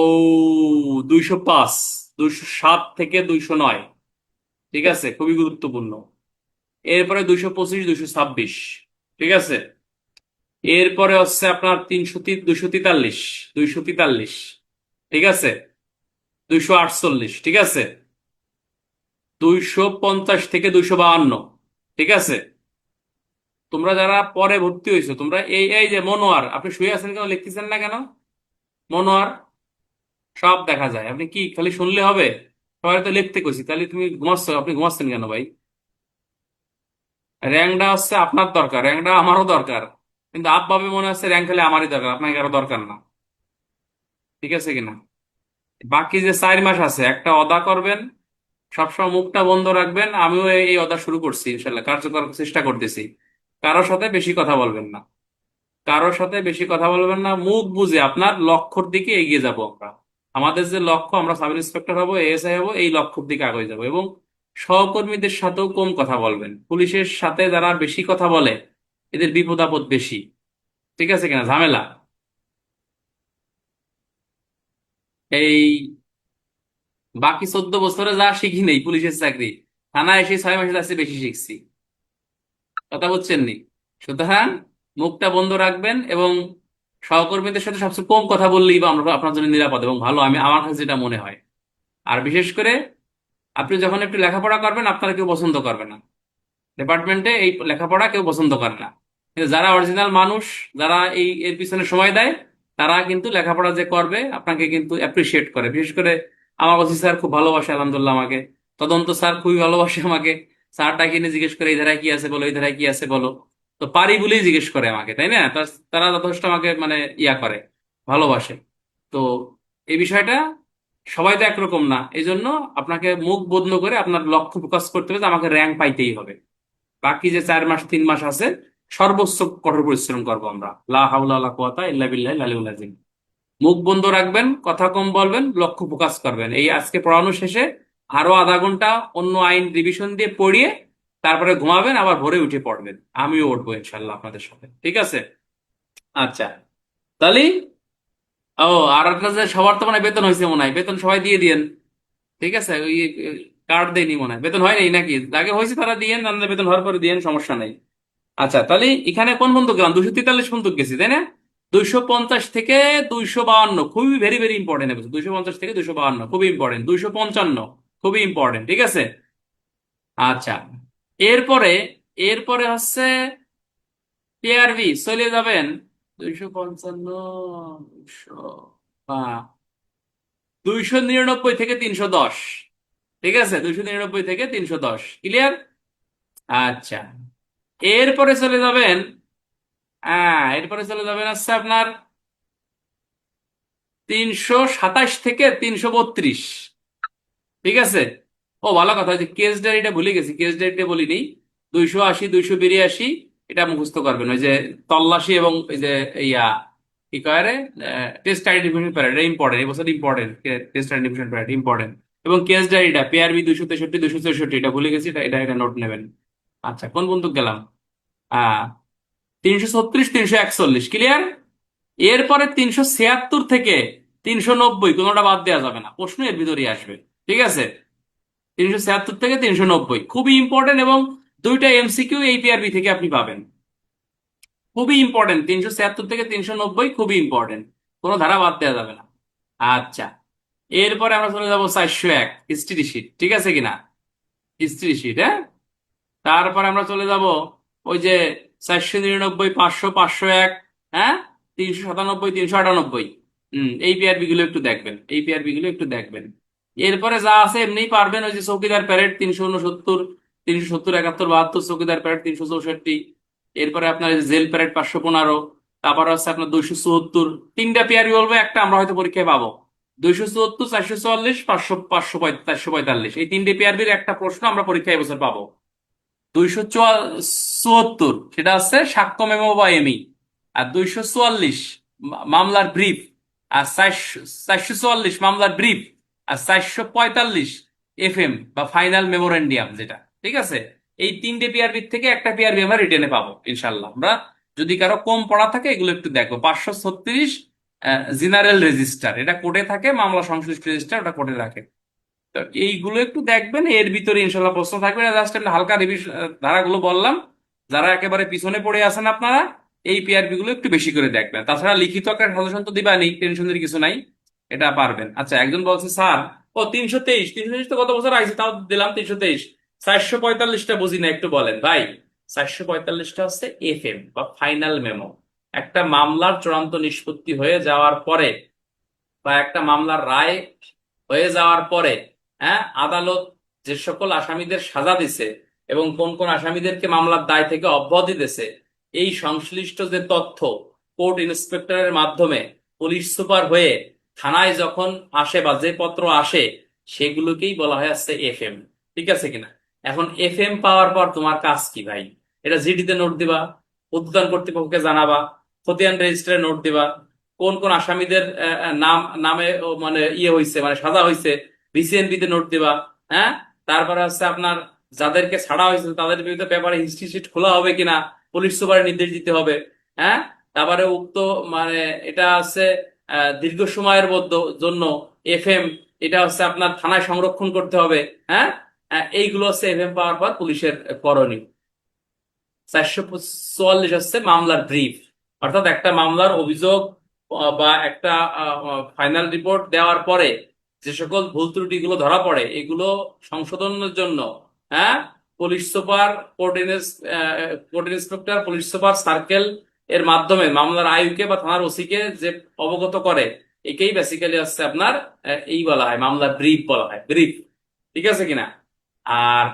205, 207 থেকে 209, ঠিক আছে, খুবই গুরুত্বপূর্ণ। এরপরে 225, 226, ঠিক আছে। এরপরে হচ্ছে আপনার 243, 243, ঠিক আছে, 248, ঠিক আছে, 250 থেকে 252, ঠিক আছে। তোমরা যারা পরে ভর্তি হয়েছো, তোমরা এই এই যে মনোয়ার, আপনি শুয়ে আছেন কেন, লিখতেছেন না কেন? মনোয়ার, সব দেখা যায়, আপনি কি খালি শুনলে হবে? সবাই তো লিখতে কইছি, তাহলে তুমি ঘুমাচ্ছ, আপনি ঘুমাচ্ছেন কেন ভাই? র্যাঙ্কটা হচ্ছে আপনার দরকার, র্যাঙ্কটা আমারও দরকার, কিন্তু আপ ভাবে মনে হচ্ছে র্যাঙ্ক খালি আমারই দরকার, আপনাকে কারো দরকার না, ঠিক আছে কিনা। বাকি যে 4 মাস আছে, একটা অদা করবেন, সবসময় মুখটা বন্ধ রাখবেন। আমিও এই অদা শুরু করছি, ইনশাল্লাহ কার্যকর চেষ্টা করতেছি। কারোর সাথে বেশি কথা বলবেন না, কারোর সাথে বেশি কথা বলবেন না, মুখ বুঝে আপনার লক্ষ্যর দিকে এগিয়ে যাব আমরা। আমাদের যে লক্ষ্য, আমরা সাব ইন্সপেক্টর হবো, এএসআই হবো, এই লক্ষ্যের দিকে আগে যাবো। এবং সহকর্মীদের সাথেও কম কথা বলবেন, পুলিশের সাথে যারা বেশি কথা বলে এদের বিপদ আপদ বেশি, ঠিক আছে কিনা, ঝামেলা। এই বাকি 14 বছরে যা শিখি নেই পুলিশের চাকরি, থানায় এসে 6 মাসে যাচ্ছে বেশি শিখছি, কথা বলছেন নি। সুতরাং মুখটা বন্ধ রাখবেন এবং সহকর্মীদের সাথে সবচেয়ে কম কথা বললেই বা আমরা আপনার জন্য নিরাপদ এবং ভালো, আমি আমার কাছে যেটা মনে হয়। আর বিশেষ করে আপনি যখন একটু লেখাপড়া করবেন, আপনারা কেউ পছন্দ করবে না, ডিপার্টমেন্টে এই লেখাপড়া কেউ পছন্দ করে না। কিন্তু যারা অরিজিনাল মানুষ, যারা এই এর পিছনে সময় দেয়, তারা কিন্তু লেখাপড়া যে করবে আপনাকে কিন্তু অ্যাপ্রিসিয়েট করে। বিশেষ করে আমার ওসি স্যার খুব ভালোবাসে আলহামদুলিল্লাহ আমাকে, তদন্ত স্যার খুবই ভালোবাসে আমাকে। স্যারটা কিনে জিজ্ঞেস করে এই ধারায় কি আছে বলো, এই ধারায় কি আছে বলো, তো পারি বলেই জিজ্ঞেস করে আমাকে, তাই না? তারা যথেষ্ট আমাকে মানে ইয়া করে, ভালোবাসে। তো এই বিষয়টা, সবাই তো একরকম না, এই জন্য আপনাকে মুখ বন্ধ করে আপনার লক্ষ্য ফোকাস করতে হবে যে আমাকে র্যাঙ্ক পাইতেই হবে। বাকি যে 4 মাস 3 মাস আছে, সর্বোচ্চ কঠোর পরিশ্রম করবো আমরা। লা হাওলা ওয়ালা কুওয়াতা ইল্লা বিল্লাহিল আলিয়্যিল আযীম। মুখ বন্ধ রাখবেন, কথা কম বলবেন, লক্ষ্য ফোকাস করবেন। এই আজকে পড়ানো শেষে আরো আধা ঘন্টা অন্য আইন রিভিশন দিয়ে পড়িয়ে তারপরে ঘুমাবেন, আবার ভোরে উঠে পড়বেন। আমিও উঠবো ইনশাল্লাহ আপনাদের সাথে, ঠিক আছে? আচ্ছা, তাহলে ও আর একটা যে সবার তো মানে বেতন হয়েছে মনে হয়, বেতন সবাই দিয়ে দিয়েন। ঠিক আছে, ওই কার্ড দেয়নি মনে হয়, বেতন হয় নাই নাকি? আগে হয়েছে তারা দিয়েন, না বেতন হওয়ার পরে দিয়েন, সমস্যা নাই। আচ্ছা, তাহলে এখানে কোন বন্ধু গেলাম? 243 বন্ধু গেছি, তাই না? 250 থেকে 252, খুবই ভেরি ভেরি ইম্পর্টেন্ট। 250 থেকে 252 খুবই ইম্পর্টেন্ট। 255 খুবই ইম্পর্টেন্ট, ঠিক আছে? আচ্ছা, এরপরে এরপরে হচ্ছে পিআরবি চলে যাবেন। 255, 200, বা 299 থেকে 310। ঠিক আছে, 299 থেকে 310, ক্লিয়ার? আচ্ছা, এরপরে চলে যাবেন, এরপরে চলে যাবেন হচ্ছে আপনার 327 থেকে 332। ঠিক আছে। ও ভালো কথা, যে কেস ডায়েরিটা ভুলে গেছি, কেস ডায়েরিটা বলিনি। 280, 282 এটা মুখস্থ করবেন। ওই যে তল্লাশি এবং ওই যে ইয়া কি কয় রে, টেস্ট আইডেন্টিফিকেশন প্যারেড, এটা ইম্পর্টেন্ট, এই বছর important. Test identification parade important. এবং কেস ডায়েরিটা পিআরবি 263, 264, এটা ভুলে গেছি, এটা এটা এটা নোট নেবেন। আচ্ছা, কোন বন্দুক গেলাম? 336, 341, ক্লিয়ার। এরপরে 376 থেকে 390 কোনোটা বাদ দেওয়া যাবে না, প্রশ্ন এর ভিতরেই আসবে। ঠিক আছে, 376 থেকে 390 খুবই ইম্পর্টেন্ট, এবং দুইটা এমসিকিউ এই পিআরবি থেকে আপনি পাবেন। খুবই ইম্পর্টেন্ট, 376 থেকে 390 খুবই ইম্পর্টেন্ট, কোনো ধারা বাদ দেওয়া যাবে না। আচ্ছা, এরপরে আমরা চলে যাবো 401 হিস্ট্রি শিট, ঠিক আছে কিনা? হিস্ট্রি শিট, হ্যাঁ। তারপর আমরা চলে যাব ওই যে 499, 500, 501, হ্যাঁ, 397, 398। এই পিআরবি গুলো একটু দেখবেন, এই পিআরবি গুলো একটু দেখবেন। এরপরে যা আছে এমনিই পারবেন। ওই যে চৌকিদার প্যারেড 369, 370, 71, 72, চৌকিদার প্যারেড 364। এরপরে আপনার জেল প্যারেড 515। তারপর হচ্ছে আপনার 274। তিনটা পিআরবি বলবো, একটা আমরা হয়তো পরীক্ষায় পাবো। 274, 444, 500, 500, 445, এই তিনটে পিআরবির একটা প্রশ্ন আমরা পরীক্ষায় এবছর পাবো। 274 সেটা হচ্ছে সাক্ষ্য মেমো বা এমি। আর 244 মামলার ব্রিফ। আর 444 মামলার ব্রিফ। আর 445 এফএম বা ফাইনাল মেমোরেন্ডিয়াম যেটা। ঠিক আছে, এই তিনটে পিআরবি থেকে একটা পিআরবি আমরা রিটেনে পাবো ইনশাল্লাহ। আমরা যদি কারো কম পড়া থাকে এগুলো একটু দেখবো। 536 জেনারেল রেজিস্টার, এটা কোর্টে থাকে, মামলা সংশ্লিষ্ট রেজিস্টার ওটা কোর্টে রাখে। তো এইগুলো একটু দেখবেন, এর ভিতরে ইনশাল্লাহ প্রশ্ন থাকবে না। জাস্ট আমি হালকা রিভিশন ধারাগুলো বললাম। যারা একেবারে পিছনে পড়ে আছেন আপনারা, এই পিআরবি গুলো একটু বেশি করে দেখবেন। তাছাড়া লিখিত একটা সাজেশন তো দিবা নেই, টেনশনের কিছু নাই, এটা পারবেন। আচ্ছা, একজন বলছে স্যার, ও 323, 323 তো গত বছর আইছে, তাও দিলাম 323। 445টা বুঝি না, একটু বলেন ভাই। 445টা হচ্ছে এফএম বা ফাইনাল মেমো। একটা মামলার চূড়ান্ত নিষ্পত্তি হয়ে যাওয়ার পরে, বা একটা মামলার রায় হয়ে যাওয়ার পরে, হ্যাঁ, আদালত যে সকল আসামিদের সাজা দিছে এবং কোন কোন আসামিদেরকে মামলার দায় থেকে অব্যাহতি দিছে, এই সংশ্লিষ্ট যে তথ্য কোর্ট ইন্সপেক্টরের মাধ্যমে পুলিশ সুপার হয়ে থানায় যখন আসে বা যে পত্র আসে, সেগুলোকেই বলা হয় আসছে এফএম। ঠিক আছে কিনা? এখন এফএম পাওয়ার পর তোমার কাজ কি ভাই? এটা জিডিতে নোট দিবা, উদ্যতন কর্তৃপক্ষকে জানাবা, খতিয়ান রেজিস্টারে নোট দিবা, কোন কোন আসামিদের নাম নামে মানে ইয়ে হয়েছে, মানে সাজা হয়েছে, বিসিএনপি তে নোট দিবা। হ্যাঁ, তারপরে হচ্ছে আপনার যাদেরকে ছাড়া হয়েছে তাদের বিরুদ্ধে পেপারে হিস্ট্রি শিট খোলা হবে কিনা পুলিশ সুপারের নির্দেশ দিতে হবে। হ্যাঁ, তারপরে উক্ত মানে এটা হচ্ছে দীর্ঘ সময়ের জন্য এফএম, এটা হচ্ছে আপনার থানায় সংরক্ষণ করতে হবে। হ্যাঁ, এইগুলো হচ্ছে এফএম পাওয়ার পর পুলিশের করণীয়। 444 হচ্ছে মামলার ব্রিফ, অর্থাৎ একটা মামলার অভিযোগ বা একটা ফাইনাল রিপোর্ট দেওয়ার পরে যে সকল ভুল ত্রুটিগুলো ধরা পড়ে, এগুলো সংশোধনের জন্য, হ্যাঁ, police super, court inspector, police super circle এর মাধ্যমে মামলার আইউকে বা থানার ওসিকে যে অবগত করে, একেই বেসিক্যালি হচ্ছে আপনার এই বলা হয় মামলার ব্রিফ বলা হয়, ব্রিফ। ঠিক আছে কিনা? আর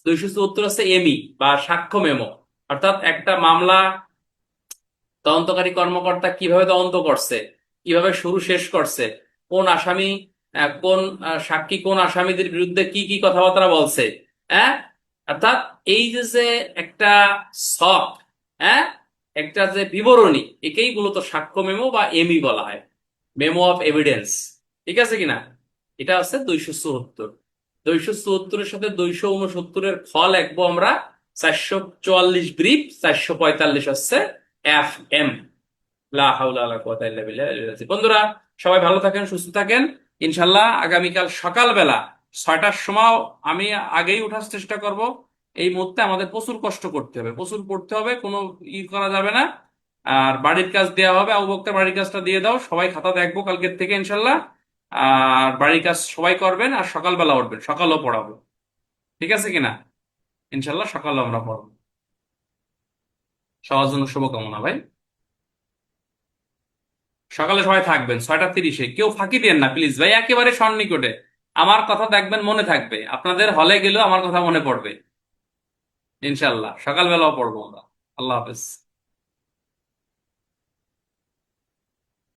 274 হচ্ছে এমি বা সাক্ষ্য মেমো, অর্থাৎ একটা মামলা তদন্তকারী কর্মকর্তা কিভাবে তদন্ত করছে, কিভাবে শুরু শেষ করছে, কোন আসামি কোন সাক্ষী কোন আসামিদের বিরুদ্ধে কি কি কথাবার্তা বলছে। হ্যাঁ, অর্থাৎ এই যে যে একটা সক, হ্যাঁ, একটা যে বিবরণী, একেই মূলত সাক্ষ্য মেমো বা এমি বলা হয়। মেমো অফ এভিডেন্স, ঠিক আছে কিনা? এটা হচ্ছে 274। 274-এর সাথে 269-এর খ লিখবো আমরা 444 ব্রিফ, 445 হচ্ছে এফ এম। লা হাওলা ওয়ালা কুওয়াতা ইল্লা বিল্লাহ। বন্ধুরা, সবাই ভালো থাকেন, সুস্থ থাকেন। ইনশাল্লাহ আগামীকাল সকালবেলা 6টার সময় আমি আগেই উঠার চেষ্টা করব। এই মুহূর্তে আমাদের প্রচুর কষ্ট করতে হবে, প্রচুর পড়তে হবে, কোনো করা যাবে না। আর বাড়ির কাজ দেওয়া হবে, আবু বকর বাড়ির কাজটা দিয়ে দাও, সবাই খাতা দেখবো কালকের থেকে ইনশাল্লাহ। আর বাড়ির কাজ সবাই করবেন, আর সকালবেলা উঠবেন, সকালেও পড়াবো, ঠিক আছে কিনা? ইনশাল্লাহ সকালেও আমরা পড়বো। সবার জন্য শুভকামনা ভাই। সকালে সবাই থাকবেন 6টা 30-এ, কেউ ফাঁকি দেন না প্লিজ ভাই, একেবারে সন্নিকটে। আমার কথা দেখবেন, মনে থাকবে, আপনাদের হলে গেলেও আমার কথা মনে পড়বে। ইনশাল্লাহ সকালবেলাও পড়বো আমরা। আল্লাহ হাফেজ।